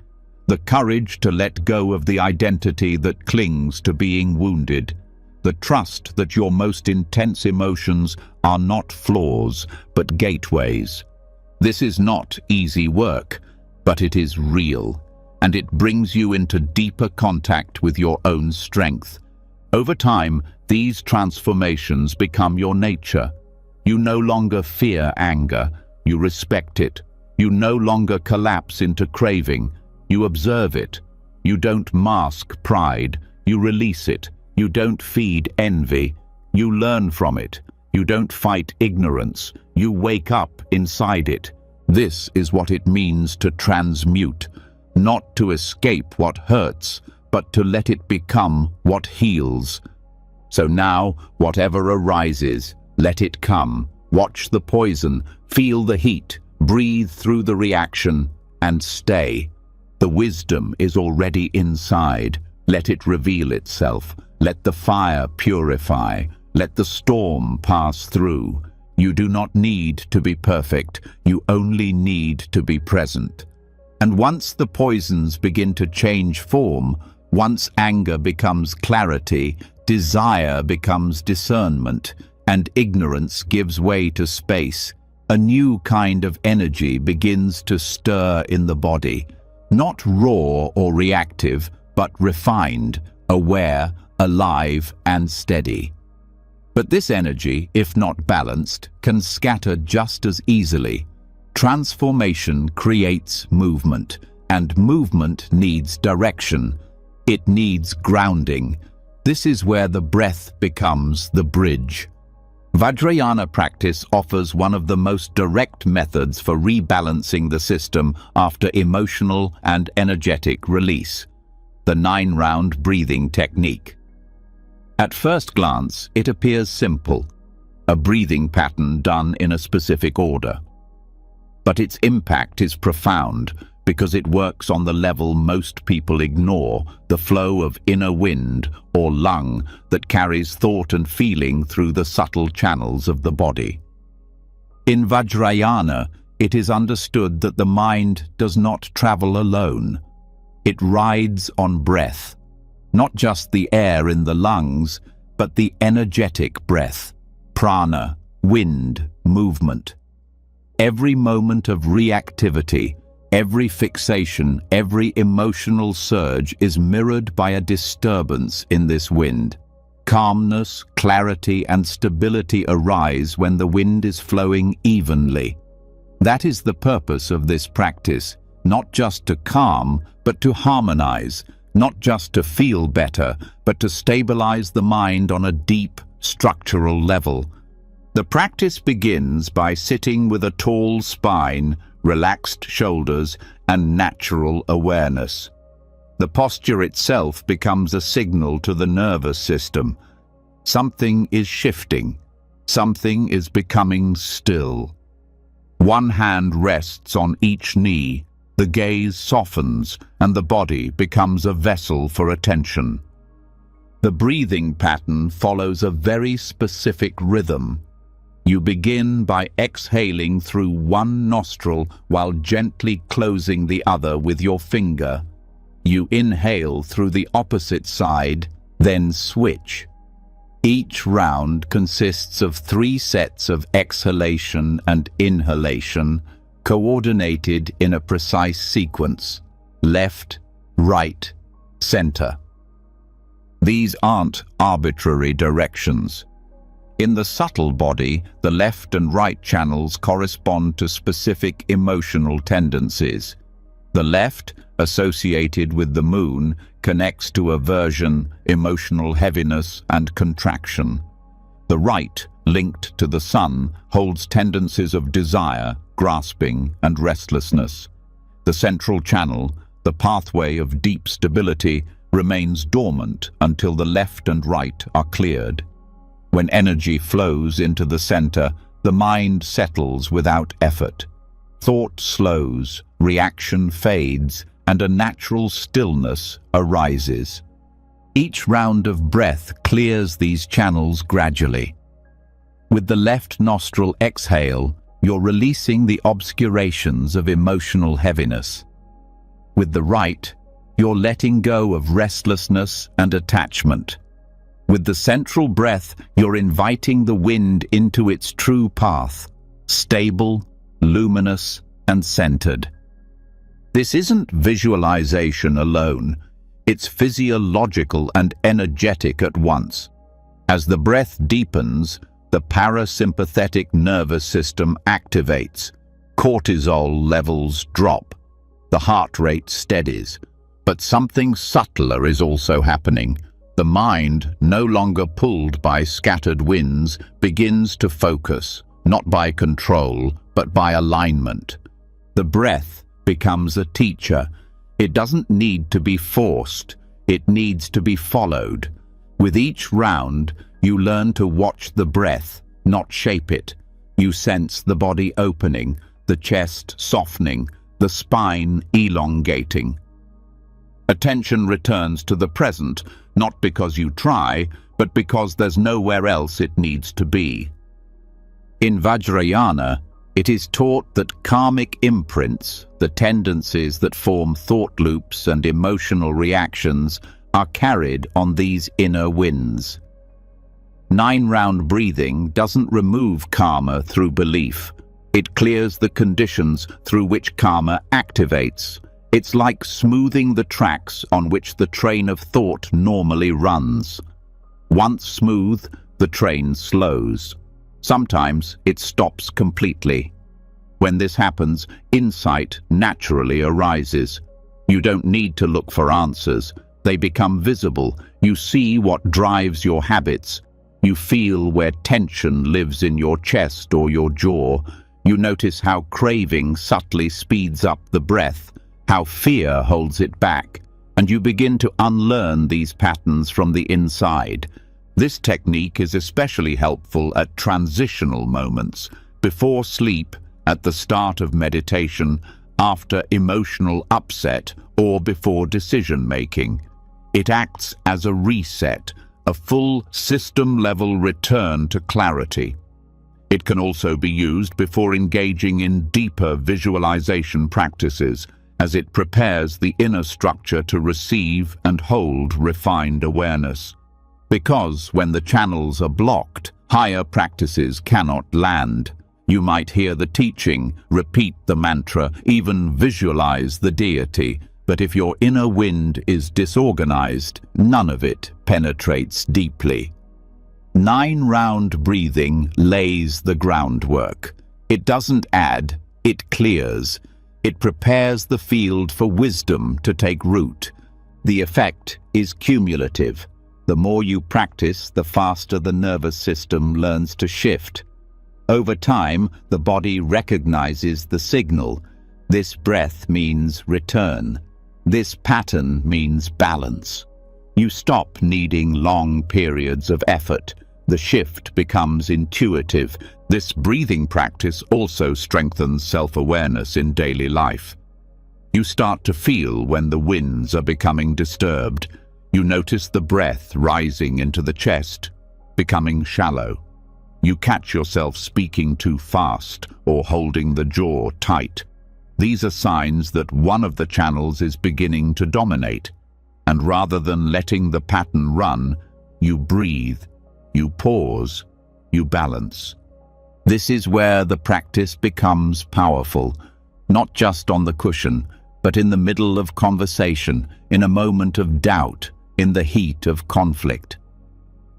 the courage to let go of the identity that clings to being wounded, the trust that your most intense emotions are not flaws, but gateways. This is not easy work, but it is real, and it brings you into deeper contact with your own strength. Over time, these transformations become your nature. You no longer fear anger, you respect it. You no longer collapse into craving, You observe it. You don't mask pride. You release it. You don't feed envy. You learn from it. You don't fight ignorance. You wake up inside it. This is what it means to transmute, not to escape what hurts, but to let it become what heals. So now, whatever arises, let it come. Watch the poison, feel the heat, breathe through the reaction, and stay. The wisdom is already inside. Let it reveal itself. Let the fire purify. Let the storm pass through. You do not need to be perfect. You only need to be present. And once the poisons begin to change form, once anger becomes clarity, desire becomes discernment, and ignorance gives way to space, a new kind of energy begins to stir in the body. Not raw or reactive, but refined, aware, alive, and steady. But this energy, if not balanced, can scatter just as easily. Transformation creates movement, and movement needs direction. It needs grounding. This is where the breath becomes the bridge. Vajrayana practice offers one of the most direct methods for rebalancing the system after emotional and energetic release: the 9-round breathing technique. At first glance, it appears simple, a breathing pattern done in a specific order. But its impact is profound because it works on the level most people ignore, the flow of inner wind or lung that carries thought and feeling through the subtle channels of the body. In Vajrayana, it is understood that the mind does not travel alone. It rides on breath, not just the air in the lungs, but the energetic breath, prana, wind, movement. Every moment of reactivity, every fixation, every emotional surge is mirrored by a disturbance in this wind. Calmness, clarity, and stability arise when the wind is flowing evenly. That is the purpose of this practice, not just to calm, but to harmonize, not just to feel better, but to stabilize the mind on a deep, structural level. The practice begins by sitting with a tall spine, relaxed shoulders, and natural awareness. The posture itself becomes a signal to the nervous system. Something is shifting. Something is becoming still. One hand rests on each knee, the gaze softens, and the body becomes a vessel for attention. The breathing pattern follows a very specific rhythm. You begin by exhaling through one nostril while gently closing the other with your finger. You inhale through the opposite side, then switch. Each round consists of 3 sets of exhalation and inhalation, coordinated in a precise sequence: left, right, center. These aren't arbitrary directions. In the subtle body, the left and right channels correspond to specific emotional tendencies. The left, associated with the moon, connects to aversion, emotional heaviness, and contraction. The right, linked to the sun, holds tendencies of desire, grasping, and restlessness. The central channel, the pathway of deep stability, remains dormant until the left and right are cleared. When energy flows into the center, the mind settles without effort. Thought slows, reaction fades, and a natural stillness arises. Each round of breath clears these channels gradually. With the left nostril exhale, you're releasing the obscurations of emotional heaviness. With the right, you're letting go of restlessness and attachment. With the central breath, you're inviting the wind into its true path, stable, luminous, and centered. This isn't visualization alone. It's physiological and energetic at once. As the breath deepens, the parasympathetic nervous system activates. Cortisol levels drop. The heart rate steadies. But something subtler is also happening. The mind, no longer pulled by scattered winds, begins to focus, not by control, but by alignment. The breath becomes a teacher. It doesn't need to be forced. It needs to be followed. With each round, you learn to watch the breath, not shape it. You sense the body opening, the chest softening, the spine elongating. Attention returns to the present, not because you try, but because there's nowhere else it needs to be. In Vajrayana, it is taught that karmic imprints, the tendencies that form thought loops and emotional reactions, are carried on these inner winds. 9-round breathing doesn't remove karma through belief. It clears the conditions through which karma activates. It's like smoothing the tracks on which the train of thought normally runs. Once smooth, the train slows. Sometimes it stops completely. When this happens, insight naturally arises. You don't need to look for answers. They become visible. You see what drives your habits. You feel where tension lives in your chest or your jaw. You notice how craving subtly speeds up the breath, how fear holds it back, and you begin to unlearn these patterns from the inside. This technique is especially helpful at transitional moments, before sleep, at the start of meditation, after emotional upset, or before decision-making. It acts as a reset, a full system-level return to clarity. It can also be used before engaging in deeper visualization practices, as it prepares the inner structure to receive and hold refined awareness. Because when the channels are blocked, higher practices cannot land. You might hear the teaching, repeat the mantra, even visualize the deity, but if your inner wind is disorganized, none of it penetrates deeply. 9-round breathing lays the groundwork. It doesn't add, it clears. It prepares the field for wisdom to take root. The effect is cumulative. The more you practice, the faster the nervous system learns to shift. Over time, the body recognizes the signal. This breath means return. This pattern means balance. You stop needing long periods of effort. The shift becomes intuitive. This breathing practice also strengthens self-awareness in daily life. You start to feel when the winds are becoming disturbed. You notice the breath rising into the chest, becoming shallow. You catch yourself speaking too fast or holding the jaw tight. These are signs that one of the channels is beginning to dominate. And rather than letting the pattern run, you breathe, you pause, you balance. This is where the practice becomes powerful, not just on the cushion, but in the middle of conversation, in a moment of doubt, in the heat of conflict.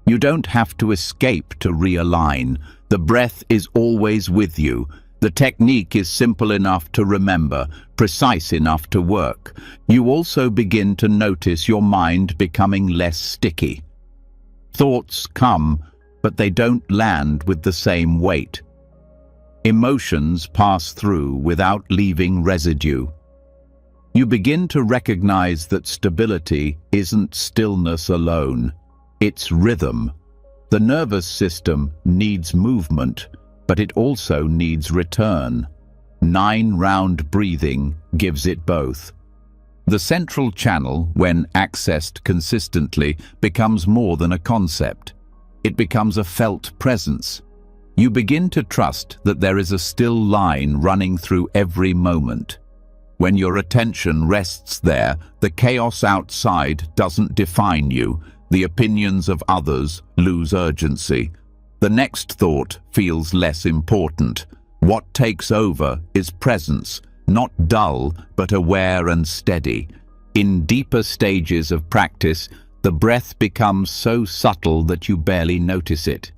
You don't have to escape to realign. The breath is always with you. The technique is simple enough to remember, precise enough to work. You also begin to notice your mind becoming less sticky. Thoughts come, but they don't land with the same weight. Emotions pass through without leaving residue. You begin to recognize that stability isn't stillness alone. It's rhythm. The nervous system needs movement, but it also needs return. 9-round breathing gives it both. The central channel, when accessed consistently, becomes more than a concept. It becomes a felt presence. You begin to trust that there is a still line running through every moment. When your attention rests there, the chaos outside doesn't define you. The opinions of others lose urgency. The next thought feels less important. What takes over is presence, not dull, but aware and steady. In deeper stages of practice, the breath becomes so subtle that you barely notice it.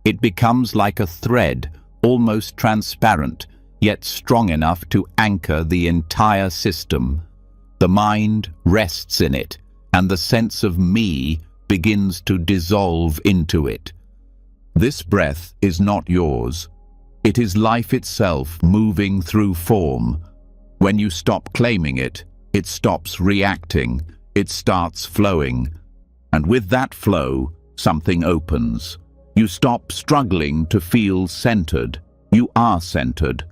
It becomes like a thread, almost transparent, yet strong enough to anchor the entire system. The mind rests in it, and the sense of me begins to dissolve into it. This breath is not yours. It is life itself moving through form. When you stop claiming it, it stops reacting, it starts flowing. And with that flow, something opens. You stop struggling to feel centered. You are centered.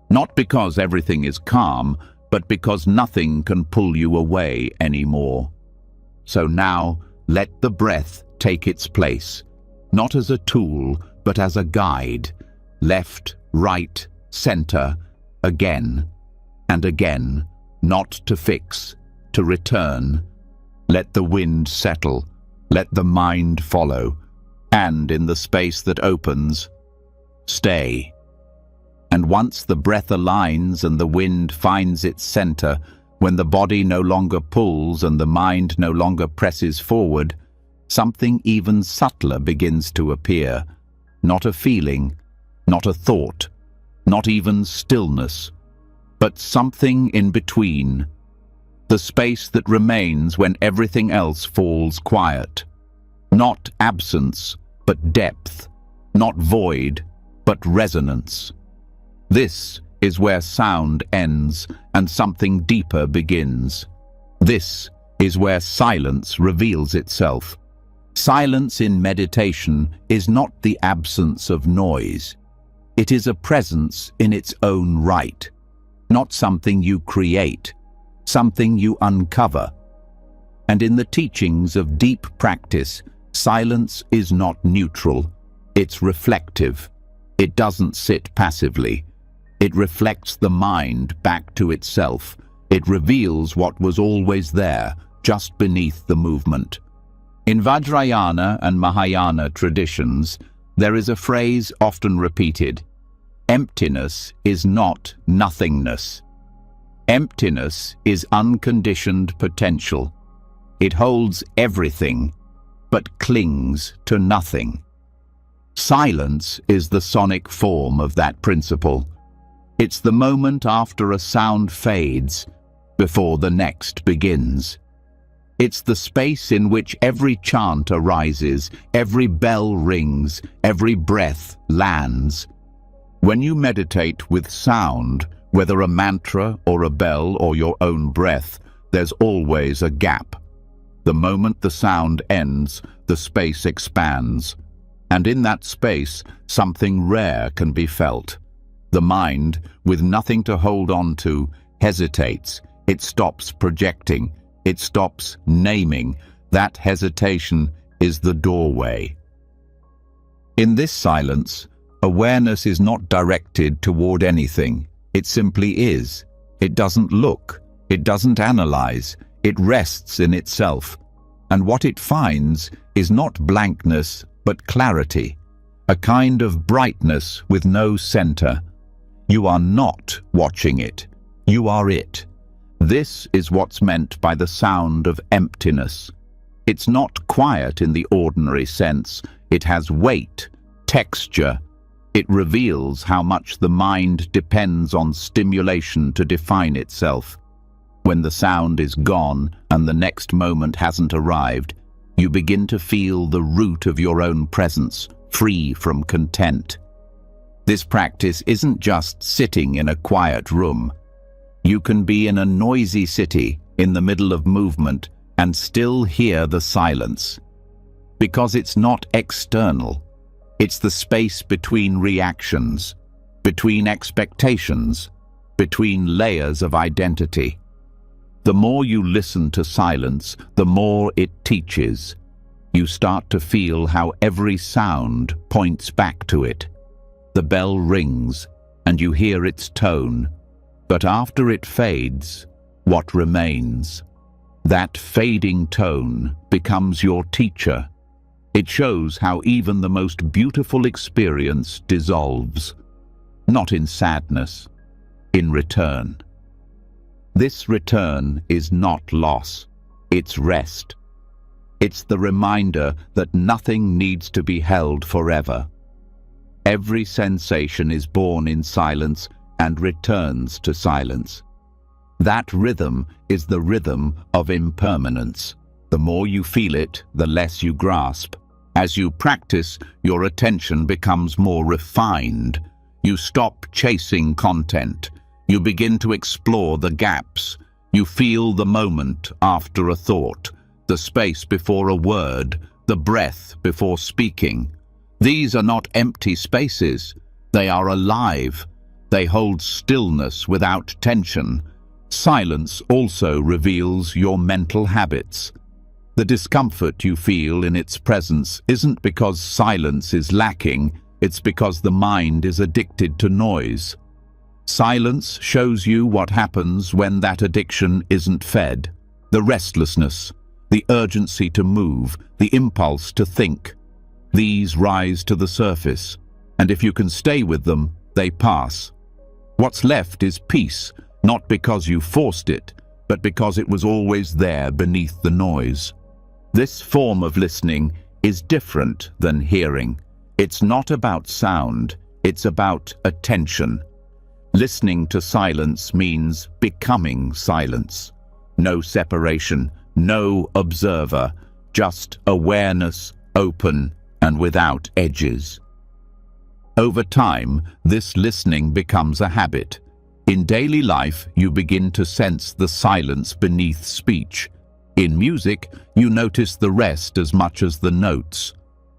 Not because everything is calm, but because nothing can pull you away anymore. So now, let the breath take its place, not as a tool, but as a guide. Left, right, center, again and again, not to fix, to return. Let the wind settle, let the mind follow, and in the space that opens, stay. And once the breath aligns and the wind finds its center, when the body no longer pulls and the mind no longer presses forward, something even subtler begins to appear. Not a feeling, not a thought, not even stillness, but something in between. The space that remains when everything else falls quiet. Not absence, but depth. Not void, but resonance. This is where sound ends and something deeper begins. This is where silence reveals itself. Silence in meditation is not the absence of noise. It is a presence in its own right, not something you create, something you uncover. And in the teachings of deep practice, silence is not neutral, it's reflective. It doesn't sit passively. It reflects the mind back to itself. It reveals what was always there, just beneath the movement. In Vajrayana and Mahayana traditions, there is a phrase often repeated: emptiness is not nothingness. Emptiness is unconditioned potential. It holds everything, but clings to nothing. Silence is the sonic form of that principle. It's the moment after a sound fades, before the next begins. It's the space in which every chant arises, every bell rings, every breath lands. When you meditate with sound, whether a mantra or a bell or your own breath, there's always a gap. The moment the sound ends, the space expands. And in that space, something rare can be felt. The mind, with nothing to hold on to, hesitates. It stops projecting. It stops naming. That hesitation is the doorway. In this silence, awareness is not directed toward anything. It simply is. It doesn't look. It doesn't analyze. It rests in itself. And what it finds is not blankness, but clarity. A kind of brightness with no center. You are not watching it. You are it. This is what's meant by the sound of emptiness. It's not quiet in the ordinary sense. It has weight, texture. It reveals how much the mind depends on stimulation to define itself. When the sound is gone and the next moment hasn't arrived, you begin to feel the root of your own presence, free from content. This practice isn't just sitting in a quiet room. You can be in a noisy city, in the middle of movement, and still hear the silence. Because it's not external. It's the space between reactions, between expectations, between layers of identity. The more you listen to silence, the more it teaches. You start to feel how every sound points back to it. The bell rings, and you hear its tone. But after it fades, what remains? That fading tone becomes your teacher. It shows how even the most beautiful experience dissolves, not in sadness, in return. This return is not loss, it's rest. It's the reminder that nothing needs to be held forever. Every sensation is born in silence, and returns to silence. That rhythm is the rhythm of impermanence. The more you feel it, the less you grasp. As you practice, your attention becomes more refined. You stop chasing content. You begin to explore the gaps. You feel the moment after a thought, the space before a word, the breath before speaking. These are not empty spaces. They are alive. They hold stillness without tension. Silence also reveals your mental habits. The discomfort you feel in its presence isn't because silence is lacking, it's because the mind is addicted to noise. Silence shows you what happens when that addiction isn't fed. The restlessness, the urgency to move, the impulse to think. These rise to the surface, and if you can stay with them, they pass. What's left is peace, not because you forced it, but because it was always there beneath the noise. This form of listening is different than hearing. It's not about sound, it's about attention. Listening to silence means becoming silence. No separation, no observer, just awareness, open and without edges. Over time, this listening becomes a habit. In daily life, you begin to sense the silence beneath speech. In music, you notice the rest as much as the notes.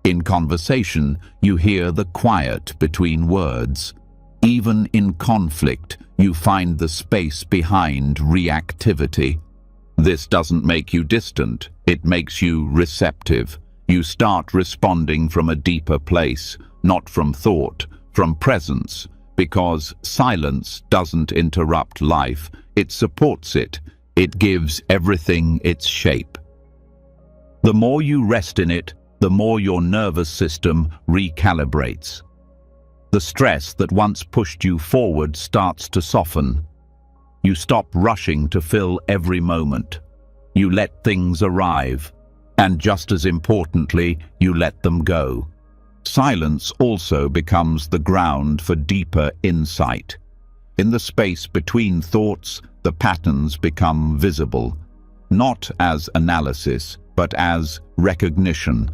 In conversation, you hear the quiet between words. Even in conflict, you find the space behind reactivity. This doesn't make you distant, it makes you receptive. You start responding from a deeper place, not from thought, from presence. Because silence doesn't interrupt life, it supports it. It gives everything its shape. The more you rest in it, the more your nervous system recalibrates. The stress that once pushed you forward starts to soften. You stop rushing to fill every moment. You let things arrive, and just as importantly, you let them go. Silence also becomes the ground for deeper insight. In the space between thoughts, the patterns become visible, not as analysis, but as recognition.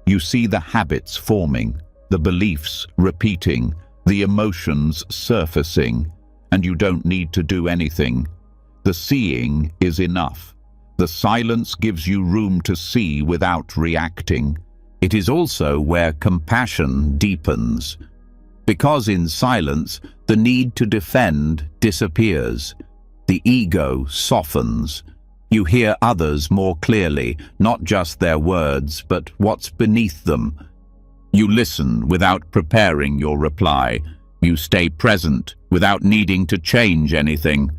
You see the habits forming, the beliefs repeating, the emotions surfacing, and you don't need to do anything. The seeing is enough. The silence gives you room to see without reacting. It is also where compassion deepens. Because in silence, the need to defend disappears. The ego softens. You hear others more clearly, not just their words, but what's beneath them. You listen without preparing your reply. You stay present without needing to change anything.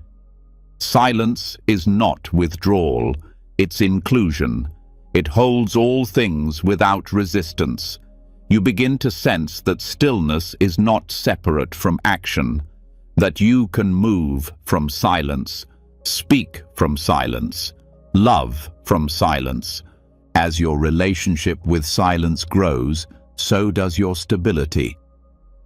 Silence is not withdrawal, it's inclusion. It holds all things without resistance. You begin to sense that stillness is not separate from action, that you can move from silence, speak from silence, love from silence. As your relationship with silence grows, so does your stability.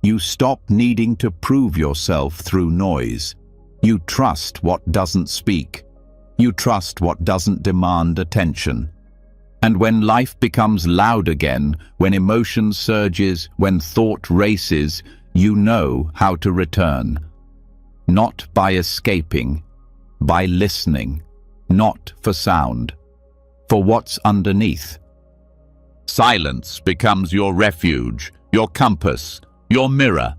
You stop needing to prove yourself through noise. You trust what doesn't speak. You trust what doesn't demand attention. And when life becomes loud again, when emotion surges, when thought races, you know how to return. Not by escaping, by listening, not for sound, for what's underneath. Silence becomes your refuge, your compass, your mirror.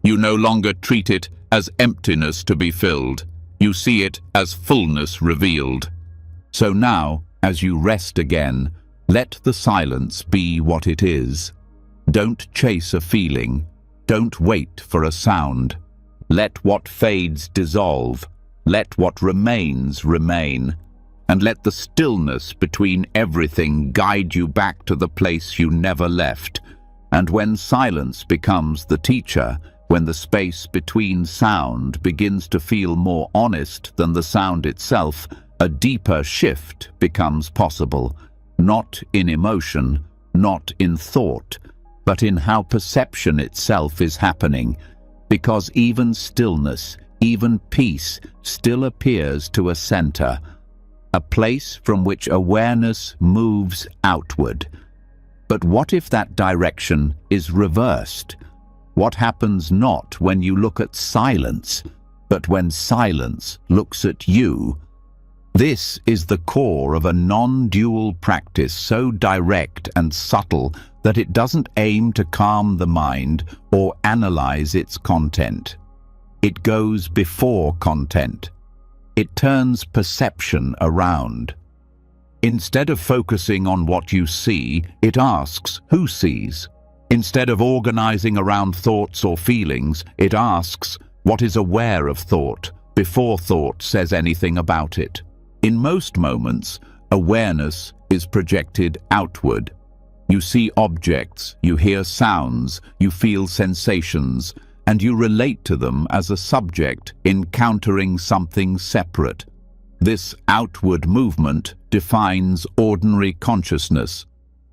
You no longer treat it as emptiness to be filled. You see it as fullness revealed. So now, as you rest again, let the silence be what it is. Don't chase a feeling. Don't wait for a sound. Let what fades dissolve. Let what remains remain. And let the stillness between everything guide you back to the place you never left. And when silence becomes the teacher, when the space between sound begins to feel more honest than the sound itself, a deeper shift becomes possible, not in emotion, not in thought, but in how perception itself is happening. because even stillness, even peace, still appears to a center, a place from which awareness moves outward. But what if that direction is reversed? What happens not when you look at silence, but when silence looks at you? This is the core of a non-dual practice so direct and subtle that it doesn't aim to calm the mind or analyze its content. It goes before content. It turns perception around. Instead of focusing on what you see, it asks, who sees? Instead of organizing around thoughts or feelings, it asks, what is aware of thought, before thought says anything about it? In most moments, awareness is projected outward. You see objects, you hear sounds, you feel sensations, and you relate to them as a subject encountering something separate. This outward movement defines ordinary consciousness,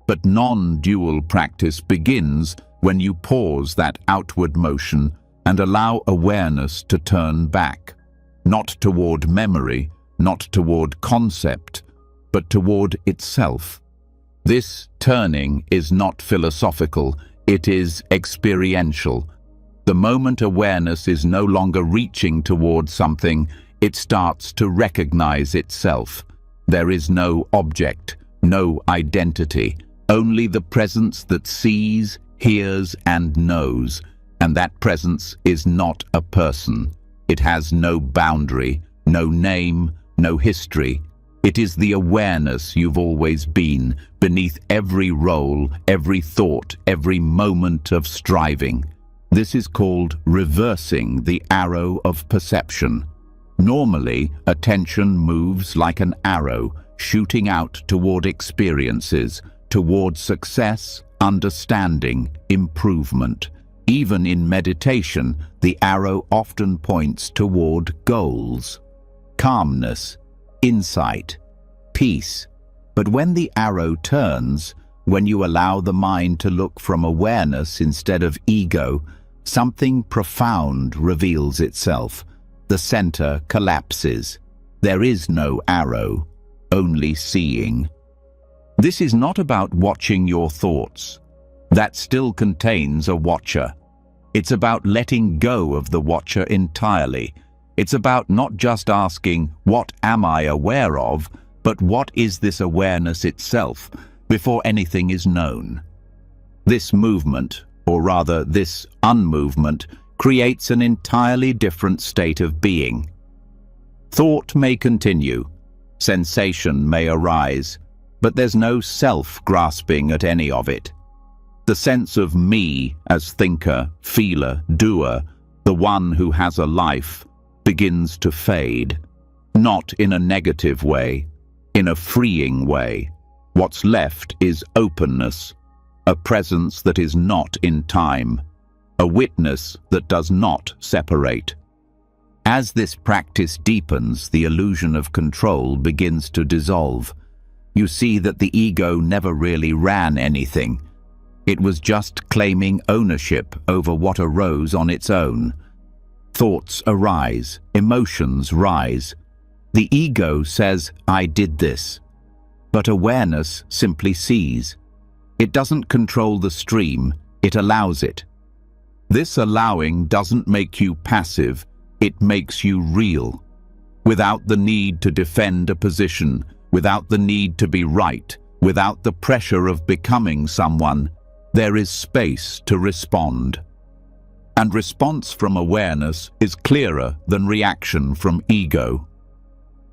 but non-dual practice begins when you pause that outward motion and allow awareness to turn back, not toward memory, not toward concept, but toward itself. This turning is not philosophical, it is experiential. The moment awareness is no longer reaching toward something, it starts to recognize itself. There is no object, no identity, only the presence that sees, hears, and knows. And that presence is not a person. It has no boundary, no name, no history. It is the awareness you've always been, beneath every role, every thought, every moment of striving. This is called reversing the arrow of perception. Normally, attention moves like an arrow, shooting out toward experiences, toward success, understanding, improvement. Even in meditation, the arrow often points toward goals, calmness, insight, peace. But when the arrow turns, when you allow the mind to look from awareness instead of ego, something profound reveals itself. The center collapses. There is no arrow, only seeing. This is not about watching your thoughts. That still contains a watcher. It's about letting go of the watcher entirely. It's about not just asking, what am I aware of, but what is this awareness itself, before anything is known. This movement, or rather this unmovement, creates an entirely different state of being. Thought may continue, sensation may arise, but there's no self grasping at any of it. The sense of me as thinker, feeler, doer, the one who has a life, begins to fade. Not in a negative way, in a freeing way. What's left is openness, a presence that is not in time, a witness that does not separate. As this practice deepens, the illusion of control begins to dissolve. You see that the ego never really ran anything. It was just claiming ownership over what arose on its own. Thoughts arise, emotions rise. The ego says, I did this. But awareness simply sees. It doesn't control the stream, it allows it. This allowing doesn't make you passive, it makes you real. Without the need to defend a position, without the need to be right, without the pressure of becoming someone, there is space to respond. And response from awareness is clearer than reaction from ego.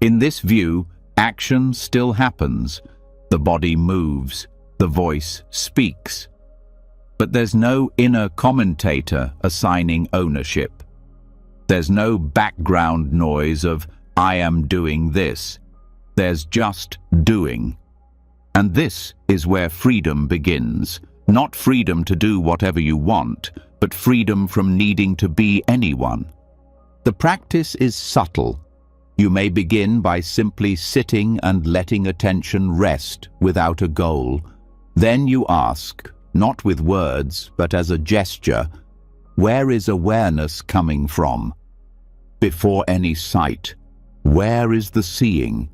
In this view, action still happens. The body moves, the voice speaks. But there's no inner commentator assigning ownership. There's no background noise of, I am doing this. There's just doing. And this is where freedom begins. Not freedom to do whatever you want, but freedom from needing to be anyone. The practice is subtle. You may begin by simply sitting and letting attention rest without a goal. Then you ask, not with words, but as a gesture, where is awareness coming from? Before any sight, where is the seeing?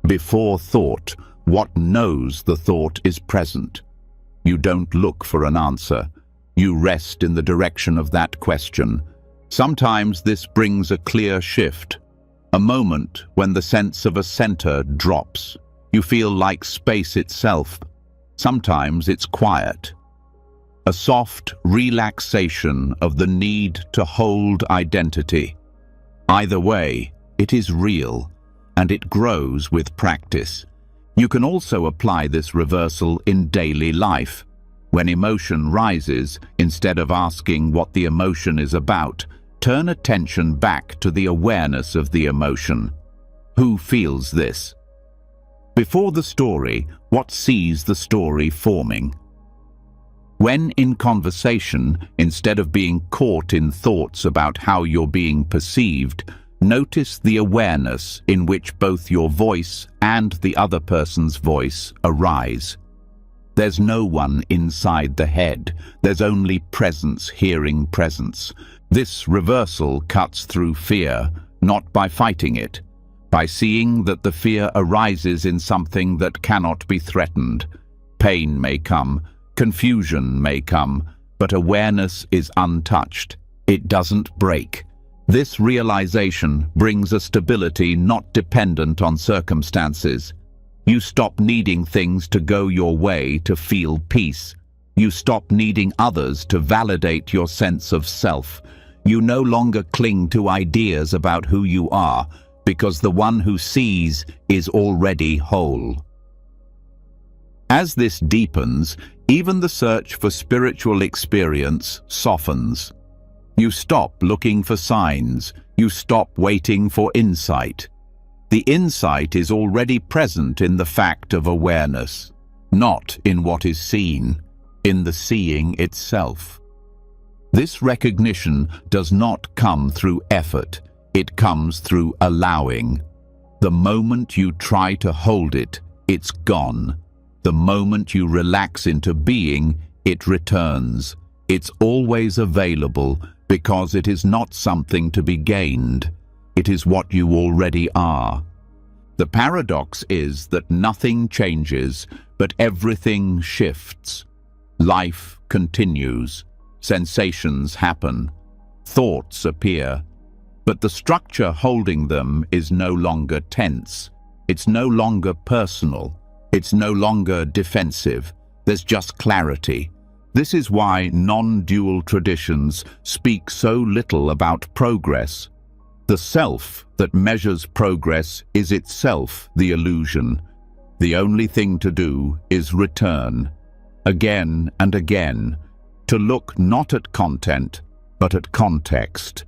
Before thought, what knows the thought is present? You don't look for an answer. You rest in the direction of that question. Sometimes this brings a clear shift, a moment when the sense of a center drops. You feel like space itself. Sometimes it's quiet. A soft relaxation of the need to hold identity. Either way, it is real, and it grows with practice. You can also apply this reversal in daily life. When emotion rises, instead of asking what the emotion is about, turn attention back to the awareness of the emotion. Who feels this? Before the story, what sees the story forming? When in conversation, instead of being caught in thoughts about how you're being perceived, notice the awareness in which both your voice and the other person's voice arise. There's no one inside the head. There's only presence hearing presence. This reversal cuts through fear, not by fighting it, by seeing that the fear arises in something that cannot be threatened. Pain may come, confusion may come, but awareness is untouched. It doesn't break. This realization brings a stability not dependent on circumstances. You stop needing things to go your way to feel peace. You stop needing others to validate your sense of self. You no longer cling to ideas about who you are, because the one who sees is already whole. As this deepens, even the search for spiritual experience softens. You stop looking for signs. You stop waiting for insight. The insight is already present in the fact of awareness, not in what is seen, in the seeing itself. This recognition does not come through effort. It comes through allowing. The moment you try to hold it, it's gone. The moment you relax into being, it returns. It's always available because it is not something to be gained. It is what you already are. The paradox is that nothing changes, but everything shifts. Life continues. Sensations happen. Thoughts appear. But the structure holding them is no longer tense. It's no longer personal. It's no longer defensive. There's just clarity. This is why non-dual traditions speak so little about progress. The self that measures progress is itself the illusion. The only thing to do is return, again and again, to look not at content, but at context.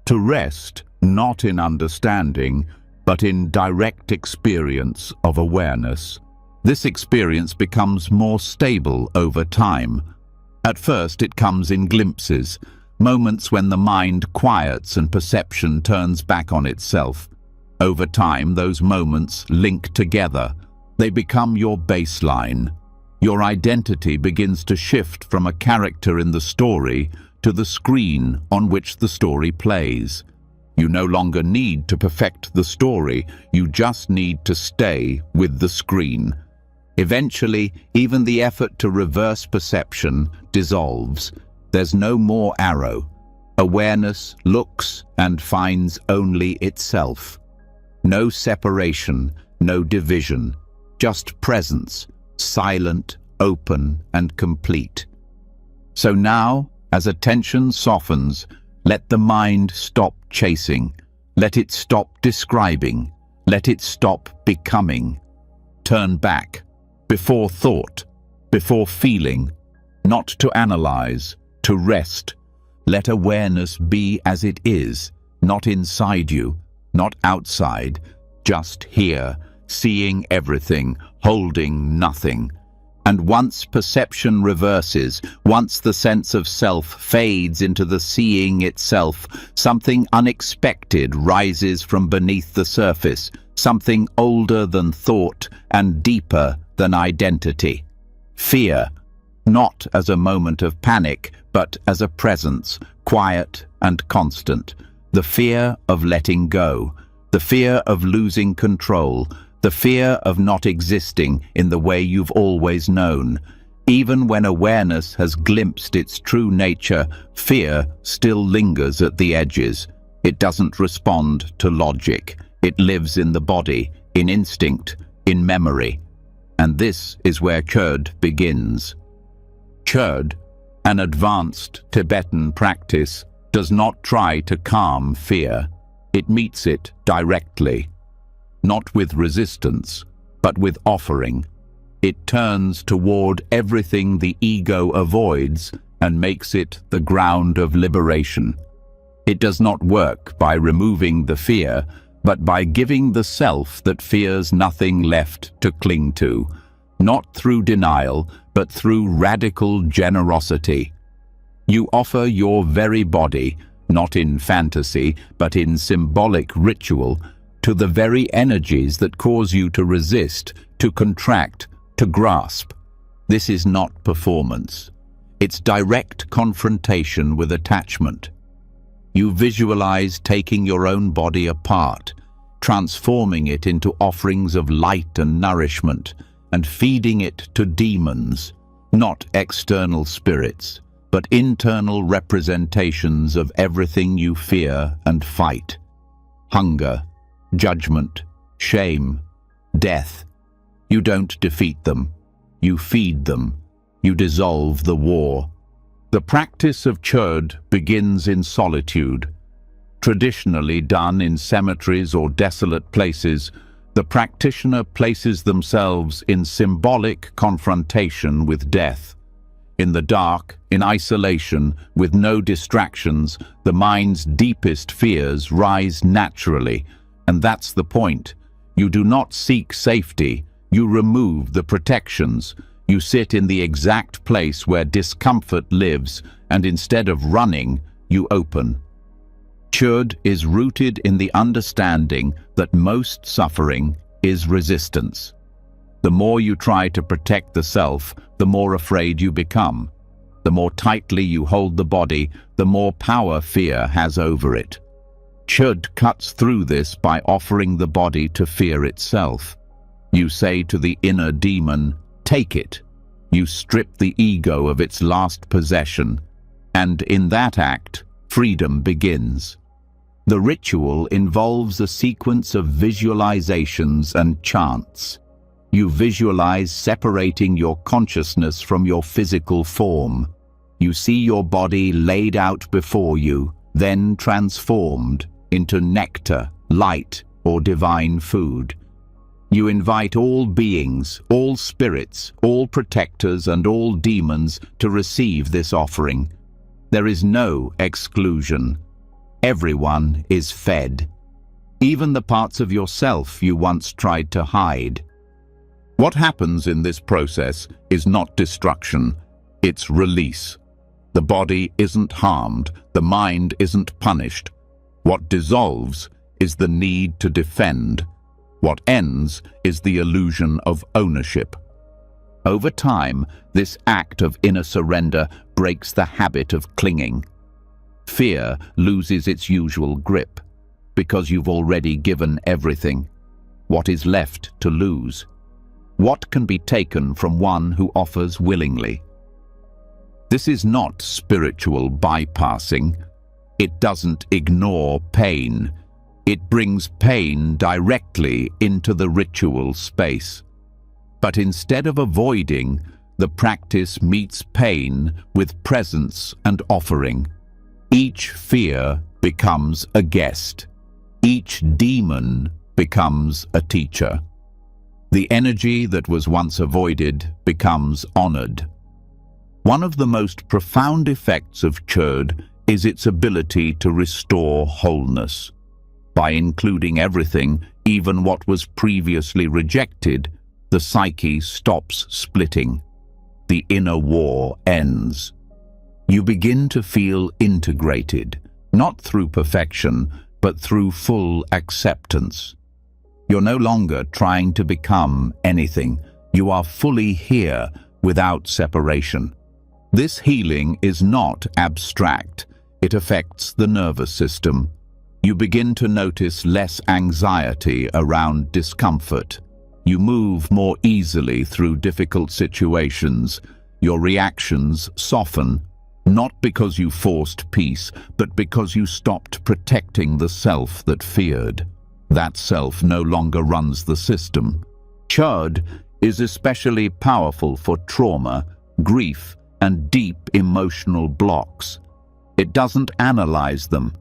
To rest not in understanding, but in direct experience of awareness. This experience becomes more stable over time. At first it comes in glimpses, moments when the mind quiets and perception turns back on itself. Over time, those moments link together. They become your baseline. Your identity begins to shift from a character in the story to the screen on which the story plays. You no longer need to perfect the story, you just need to stay with the screen. Eventually, even the effort to reverse perception dissolves. There's no more arrow. Awareness looks and finds only itself. No separation, no division, just presence, silent, open, and complete. So now, as attention softens, let the mind stop chasing. Let it stop describing. Let it stop becoming. Turn back, before thought, before feeling, not to analyze, to rest. Let awareness be as it is, not inside you, not outside, just here, seeing everything, holding nothing. And once perception reverses, once the sense of self fades into the seeing itself, something unexpected rises from beneath the surface, something older than thought and deeper than identity. Fear, not as a moment of panic, but as a presence, quiet and constant. The fear of letting go, the fear of losing control, the fear of not existing in the way you've always known. Even when awareness has glimpsed its true nature, fear still lingers at the edges. It doesn't respond to logic. It lives in the body, in instinct, in memory. And this is where Chöd begins. Chöd, an advanced Tibetan practice, does not try to calm fear. It meets it directly. Not with resistance, but with offering. It turns toward everything the ego avoids and makes it the ground of liberation. It does not work by removing the fear, but by giving the self that fears nothing left to cling to, not through denial, but through radical generosity. You offer your very body, not in fantasy, but in symbolic ritual, to the very energies that cause you to resist, to contract, to grasp. This is not performance. It's direct confrontation with attachment. You visualize taking your own body apart, transforming it into offerings of light and nourishment, and feeding it to demons, not external spirits, but internal representations of everything you fear and fight. Hunger, judgment, shame, death. You don't defeat them. You feed them. You dissolve the war. The practice of Chöd begins in solitude. Traditionally done in cemeteries or desolate places, the practitioner places themselves in symbolic confrontation with death. In the dark, in isolation, with no distractions, the mind's deepest fears rise naturally. And that's the point. You do not seek safety. You remove the protections. You sit in the exact place where discomfort lives, and instead of running, you open. Chöd is rooted in the understanding that most suffering is resistance. The more you try to protect the self, the more afraid you become. The more tightly you hold the body, the more power fear has over it. Chöd cuts through this by offering the body to fear itself. You say to the inner demon, "Take it." You strip the ego of its last possession, and in that act, freedom begins. The ritual involves a sequence of visualizations and chants. You visualize separating your consciousness from your physical form. You see your body laid out before you, then transformed into nectar, light, or divine food. You invite all beings, all spirits, all protectors, and all demons to receive this offering. There is no exclusion. Everyone is fed. Even the parts of yourself you once tried to hide. What happens in this process is not destruction, it's release. The body isn't harmed, the mind isn't punished. What dissolves is the need to defend. What ends is the illusion of ownership. Over time, this act of inner surrender breaks the habit of clinging. Fear loses its usual grip, because you've already given everything. What is left to lose? What can be taken from one who offers willingly? This is not spiritual bypassing. It doesn't ignore pain. It brings pain directly into the ritual space. But instead of avoiding, the practice meets pain with presence and offering. Each fear becomes a guest. Each demon becomes a teacher. The energy that was once avoided becomes honored. One of the most profound effects of Chöd is its ability to restore wholeness. By including everything, even what was previously rejected, the psyche stops splitting. The inner war ends. You begin to feel integrated, not through perfection, but through full acceptance. You're no longer trying to become anything. You are fully here without separation. This healing is not abstract. It affects the nervous system. You begin to notice less anxiety around discomfort. You move more easily through difficult situations. Your reactions soften, not because you forced peace, but because you stopped protecting the self that feared. That self no longer runs the system. Chöd is especially powerful for trauma, grief, and deep emotional blocks. It doesn't analyze them.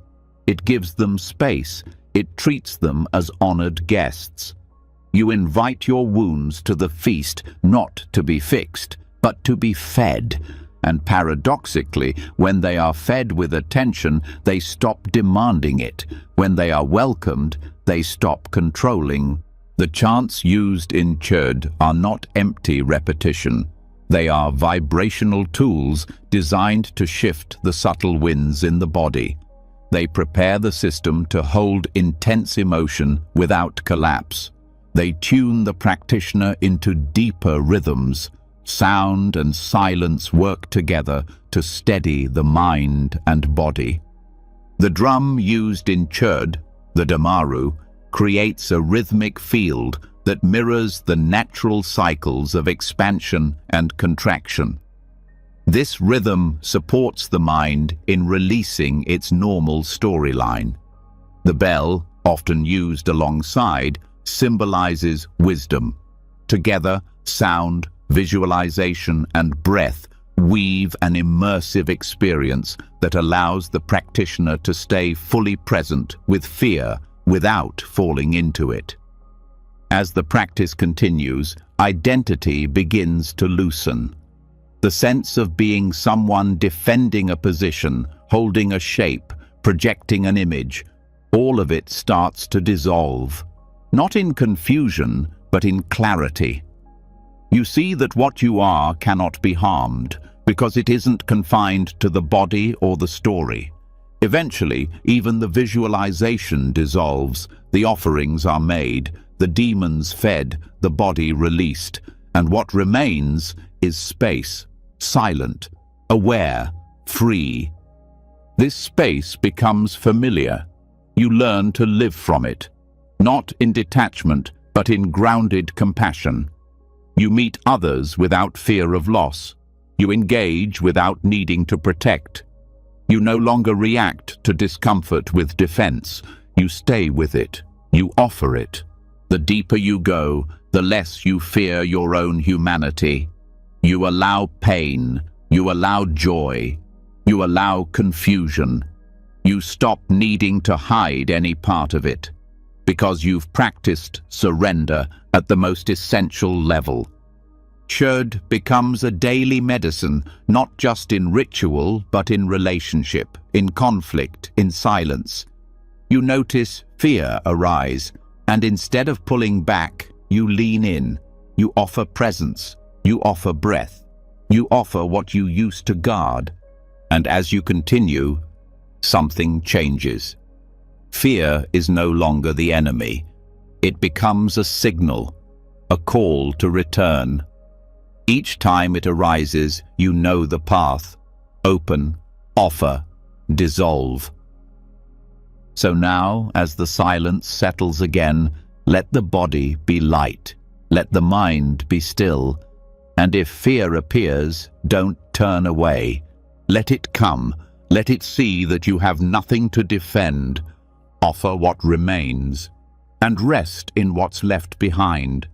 It gives them space. It treats them as honored guests. You invite your wounds to the feast, not to be fixed, but to be fed. And paradoxically, when they are fed with attention, they stop demanding it. When they are welcomed, they stop controlling. The chants used in Chöd are not empty repetition. They are vibrational tools designed to shift the subtle winds in the body. They prepare the system to hold intense emotion without collapse. They tune the practitioner into deeper rhythms. Sound and silence work together to steady the mind and body. The drum used in Chöd, the damaru, creates a rhythmic field that mirrors the natural cycles of expansion and contraction. This rhythm supports the mind in releasing its normal storyline. The bell, often used alongside, symbolizes wisdom. Together, sound, visualization, and breath weave an immersive experience that allows the practitioner to stay fully present with fear without falling into it. As the practice continues, identity begins to loosen. The sense of being someone defending a position, holding a shape, projecting an image, all of it starts to dissolve. Not in confusion, but in clarity. You see that what you are cannot be harmed, because it isn't confined to the body or the story. Eventually, even the visualization dissolves, the offerings are made, the demons fed, the body released, and what remains is space, silent, aware, free. This space becomes familiar. You learn to live from it, not in detachment, but in grounded compassion. You meet others without fear of loss. You engage without needing to protect. You no longer react to discomfort with defense. You stay with it. You offer it. The deeper you go, the less you fear your own humanity. You allow pain. You allow joy. You allow confusion. You stop needing to hide any part of it, because you've practiced surrender at the most essential level. Chöd becomes a daily medicine, not just in ritual, but in relationship, in conflict, in silence. You notice fear arise, and instead of pulling back, you lean in. You offer presence. You offer breath. You offer what you used to guard. And as you continue, something changes. Fear is no longer the enemy. It becomes a signal, a call to return. Each time it arises, you know the path. Open, offer, dissolve. So now, as the silence settles again, let the body be light. Let the mind be still. And if fear appears, don't turn away. Let it come. Let it see that you have nothing to defend. Offer what remains, and rest in what's left behind.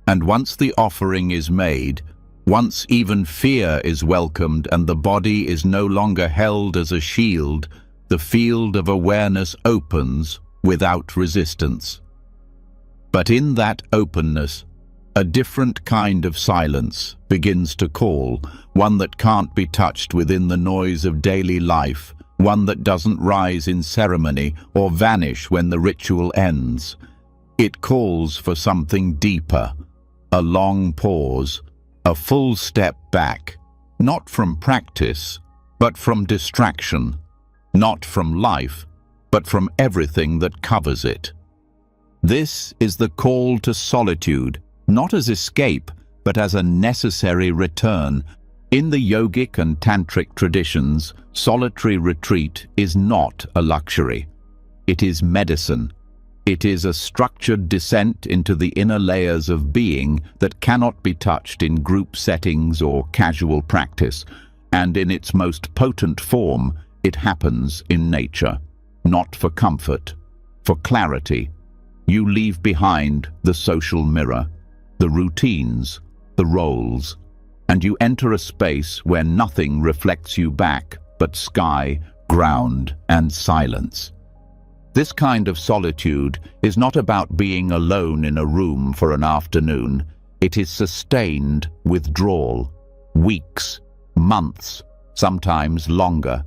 And once the offering is made, once even fear is welcomed and the body is no longer held as a shield, the field of awareness opens without resistance. But in that openness, a different kind of silence begins to call, one that can't be touched within the noise of daily life, one that doesn't rise in ceremony or vanish when the ritual ends. It calls for something deeper, a long pause, a full step back, not from practice, but from distraction, not from life, but from everything that covers it. This is the call to solitude, not as escape, but as a necessary return, In the yogic and tantric traditions, solitary retreat is not a luxury. It is medicine. It is a structured descent into the inner layers of being that cannot be touched in group settings or casual practice, and in its most potent form, it happens in nature. Not for comfort, for clarity. You leave behind the social mirror, the routines, the roles, and you enter a space where nothing reflects you back but sky, ground, and silence. This kind of solitude is not about being alone in a room for an afternoon. It is sustained withdrawal, weeks, months, sometimes longer.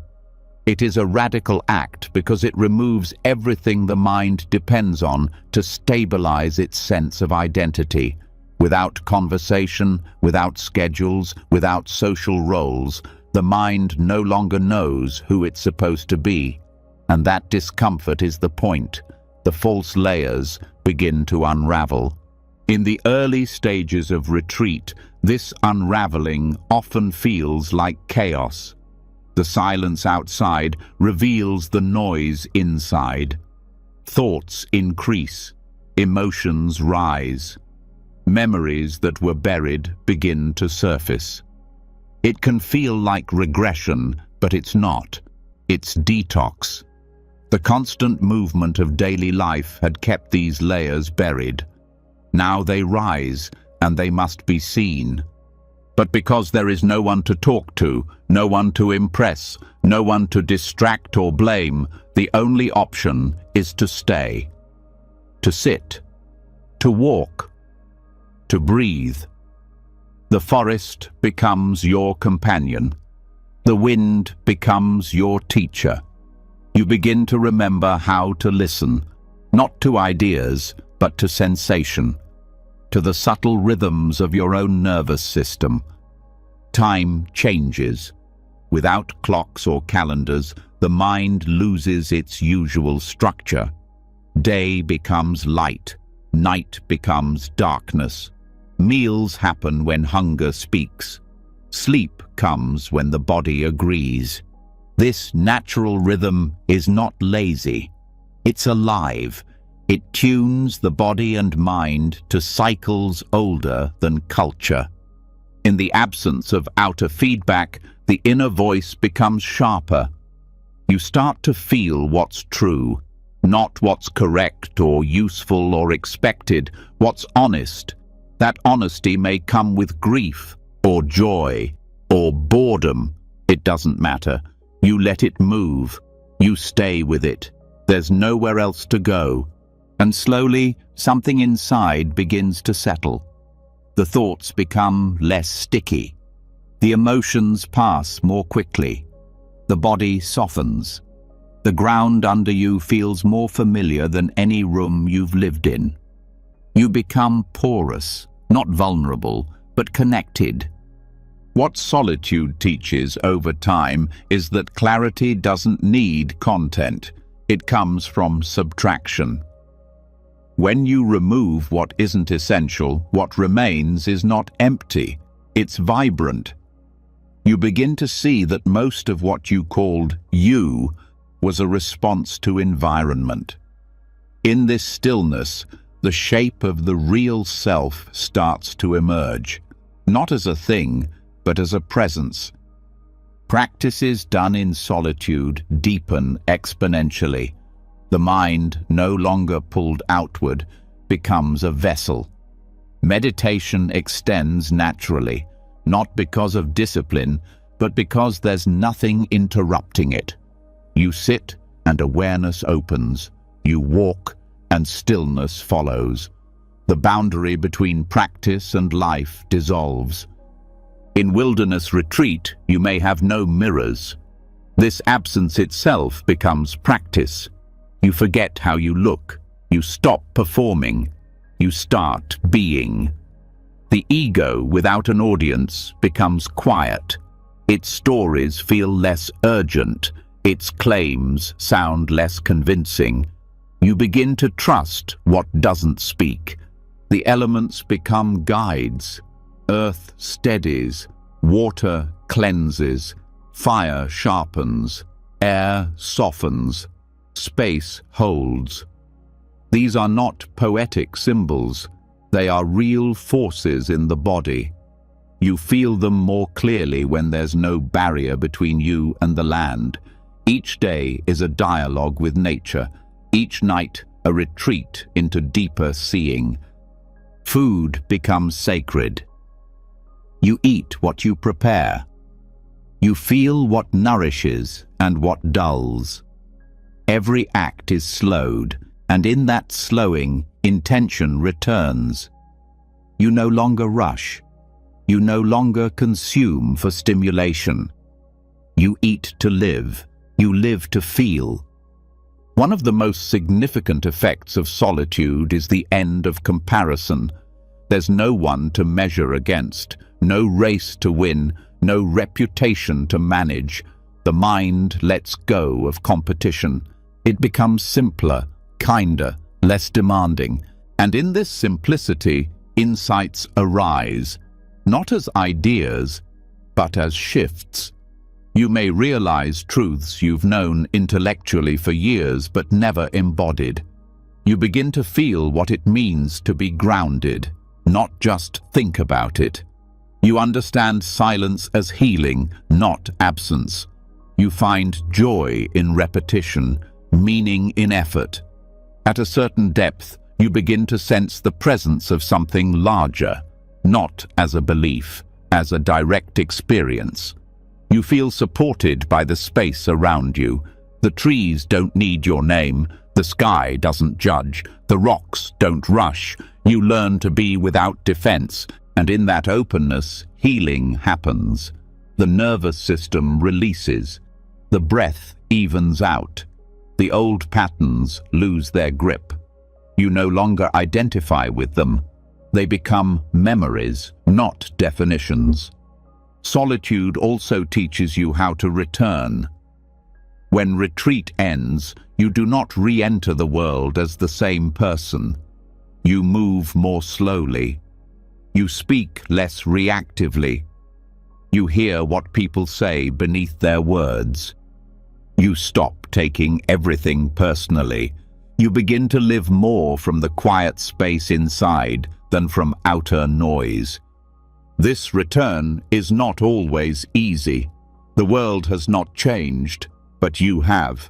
It is a radical act because it removes everything the mind depends on to stabilize its sense of identity. Without conversation, without schedules, without social roles, the mind no longer knows who it's supposed to be. And that discomfort is the point. The false layers begin to unravel. In the early stages of retreat, this unraveling often feels like chaos. The silence outside reveals the noise inside. Thoughts increase, emotions rise. Memories that were buried begin to surface. It can feel like regression, but it's not. It's detox. The constant movement of daily life had kept these layers buried. Now they rise, and they must be seen. But because there is no one to talk to, no one to impress, no one to distract or blame, the only option is to stay, to sit, to walk, to breathe. The forest becomes your companion. The wind becomes your teacher. You begin to remember how to listen, not to ideas, but to sensation, to the subtle rhythms of your own nervous system. Time changes. Without clocks or calendars, the mind loses its usual structure. Day becomes light, night becomes darkness. Meals happen when hunger speaks. Sleep comes when the body agrees. This natural rhythm is not lazy. It's alive. It tunes the body and mind to cycles older than culture. In the absence of outer feedback, the inner voice becomes sharper. You start to feel what's true, not what's correct or useful or expected, what's honest. That honesty may come with grief or joy or boredom. It doesn't matter. You let it move. You stay with it. There's nowhere else to go. And slowly, something inside begins to settle. The thoughts become less sticky. The emotions pass more quickly. The body softens. The ground under you feels more familiar than any room you've lived in. You become porous, not vulnerable, but connected. What solitude teaches over time is that clarity doesn't need content. It comes from subtraction. When you remove what isn't essential, what remains is not empty, it's vibrant. You begin to see that most of what you called you was a response to environment. In this stillness, the shape of the real self starts to emerge, not as a thing, but as a presence. Practices done in solitude deepen exponentially. The mind, no longer pulled outward, becomes a vessel. Meditation extends naturally, not because of discipline, but because there's nothing interrupting it. You sit and awareness opens. You walk and stillness follows. The boundary between practice and life dissolves. In wilderness retreat, you may have no mirrors. This absence itself becomes practice. You forget how you look. You stop performing. You start being. The ego, without an audience, becomes quiet. Its stories feel less urgent. Its claims sound less convincing. You begin to trust what doesn't speak. The elements become guides. Earth steadies, water cleanses, fire sharpens, air softens, space holds. These are not poetic symbols, they are real forces in the body. You feel them more clearly when there's no barrier between you and the land. Each day is a dialogue with nature, each night a retreat into deeper seeing. Food becomes sacred. You eat what you prepare. You feel what nourishes and what dulls. Every act is slowed, and in that slowing, intention returns. You no longer rush. You no longer consume for stimulation. You eat to live. You live to feel. One of the most significant effects of solitude is the end of comparison. There's no one to measure against, no race to win, no reputation to manage. The mind lets go of competition. It becomes simpler, kinder, less demanding. And in this simplicity, insights arise, not as ideas, but as shifts. You may realize truths you've known intellectually for years but never embodied. You begin to feel what it means to be grounded, not just think about it. You understand silence as healing, not absence. You find joy in repetition, meaning in effort. At a certain depth, you begin to sense the presence of something larger, not as a belief, as a direct experience. You feel supported by the space around you. The trees don't need your name. The sky doesn't judge. The rocks don't rush. You learn to be without defense, and in that openness, healing happens. The nervous system releases. The breath evens out. The old patterns lose their grip. You no longer identify with them. They become memories, not definitions. Solitude also teaches you how to return. When retreat ends, you do not re-enter the world as the same person. You move more slowly. You speak less reactively. You hear what people say beneath their words. You stop taking everything personally. You begin to live more from the quiet space inside than from outer noise. This return is not always easy. The world has not changed, but you have.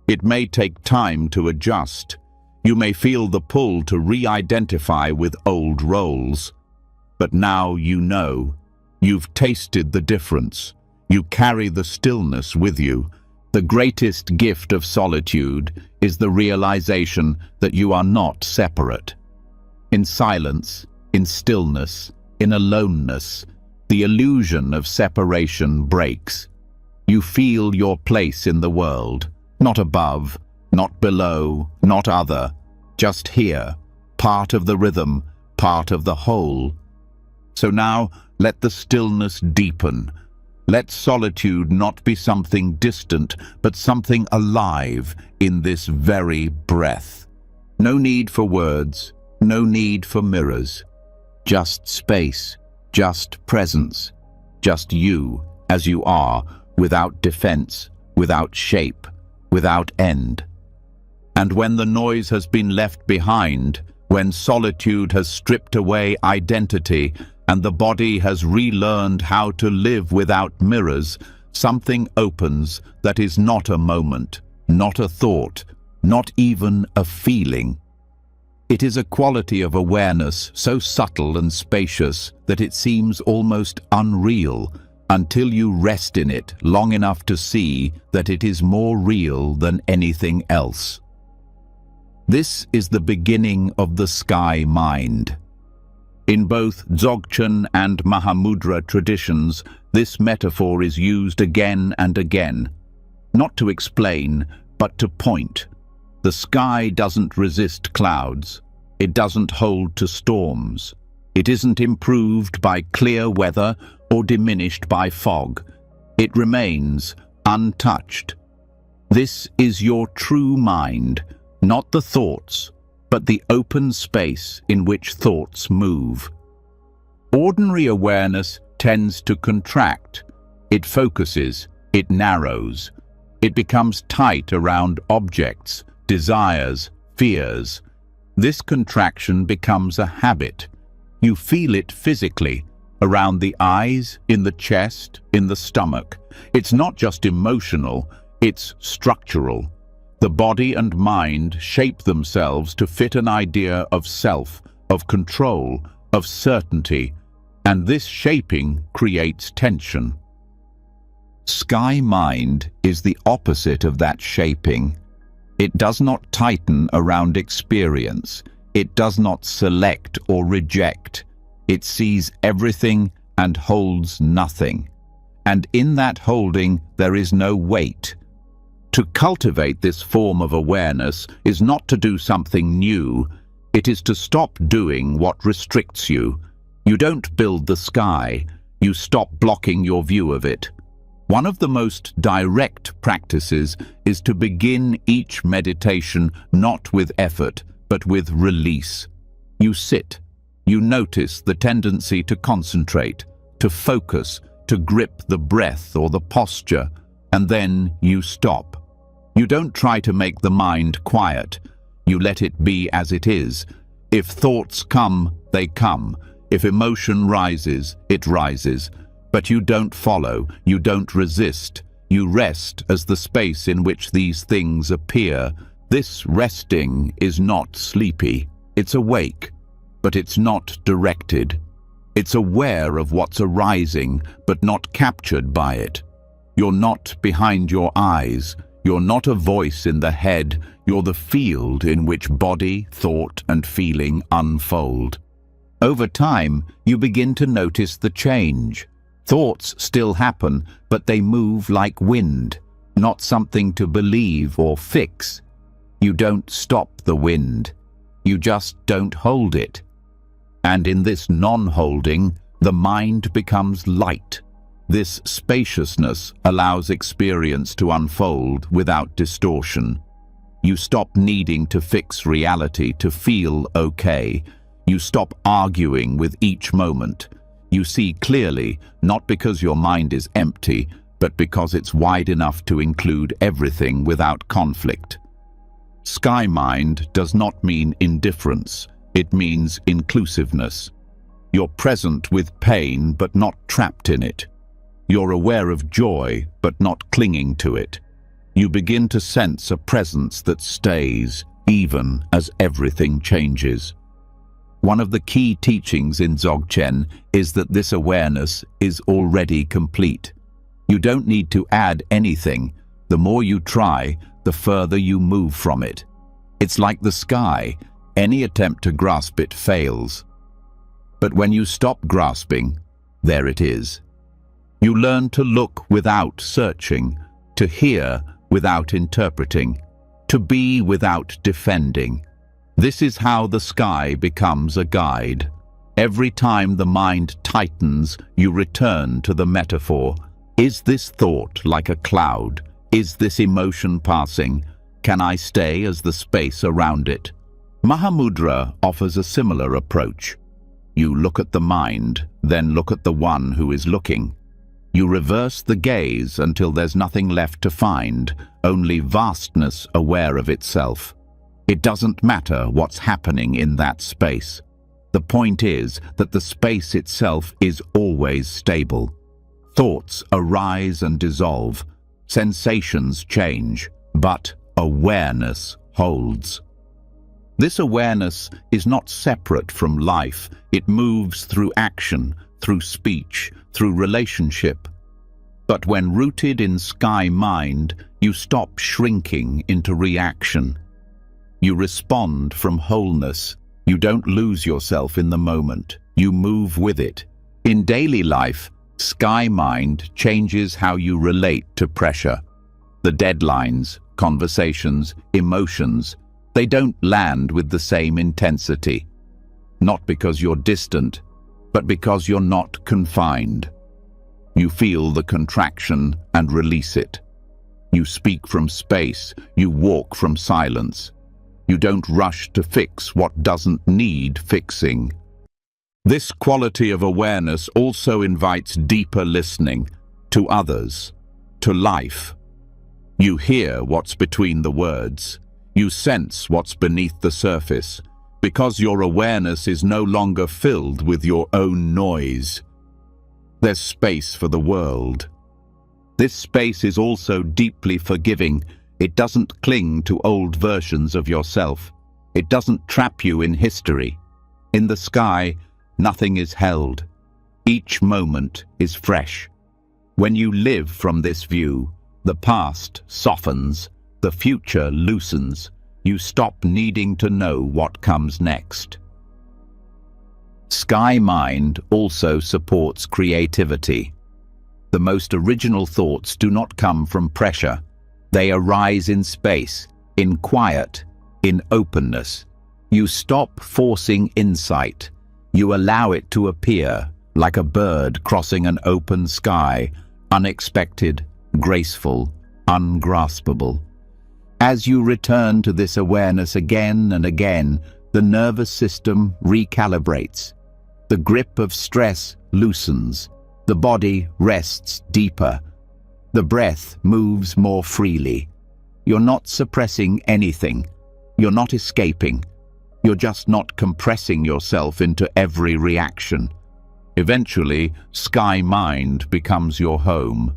It may take time to adjust. You may feel the pull to re-identify with old roles. But now you know. You've tasted the difference. You carry the stillness with you. The greatest gift of solitude is the realization that you are not separate. In silence, in stillness, in aloneness, the illusion of separation breaks. You feel your place in the world, not above, not below, not other, just here, part of the rhythm, part of the whole. So now, let the stillness deepen. Let solitude not be something distant, but something alive in this very breath. No need for words, no need for mirrors. Just space, just presence, just you as you are, without defense, without shape, without end. And when the noise has been left behind, when solitude has stripped away identity, and the body has relearned how to live without mirrors, something opens that is not a moment, not a thought, not even a feeling. It is a quality of awareness so subtle and spacious that it seems almost unreal until you rest in it long enough to see that it is more real than anything else. This is the beginning of the sky mind. In both Dzogchen and Mahamudra traditions, this metaphor is used again and again, not to explain, but to point. The sky doesn't resist clouds. It doesn't hold to storms. It isn't improved by clear weather or diminished by fog. It remains untouched. This is your true mind, not the thoughts, but the open space in which thoughts move. Ordinary awareness tends to contract, It focuses, it narrows. It becomes tight around objects, desires, fears. This contraction becomes a habit. You feel it physically, around the eyes, in the chest, in the stomach. It's not just emotional, it's structural. The body and mind shape themselves to fit an idea of self, of control, of certainty, and this shaping creates tension. Sky mind is the opposite of that shaping. It does not tighten around experience. It does not select or reject. It sees everything and holds nothing. And in that holding, there is no weight. To cultivate this form of awareness is not to do something new. It is to stop doing what restricts you. You don't build the sky. You stop blocking your view of it. One of the most direct practices is to begin each meditation not with effort, but with release. You sit. You notice the tendency to concentrate, to focus, to grip the breath or the posture, and then you stop. You don't try to make the mind quiet. You let it be as it is. If thoughts come, they come. If emotion rises, it rises. But you don't follow, you don't resist. You rest as the space in which these things appear. This resting is not sleepy. It's awake, but it's not directed. It's aware of what's arising, but not captured by it. You're not behind your eyes. You're not a voice in the head. You're the field in which body, thought, and feeling unfold. Over time, you begin to notice the change. Thoughts still happen, but they move like wind, not something to believe or fix. You don't stop the wind. You just don't hold it. And in this non-holding, the mind becomes light. This spaciousness allows experience to unfold without distortion. You stop needing to fix reality to feel okay. You stop arguing with each moment. You see clearly, not because your mind is empty, but because it's wide enough to include everything without conflict. Sky mind does not mean indifference. It means inclusiveness. You're present with pain, but not trapped in it. You're aware of joy, but not clinging to it. You begin to sense a presence that stays, even as everything changes. One of the key teachings in Dzogchen is that this awareness is already complete. You don't need to add anything. The more you try, the further you move from it. It's like the sky. Any attempt to grasp it fails. But when you stop grasping, there it is. You learn to look without searching, to hear without interpreting, to be without defending. This is how the sky becomes a guide. Every time the mind tightens, you return to the metaphor. Is this thought like a cloud? Is this emotion passing? Can I stay as the space around it? Mahamudra offers a similar approach. You look at the mind, then look at the one who is looking. You reverse the gaze until there's nothing left to find, only vastness aware of itself. It doesn't matter what's happening in that space. The point is that the space itself is always stable. Thoughts arise and dissolve. Sensations change, but awareness holds. This awareness is not separate from life. It moves through action, through speech, through relationship. But when rooted in sky mind, you stop shrinking into reaction. You respond from wholeness. You don't lose yourself in the moment. You move with it. In daily life, sky mind changes how you relate to pressure. The deadlines, conversations, emotions, they don't land with the same intensity. Not because you're distant, but because you're not confined. You feel the contraction and release it. You speak from space. You walk from silence. You don't rush to fix what doesn't need fixing. This quality of awareness also invites deeper listening. to others, to life. You hear what's between the words. You sense what's beneath the surface, because your awareness is no longer filled with your own noise. There's space for the world. This space is also deeply forgiving. It doesn't cling to old versions of yourself. It doesn't trap you in history. In the sky, nothing is held. Each moment is fresh. When you live from this view, the past softens, the future loosens. You stop needing to know what comes next. Sky mind also supports creativity. The most original thoughts do not come from pressure. They arise in space, in quiet, in openness. You stop forcing insight. You allow it to appear, like a bird crossing an open sky, unexpected, graceful, ungraspable. As you return to this awareness again and again, the nervous system recalibrates. The grip of stress loosens. The body rests deeper. The breath moves more freely. You're not suppressing anything. You're not escaping. You're just not compressing yourself into every reaction. Eventually, sky mind becomes your home.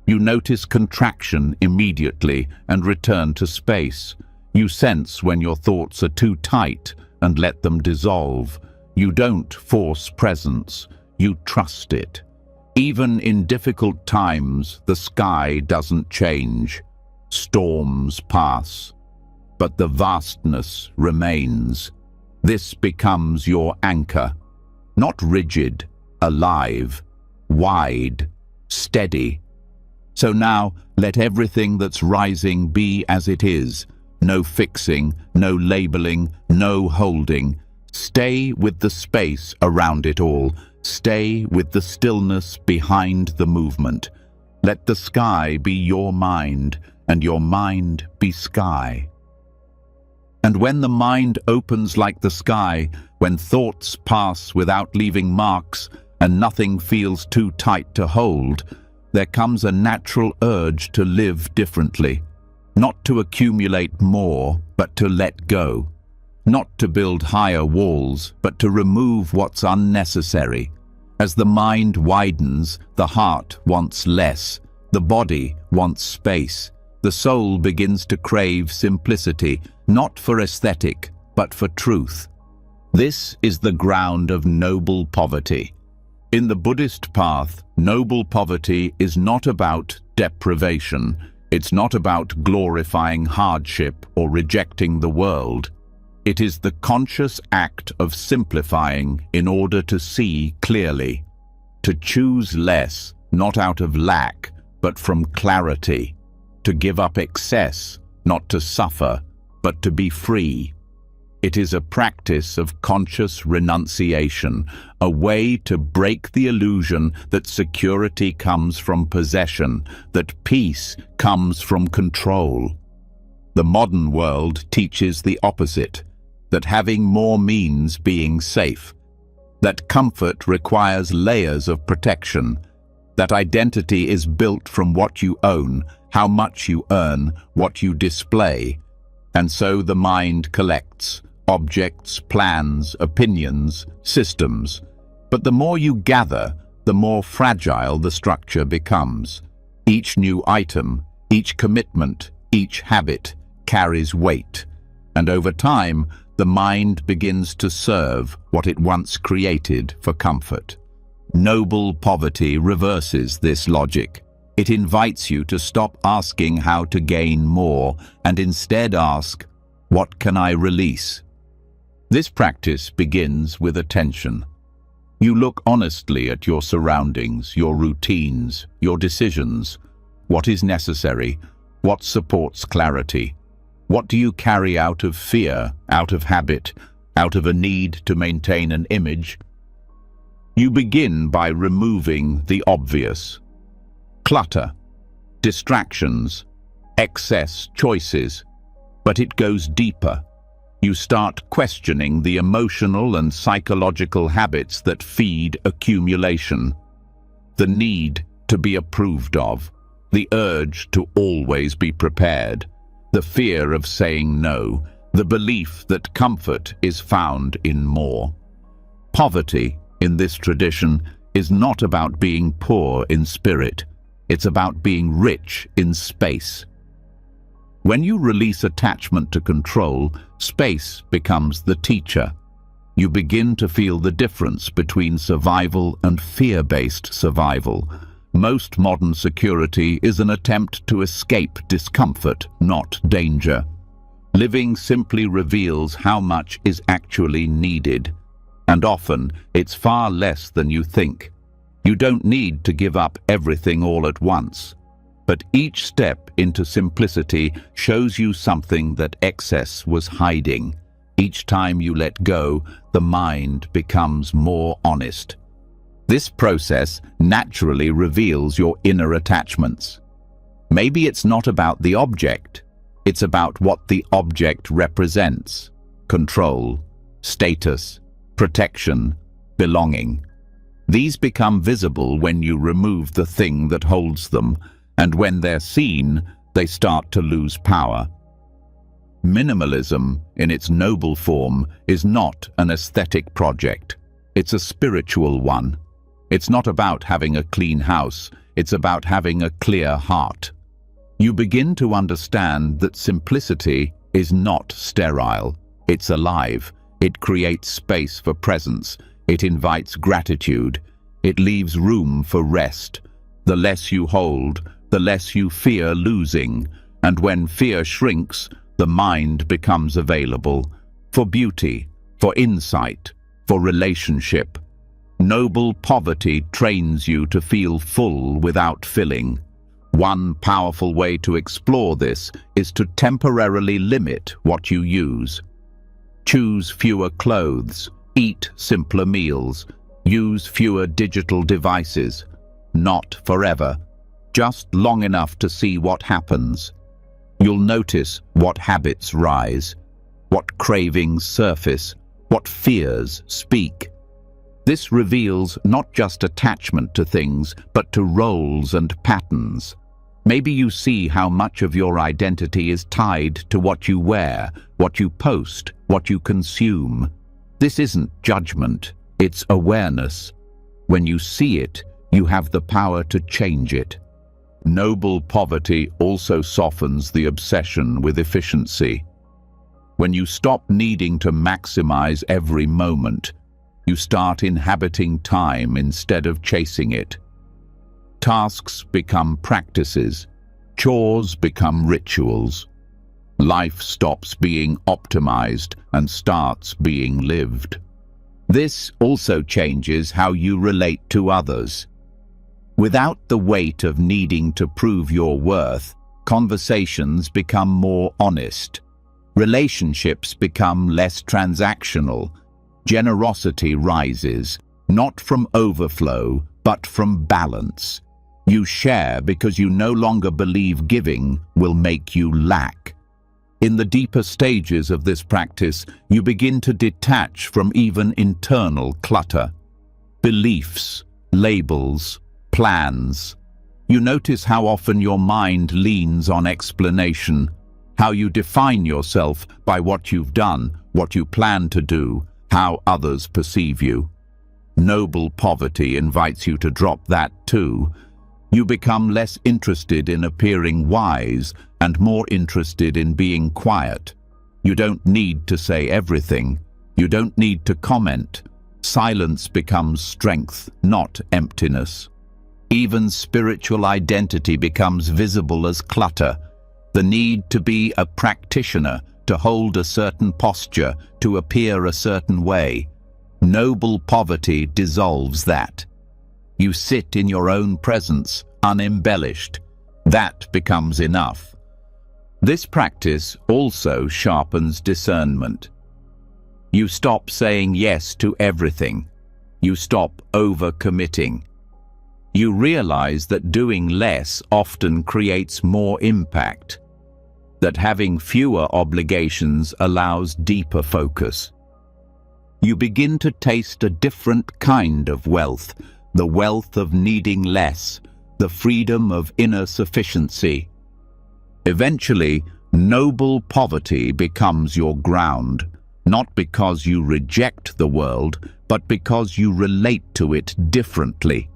You notice contraction immediately and return to space. You sense when your thoughts are too tight and let them dissolve. You don't force presence. You trust it. Even in difficult times, the sky doesn't change. Storms pass, but the vastness remains. This becomes your anchor, not rigid, alive, wide, steady. So now, let everything that's rising be as it is. No fixing, no labeling, no holding. Stay with the space around it all. Stay with the stillness behind the movement. Let the sky be your mind, and your mind be sky. And when the mind opens like the sky, when thoughts pass without leaving marks, and nothing feels too tight to hold, there comes a natural urge to live differently. Not to accumulate more, but to let go. Not to build higher walls, but to remove what's unnecessary. As the mind widens, the heart wants less, the body wants space. The soul begins to crave simplicity, not for aesthetic, but for truth. This is the ground of noble poverty. In the Buddhist path, noble poverty is not about deprivation. It's not about glorifying hardship or rejecting the world. It is the conscious act of simplifying in order to see clearly. To choose less, not out of lack, but from clarity. To give up excess, not to suffer, but to be free. It is a practice of conscious renunciation, a way to break the illusion that security comes from possession, that peace comes from control. The modern world teaches the opposite, that having more means being safe, that comfort requires layers of protection, that identity is built from what you own, how much you earn, what you display. And so the mind collects objects, plans, opinions, systems. But the more you gather, the more fragile the structure becomes. Each new item, each commitment, each habit carries weight. And over time, the mind begins to serve what it once created for comfort. Noble poverty reverses this logic. It invites you to stop asking how to gain more and instead ask, what can I release? This practice begins with attention. You look honestly at your surroundings, your routines, your decisions. What is necessary? What supports clarity? What do you carry out of fear, out of habit, out of a need to maintain an image? You begin by removing the obvious. Clutter, distractions, excess choices. But it goes deeper. You start questioning the emotional and psychological habits that feed accumulation. The need to be approved of, the urge to always be prepared, the fear of saying no, the belief that comfort is found in more. Poverty, in this tradition, is not about being poor in spirit. It's about being rich in space. When you release attachment to control, space becomes the teacher. You begin to feel the difference between survival and fear-based survival. Most modern security is an attempt to escape discomfort, not danger. Living simply reveals how much is actually needed, and often it's far less than you think. You don't need to give up everything all at once, but each step into simplicity shows you something that excess was hiding. Each time you let go, the mind becomes more honest. This process naturally reveals your inner attachments. Maybe it's not about the object, it's about what the object represents: control, status, protection, belonging. These become visible when you remove the thing that holds them, and when they're seen, they start to lose power. Minimalism, in its noble form, is not an aesthetic project. It's a spiritual one. It's not about having a clean house, it's about having a clear heart. You begin to understand that simplicity is not sterile. It's alive. It creates space for presence. It invites gratitude. It leaves room for rest. The less you hold, the less you fear losing. And when fear shrinks, the mind becomes available for beauty, for insight, for relationship. Noble poverty trains you to feel full without filling. One powerful way to explore this is to temporarily limit what you use. Choose fewer clothes, eat simpler meals, use fewer digital devices. Not forever, just long enough to see what happens. You'll notice what habits rise, what cravings surface, what fears speak. This reveals not just attachment to things, but to roles and patterns. Maybe you see how much of your identity is tied to what you wear, what you post, what you consume. This isn't judgment, it's awareness. When you see it, you have the power to change it. Noble poverty also softens the obsession with efficiency. When you stop needing to maximize every moment, you start inhabiting time instead of chasing it. Tasks become practices. Chores become rituals. Life stops being optimized and starts being lived. This also changes how you relate to others. Without the weight of needing to prove your worth, conversations become more honest. Relationships become less transactional. Generosity rises, not from overflow, but from balance. You share because you no longer believe giving will make you lack. In the deeper stages of this practice, you begin to detach from even internal clutter. Beliefs, labels, plans. You notice how often your mind leans on explanation, how you define yourself by what you've done, what you plan to do, how others perceive you. Noble poverty invites you to drop that too. You become less interested in appearing wise and more interested in being quiet. You don't need to say everything. You don't need to comment. Silence becomes strength, not emptiness. Even spiritual identity becomes visible as clutter. The need to be a practitioner, to hold a certain posture, to appear a certain way. Noble poverty dissolves that. You sit in your own presence, unembellished. That becomes enough. This practice also sharpens discernment. You stop saying yes to everything. You stop overcommitting. You realize that doing less often creates more impact, that having fewer obligations allows deeper focus. You begin to taste a different kind of wealth, the wealth of needing less, the freedom of inner sufficiency. Eventually, noble poverty becomes your ground, not because you reject the world, but because you relate to it differently.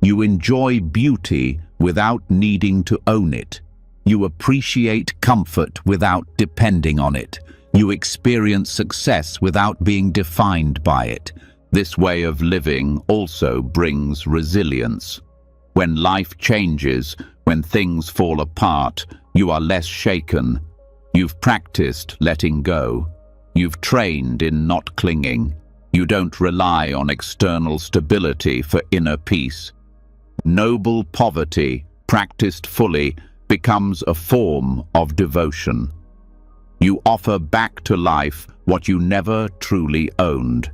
You enjoy beauty without needing to own it. You appreciate comfort without depending on it. You experience success without being defined by it. This way of living also brings resilience. When life changes, when things fall apart, you are less shaken. You've practiced letting go. You've trained in not clinging. You don't rely on external stability for inner peace. Noble poverty, practiced fully, becomes a form of devotion. You offer back to life what you never truly owned.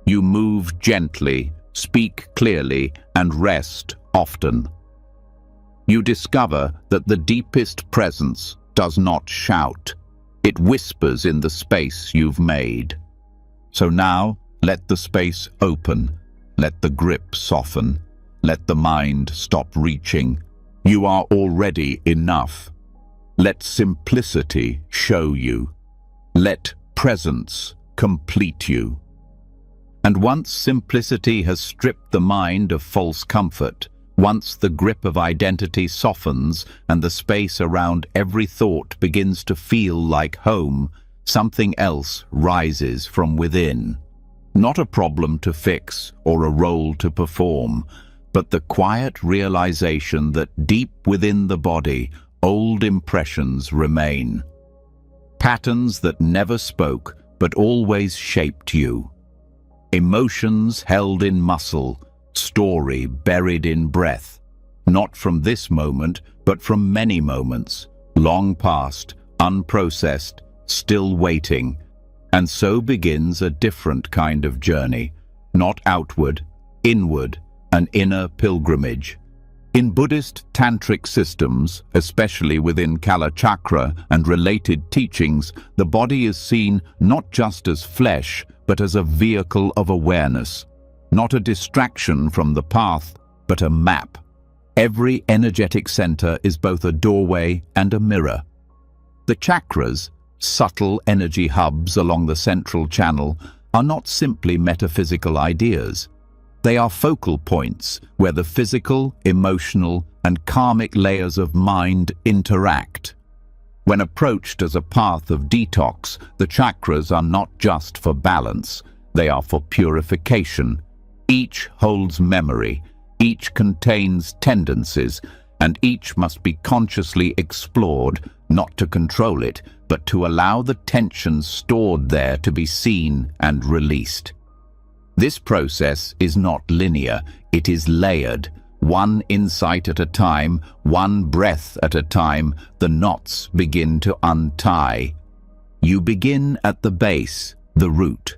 You move gently, speak clearly, and rest often. You discover that the deepest presence does not shout. It whispers in the space you've made. So now, let the space open. Let the grip soften. Let the mind stop reaching. You are already enough. Let simplicity show you. Let presence complete you. And once simplicity has stripped the mind of false comfort, once the grip of identity softens and the space around every thought begins to feel like home, something else rises from within. Not a problem to fix or a role to perform, but the quiet realization that deep within the body, old impressions remain. Patterns that never spoke, but always shaped you. Emotions held in muscle, story buried in breath. Not from this moment, but from many moments, long past, unprocessed, still waiting. And so begins a different kind of journey, not outward, inward, an inner pilgrimage. In Buddhist tantric systems, especially within Kala Chakra and related teachings, the body is seen not just as flesh, but as a vehicle of awareness. Not a distraction from the path, but a map. Every energetic center is both a doorway and a mirror. The chakras, subtle energy hubs along the central channel, are not simply metaphysical ideas. They are focal points where the physical, emotional, and karmic layers of mind interact. When approached as a path of detox, the chakras are not just for balance, they are for purification. Each holds memory, each contains tendencies, and each must be consciously explored, not to control it, but to allow the tension stored there to be seen and released. This process is not linear, it is layered. One insight at a time, one breath at a time, the knots begin to untie. You begin at the base, the root.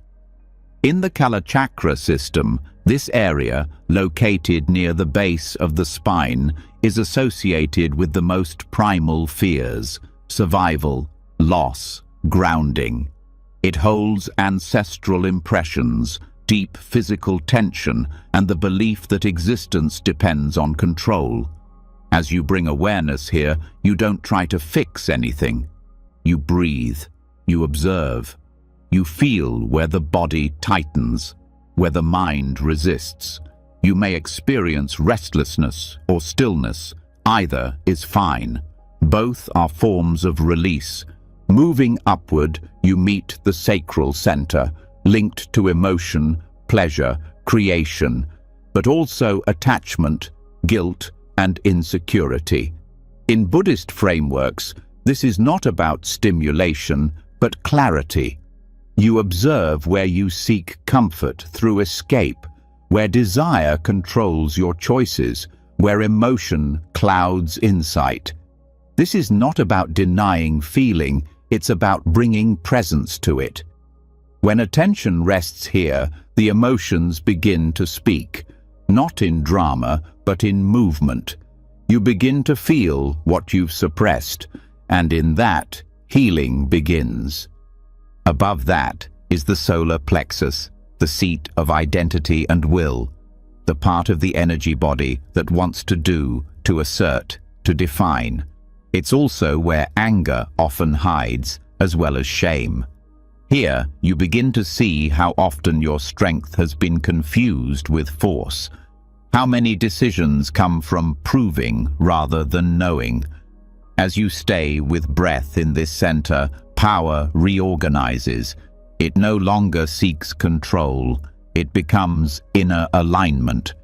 In the Kala Chakra system, this area, located near the base of the spine, is associated with the most primal fears: survival, loss, grounding. It holds ancestral impressions, deep physical tension, and the belief that existence depends on control. As you bring awareness here, you don't try to fix anything. You breathe, you observe, you feel where the body tightens, where the mind resists. You may experience restlessness or stillness. Either is fine. Both are forms of release. Moving upward, you meet the sacral center, linked to emotion, pleasure, creation, but also attachment, guilt, and insecurity. In Buddhist frameworks, this is not about stimulation, but clarity. You observe where you seek comfort through escape, where desire controls your choices, where emotion clouds insight. This is not about denying feeling, it's about bringing presence to it. When attention rests here, the emotions begin to speak, not in drama, but in movement. You begin to feel what you've suppressed, and in that, healing begins. Above that is the solar plexus, the seat of identity and will, the part of the energy body that wants to do, to assert, to define. It's also where anger often hides, as well as shame. Here, you begin to see how often your strength has been confused with force. How many decisions come from proving rather than knowing. As you stay with breath in this center, power reorganizes. It no longer seeks control. It becomes inner alignment.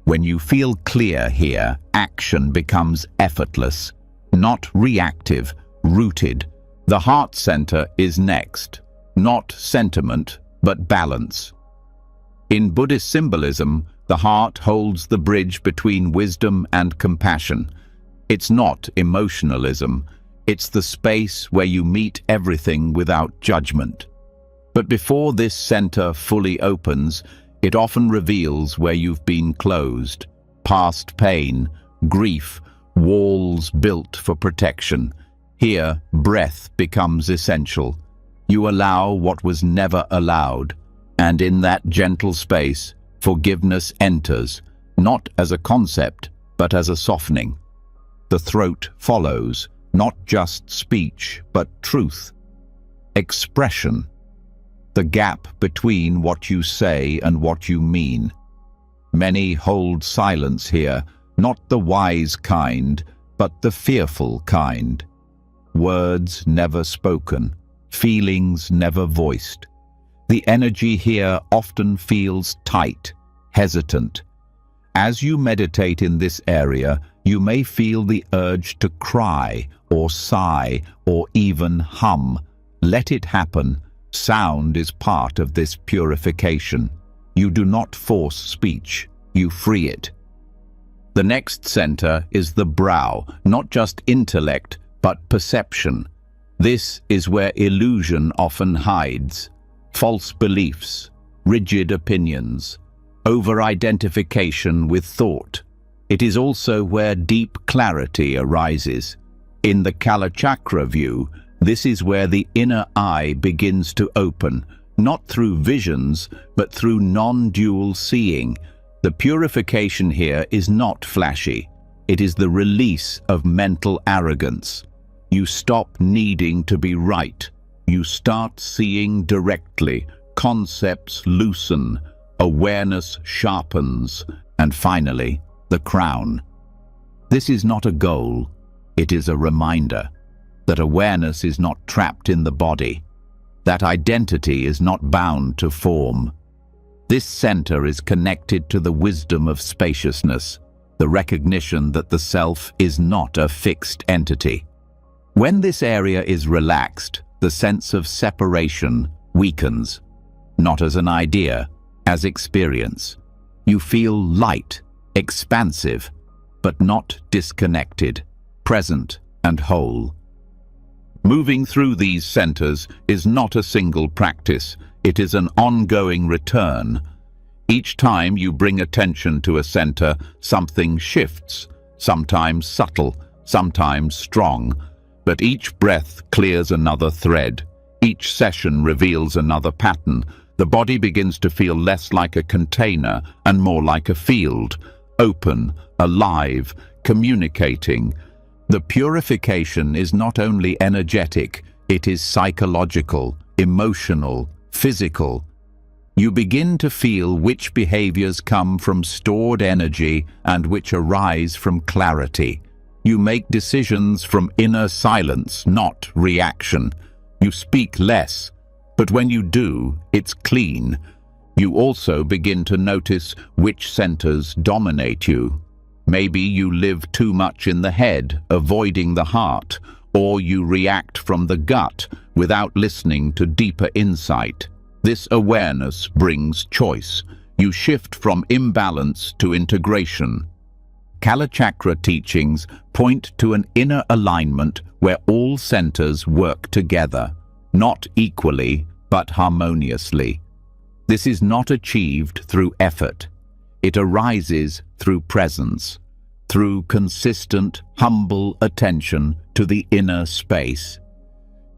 When you feel clear here, action becomes effortless, not reactive, rooted. The heart center is next. Not sentiment, but balance. In Buddhist symbolism, the heart holds the bridge between wisdom and compassion. It's not emotionalism. It's the space where you meet everything without judgment. But before this center fully opens, it often reveals where you've been closed. Past pain, grief, walls built for protection. Here, breath becomes essential. You allow what was never allowed, and in that gentle space, forgiveness enters, not as a concept, but as a softening. The throat follows, not just speech, but truth. Expression. The gap between what you say and what you mean. Many hold silence here, not the wise kind, but the fearful kind. Words never spoken, feelings never voiced. The energy here often feels tight, hesitant. As you meditate in this area, you may feel the urge to cry, or sigh, or even hum. Let it happen. Sound is part of this purification. You do not force speech, you free it. The next center is the brow, not just intellect, but perception. This is where illusion often hides. False beliefs, rigid opinions, over-identification with thought. It is also where deep clarity arises. In the Kalachakra view, this is where the inner eye begins to open, not through visions, but through non-dual seeing. The purification here is not flashy. It is the release of mental arrogance. You stop needing to be right. You start seeing directly. Concepts loosen. Awareness sharpens. And finally, the crown. This is not a goal. It is a reminder that awareness is not trapped in the body, that identity is not bound to form. This center is connected to the wisdom of spaciousness, the recognition that the self is not a fixed entity. When this area is relaxed, the sense of separation weakens, not as an idea, as experience. You feel light, expansive, but not disconnected, present and whole. Moving through these centers is not a single practice, it is an ongoing return. Each time you bring attention to a center, something shifts, sometimes subtle, sometimes strong, but each breath clears another thread. Each session reveals another pattern. The body begins to feel less like a container and more like a field, open, alive, communicating. The purification is not only energetic, it is psychological, emotional, physical. You begin to feel which behaviors come from stored energy and which arise from clarity. You make decisions from inner silence, not reaction. You speak less, but when you do, it's clean. You also begin to notice which centers dominate you. Maybe you live too much in the head, avoiding the heart, or you react from the gut without listening to deeper insight. This awareness brings choice. You shift from imbalance to integration. Kalachakra teachings point to an inner alignment where all centers work together, not equally, but harmoniously. This is not achieved through effort. It arises through presence, through consistent, humble attention to the inner space.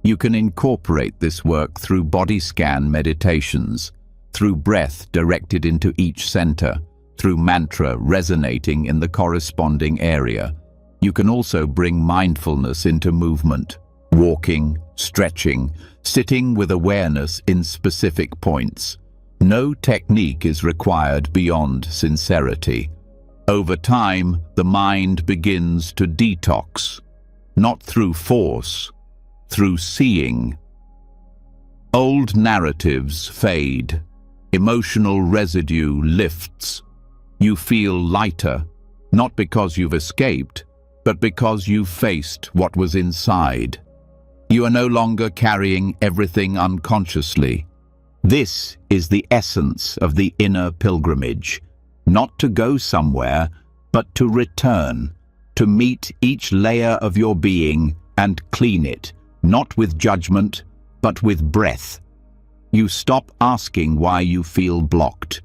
You can incorporate this work through body scan meditations, through breath directed into each center, through mantra resonating in the corresponding area. You can also bring mindfulness into movement, walking, stretching, sitting with awareness in specific points. No technique is required beyond sincerity. Over time, the mind begins to detox, not through force, through seeing. Old narratives fade. Emotional residue lifts. You feel lighter, not because you've escaped, but because you've faced what was inside. You are no longer carrying everything unconsciously. This is the essence of the inner pilgrimage. Not to go somewhere, but to return, to meet each layer of your being and clean it, not with judgment, but with breath. You stop asking why you feel blocked.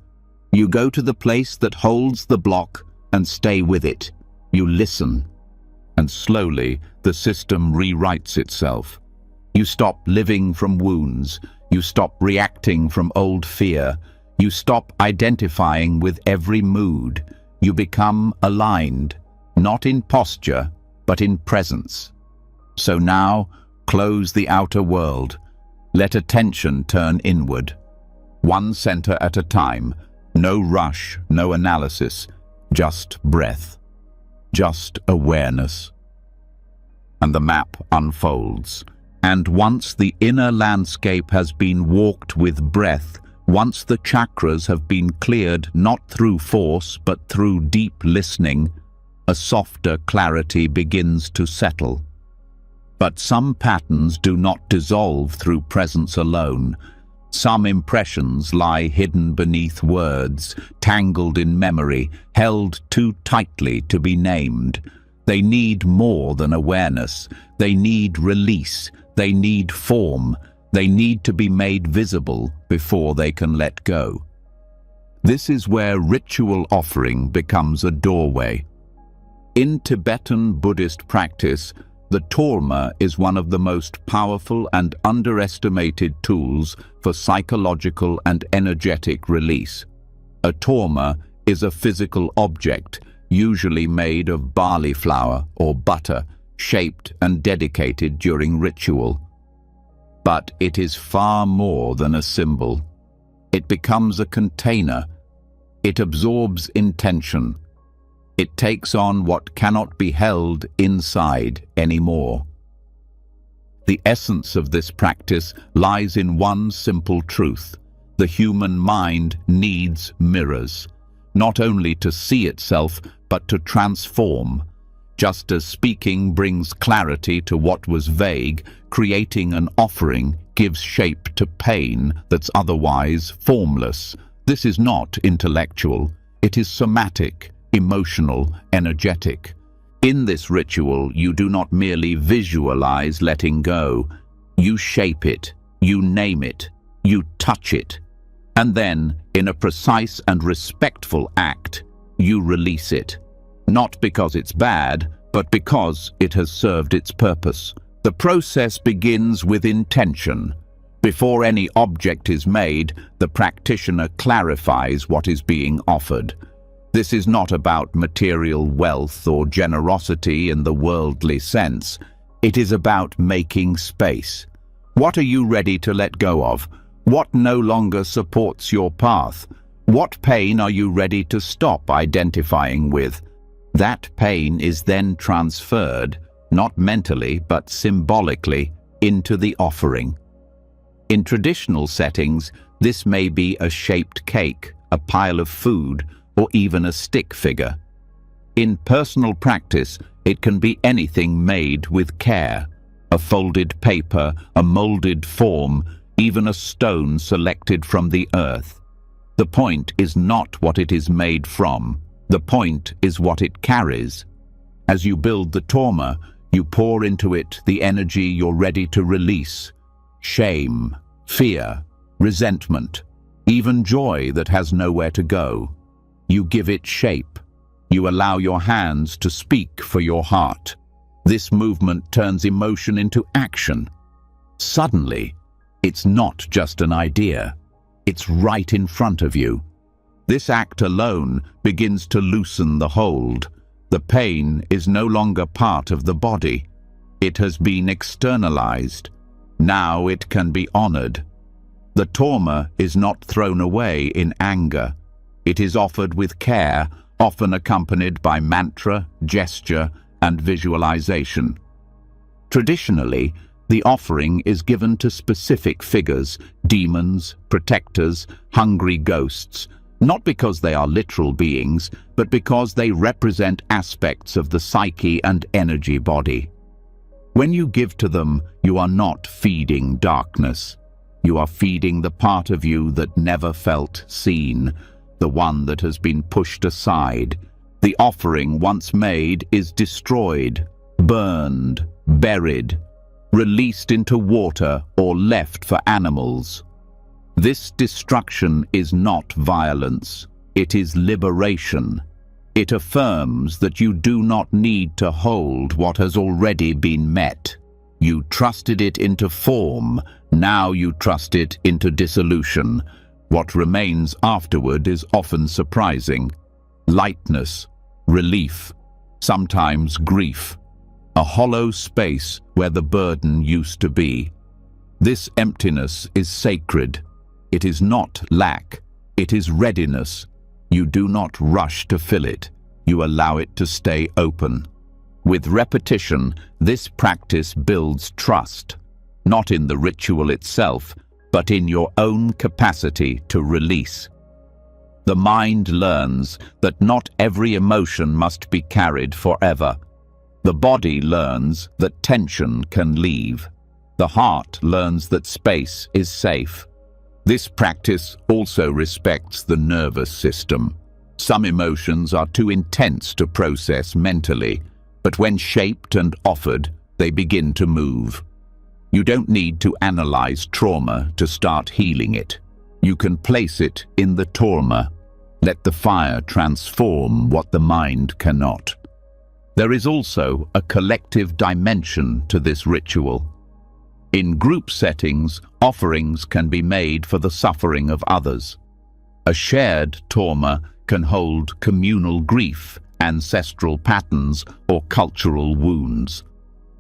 You go to the place that holds the block and stay with it. You listen. And slowly, the system rewrites itself. You stop living from wounds. You stop reacting from old fear. You stop identifying with every mood. You become aligned, not in posture, but in presence. So now, close the outer world. Let attention turn inward. One center at a time. No rush, no analysis. Just breath. Just awareness. And the map unfolds. And once the inner landscape has been walked with breath, once the chakras have been cleared not through force but through deep listening, a softer clarity begins to settle. But some patterns do not dissolve through presence alone. Some impressions lie hidden beneath words, tangled in memory, held too tightly to be named. They need more than awareness. They need release. They need form. They need to be made visible before they can let go. This is where ritual offering becomes a doorway. In Tibetan Buddhist practice, the torma is one of the most powerful and underestimated tools for psychological and energetic release. A torma is a physical object, usually made of barley flour or butter, shaped and dedicated during ritual. But it is far more than a symbol. It becomes a container. It absorbs intention. It takes on what cannot be held inside anymore. The essence of this practice lies in one simple truth. The human mind needs mirrors, not only to see itself, but to transform. Just as speaking brings clarity to what was vague, creating an offering gives shape to pain that's otherwise formless. This is not intellectual. It is somatic, emotional, energetic. In this ritual, you do not merely visualize letting go. You shape it, you name it, you touch it. And then, in a precise and respectful act, you release it. Not because it's bad, but because it has served its purpose. The process begins with intention. Before any object is made, the practitioner clarifies what is being offered. This is not about material wealth or generosity in the worldly sense. It is about making space. What are you ready to let go of? What no longer supports your path? What pain are you ready to stop identifying with? That pain is then transferred, not mentally but symbolically, into the offering. In traditional settings, this may be a shaped cake, a pile of food, or even a stick figure. In personal practice, it can be anything made with care. A folded paper, a molded form, even a stone selected from the earth. The point is not what it is made from. The point is what it carries. As you build the torma, you pour into it the energy you're ready to release. Shame, fear, resentment, even joy that has nowhere to go. You give it shape. You allow your hands to speak for your heart. This movement turns emotion into action. Suddenly, it's not just an idea. It's right in front of you. This act alone begins to loosen the hold. The pain is no longer part of the body. It has been externalized. Now it can be honored. The trauma is not thrown away in anger. It is offered with care, often accompanied by mantra, gesture, and visualization. Traditionally, the offering is given to specific figures, demons, protectors, hungry ghosts, not because they are literal beings, but because they represent aspects of the psyche and energy body. When you give to them, you are not feeding darkness. You are feeding the part of you that never felt seen, the one that has been pushed aside. The offering once made is destroyed, burned, buried, released into water or left for animals. This destruction is not violence, it is liberation. It affirms that you do not need to hold what has already been met. You trusted it into form, now you trust it into dissolution. What remains afterward is often surprising. Lightness, relief, sometimes grief. A hollow space where the burden used to be. This emptiness is sacred. It is not lack, it is readiness. You do not rush to fill it, you allow it to stay open. With repetition, this practice builds trust, not in the ritual itself, but in your own capacity to release. The mind learns that not every emotion must be carried forever. The body learns that tension can leave. The heart learns that space is safe. This practice also respects the nervous system. Some emotions are too intense to process mentally, but when shaped and offered, they begin to move. You don't need to analyze trauma to start healing it. You can place it in the trauma. Let the fire transform what the mind cannot. There is also a collective dimension to this ritual. In group settings, offerings can be made for the suffering of others. A shared trauma can hold communal grief, ancestral patterns, or cultural wounds.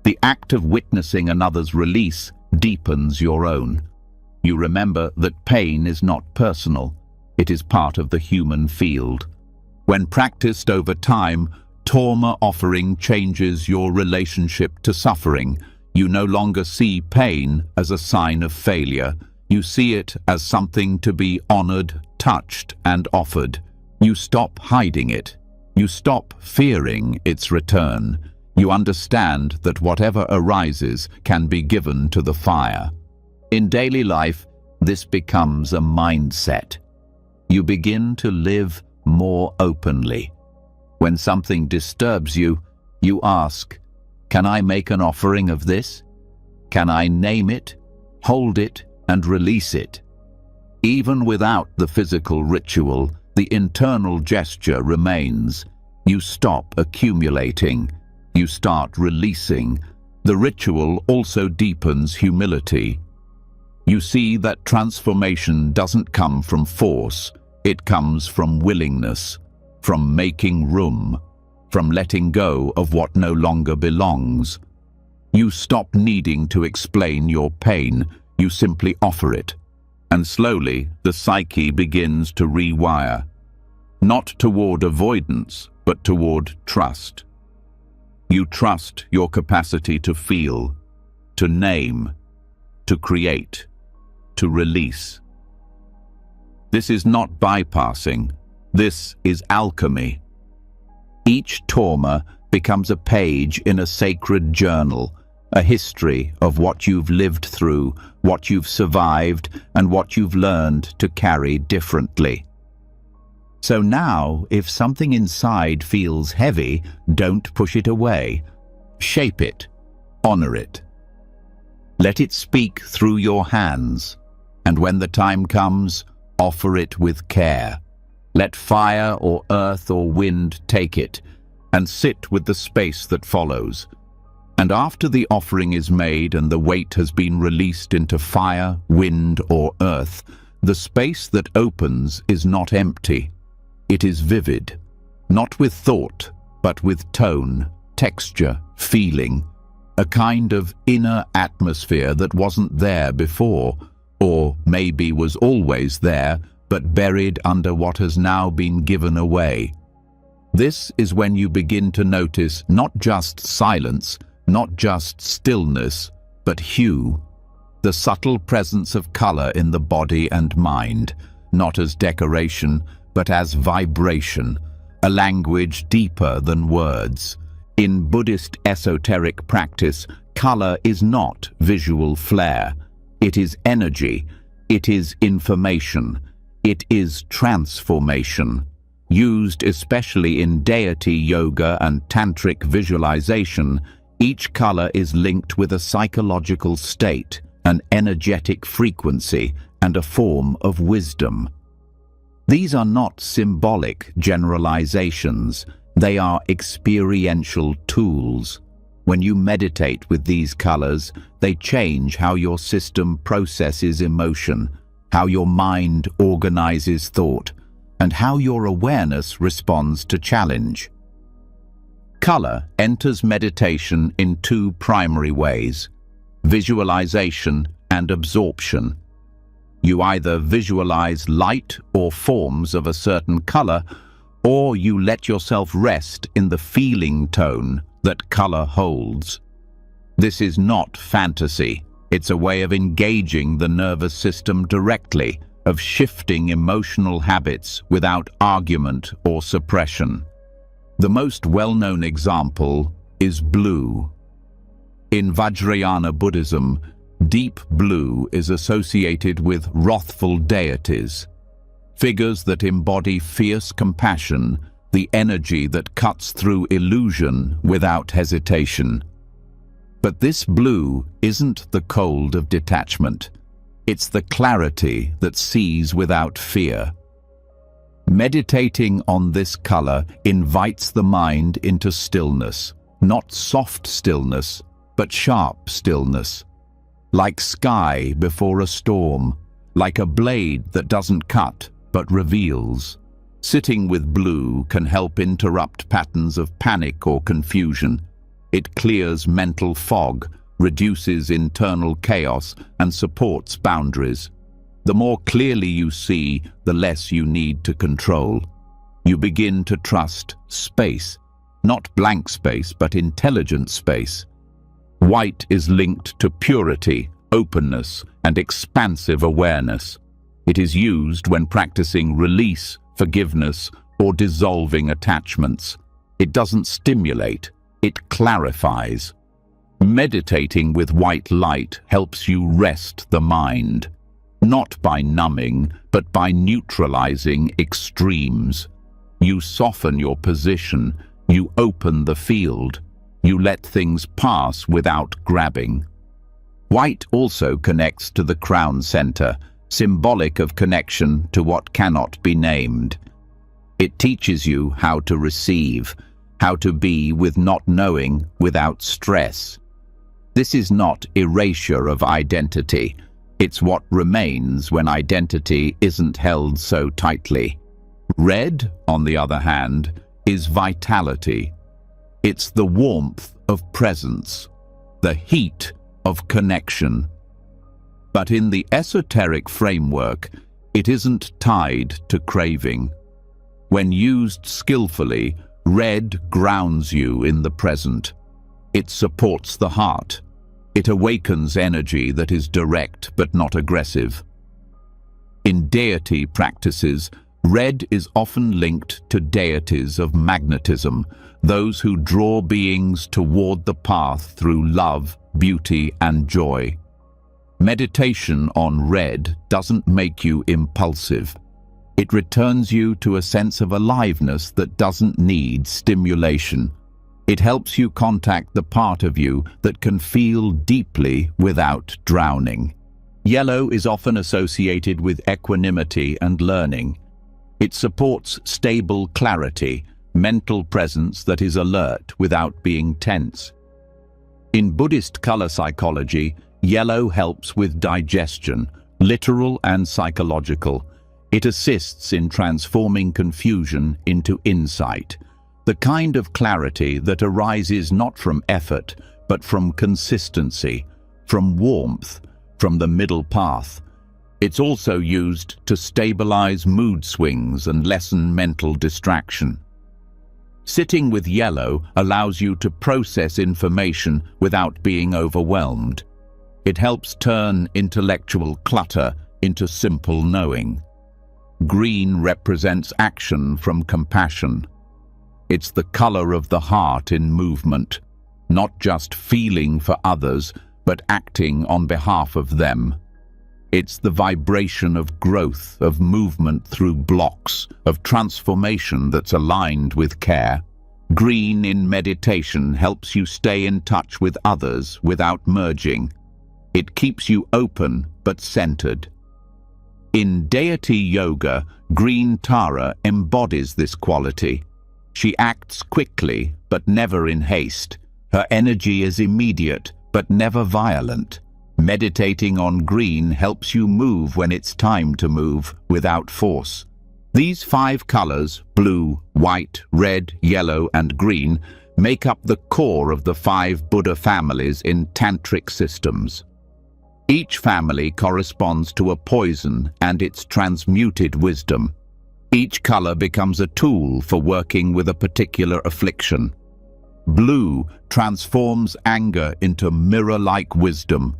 The act of witnessing another's release deepens your own. You remember that pain is not personal. It is part of the human field. When practiced over time, trauma offering changes your relationship to suffering. You no longer see pain as a sign of failure. You see it as something to be honored, touched, and offered. You stop hiding it. You stop fearing its return. You understand that whatever arises can be given to the fire. In daily life, this becomes a mindset. You begin to live more openly. When something disturbs you, you ask, "Can I make an offering of this? Can I name it, hold it, and release it?" Even without the physical ritual, the internal gesture remains. You stop accumulating. You start releasing. The ritual also deepens humility. You see that transformation doesn't come from force. It comes from willingness, from making room, from letting go of what no longer belongs. You stop needing to explain your pain. You simply offer it. And slowly, the psyche begins to rewire. Not toward avoidance, but toward trust. You trust your capacity to feel, to name, to create, to release. This is not bypassing. This is alchemy. Each trauma becomes a page in a sacred journal, a history of what you've lived through, what you've survived, and what you've learned to carry differently. So now, if something inside feels heavy, don't push it away. Shape it. Honor it. Let it speak through your hands. And when the time comes, offer it with care. Let fire or earth or wind take it, and sit with the space that follows. And after the offering is made and the weight has been released into fire, wind, or earth, the space that opens is not empty. It is vivid, not with thought, but with tone, texture, feeling, a kind of inner atmosphere that wasn't there before, or maybe was always there, but buried under what has now been given away. This is when you begin to notice not just silence, not just stillness, but hue, the subtle presence of color in the body and mind, not as decoration, but as vibration, a language deeper than words. In Buddhist esoteric practice, color is not visual flair. It is energy. It is information. It is transformation. Used especially in deity yoga and tantric visualization, each color is linked with a psychological state, an energetic frequency, and a form of wisdom. These are not symbolic generalizations. They are experiential tools. When you meditate with these colors, they change how your system processes emotion, how your mind organizes thought, and how your awareness responds to challenge. Color enters meditation in two primary ways: visualization and absorption. You either visualize light or forms of a certain color, or you let yourself rest in the feeling tone that color holds. This is not fantasy. It's a way of engaging the nervous system directly, of shifting emotional habits without argument or suppression. The most well-known example is blue. In Vajrayana Buddhism, deep blue is associated with wrathful deities, figures that embody fierce compassion, the energy that cuts through illusion without hesitation. But this blue isn't the cold of detachment. It's the clarity that sees without fear. Meditating on this color invites the mind into stillness, not soft stillness, but sharp stillness. Like sky before a storm, like a blade that doesn't cut but reveals. Sitting with blue can help interrupt patterns of panic or confusion. It clears mental fog, reduces internal chaos, and supports boundaries. The more clearly you see, the less you need to control. You begin to trust space, not blank space, but intelligent space. White is linked to purity, openness, and expansive awareness. It is used when practicing release, forgiveness, or dissolving attachments. It doesn't stimulate, it clarifies. Meditating with white light helps you rest the mind, not by numbing, but by neutralizing extremes. You soften your position, you open the field, you let things pass without grabbing. White also connects to the crown center, symbolic of connection to what cannot be named. It teaches you how to receive, how to be with not knowing without stress. This is not erasure of identity. It's what remains when identity isn't held so tightly. Red, on the other hand, is vitality. It's the warmth of presence, the heat of connection. But in the esoteric framework, it isn't tied to craving. When used skillfully, red grounds you in the present. It supports the heart. It awakens energy that is direct but not aggressive. In deity practices, red is often linked to deities of magnetism, those who draw beings toward the path through love, beauty, and joy. Meditation on red doesn't make you impulsive. It returns you to a sense of aliveness that doesn't need stimulation. It helps you contact the part of you that can feel deeply without drowning. Yellow is often associated with equanimity and learning. It supports stable clarity, mental presence that is alert without being tense. In Buddhist color psychology, yellow helps with digestion, literal and psychological. It assists in transforming confusion into insight, the kind of clarity that arises not from effort, but from consistency, from warmth, from the middle path. It's also used to stabilize mood swings and lessen mental distraction. Sitting with yellow allows you to process information without being overwhelmed. It helps turn intellectual clutter into simple knowing. Green represents action from compassion. It's the color of the heart in movement, not just feeling for others, but acting on behalf of them. It's the vibration of growth, of movement through blocks, of transformation that's aligned with care. Green in meditation helps you stay in touch with others without merging. It keeps you open but centered. In deity yoga, green Tara embodies this quality. She acts quickly but never in haste. Her energy is immediate but never violent. Meditating on green helps you move when it's time to move, without force. These 5 colors, blue, white, red, yellow, and green, make up the core of the 5 Buddha families in tantric systems. Each family corresponds to a poison and its transmuted wisdom. Each color becomes a tool for working with a particular affliction. Blue transforms anger into mirror-like wisdom.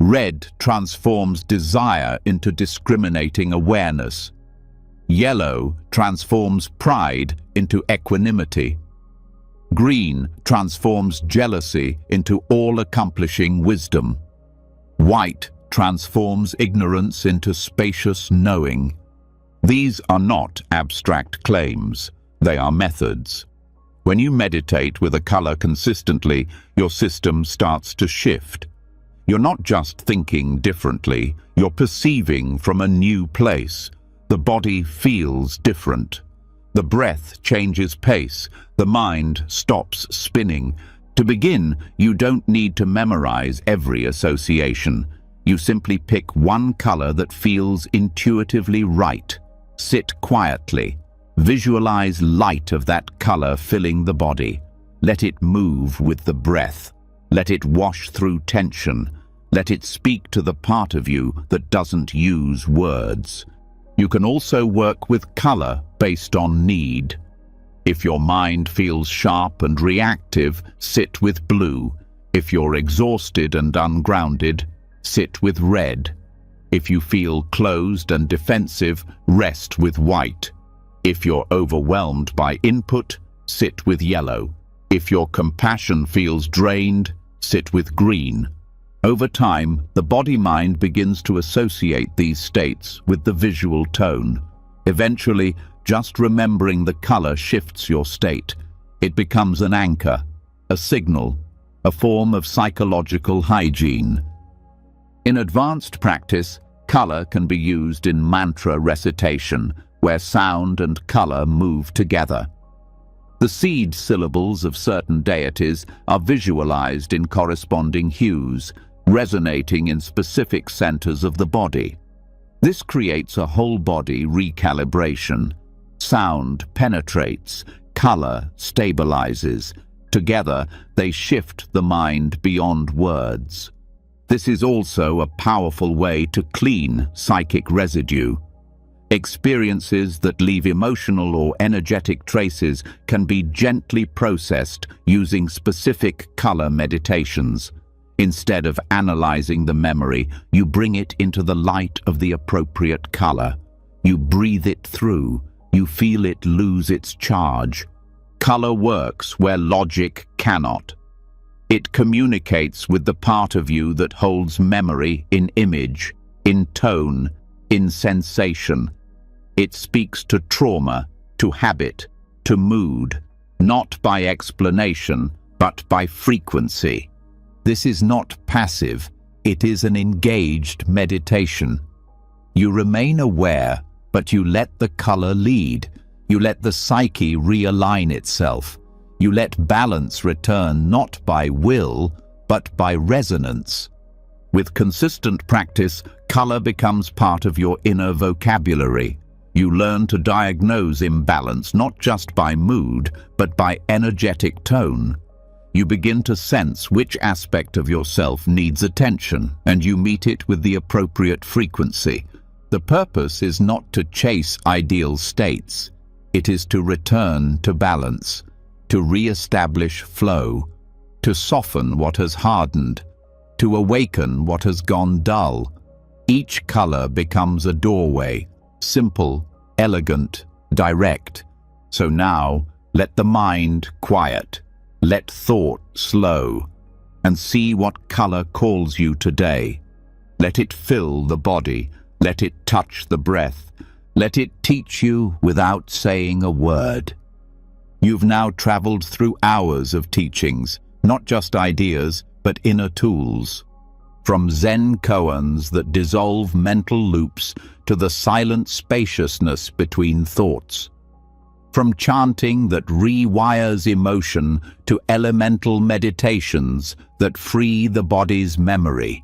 Red transforms desire into discriminating awareness. Yellow transforms pride into equanimity. Green transforms jealousy into all-accomplishing wisdom. White transforms ignorance into spacious knowing. These are not abstract claims, they are methods. When you meditate with a color consistently, your system starts to shift. You're not just thinking differently, you're perceiving from a new place. The body feels different. The breath changes pace. The mind stops spinning. To begin, you don't need to memorize every association. You simply pick one color that feels intuitively right. Sit quietly. Visualize light of that color filling the body. Let it move with the breath. Let it wash through tension. Let it speak to the part of you that doesn't use words. You can also work with color based on need. If your mind feels sharp and reactive, sit with blue. If you're exhausted and ungrounded, sit with red. If you feel closed and defensive, rest with white. If you're overwhelmed by input, sit with yellow. If your compassion feels drained, sit with green. Over time, the body-mind begins to associate these states with the visual tone. Eventually, just remembering the color shifts your state. It becomes an anchor, a signal, a form of psychological hygiene. In advanced practice, color can be used in mantra recitation, where sound and color move together. The seed syllables of certain deities are visualized in corresponding hues, resonating in specific centers of the body. This creates a whole-body recalibration. Sound penetrates, color stabilizes. Together, they shift the mind beyond words. This is also a powerful way to clean psychic residue. Experiences that leave emotional or energetic traces can be gently processed using specific color meditations. Instead of analyzing the memory, you bring it into the light of the appropriate color. You breathe it through. You feel it lose its charge. Color works where logic cannot. It communicates with the part of you that holds memory in image, in tone, in sensation. It speaks to trauma, to habit, to mood, not by explanation, but by frequency. This is not passive, it is an engaged meditation. You remain aware, but you let the color lead. You let the psyche realign itself. You let balance return not by will, but by resonance. With consistent practice, color becomes part of your inner vocabulary. You learn to diagnose imbalance not just by mood, but by energetic tone. You begin to sense which aspect of yourself needs attention, and you meet it with the appropriate frequency. The purpose is not to chase ideal states. It is to return to balance, to re-establish flow, to soften what has hardened, to awaken what has gone dull. Each color becomes a doorway, simple, elegant, direct. So now, let the mind quiet, let thought slow, and see what color calls you today. Let it fill the body, let it touch the breath, let it teach you without saying a word. You've now traveled through hours of teachings, not just ideas, but inner tools. From Zen koans that dissolve mental loops to the silent spaciousness between thoughts. From chanting that rewires emotion to elemental meditations that free the body's memory.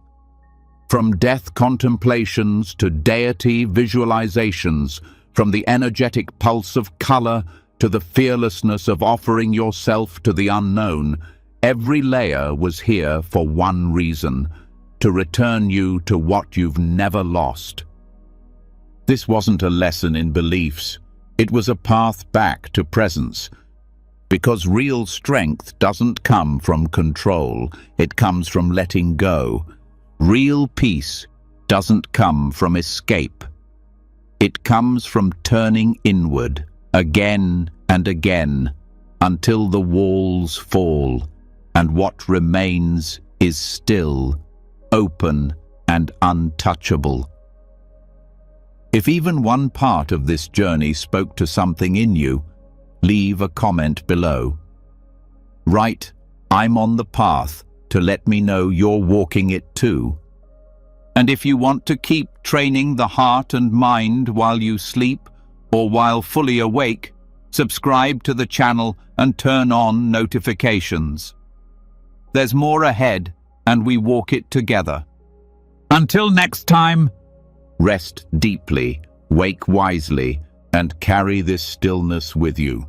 From death contemplations to deity visualizations, from the energetic pulse of color to the fearlessness of offering yourself to the unknown, every layer was here for one reason: to return you to what you've never lost. This wasn't a lesson in beliefs. It was a path back to presence. Because real strength doesn't come from control, it comes from letting go. Real peace doesn't come from escape. It comes from turning inward, again and again, until the walls fall, and what remains is still, open and untouchable. If even one part of this journey spoke to something in you, leave a comment below. Write, "I'm on the path," to let me know you're walking it too. And if you want to keep training the heart and mind while you sleep or while fully awake, subscribe to the channel and turn on notifications. There's more ahead, and we walk it together. Until next time, rest deeply, wake wisely, and carry this stillness with you.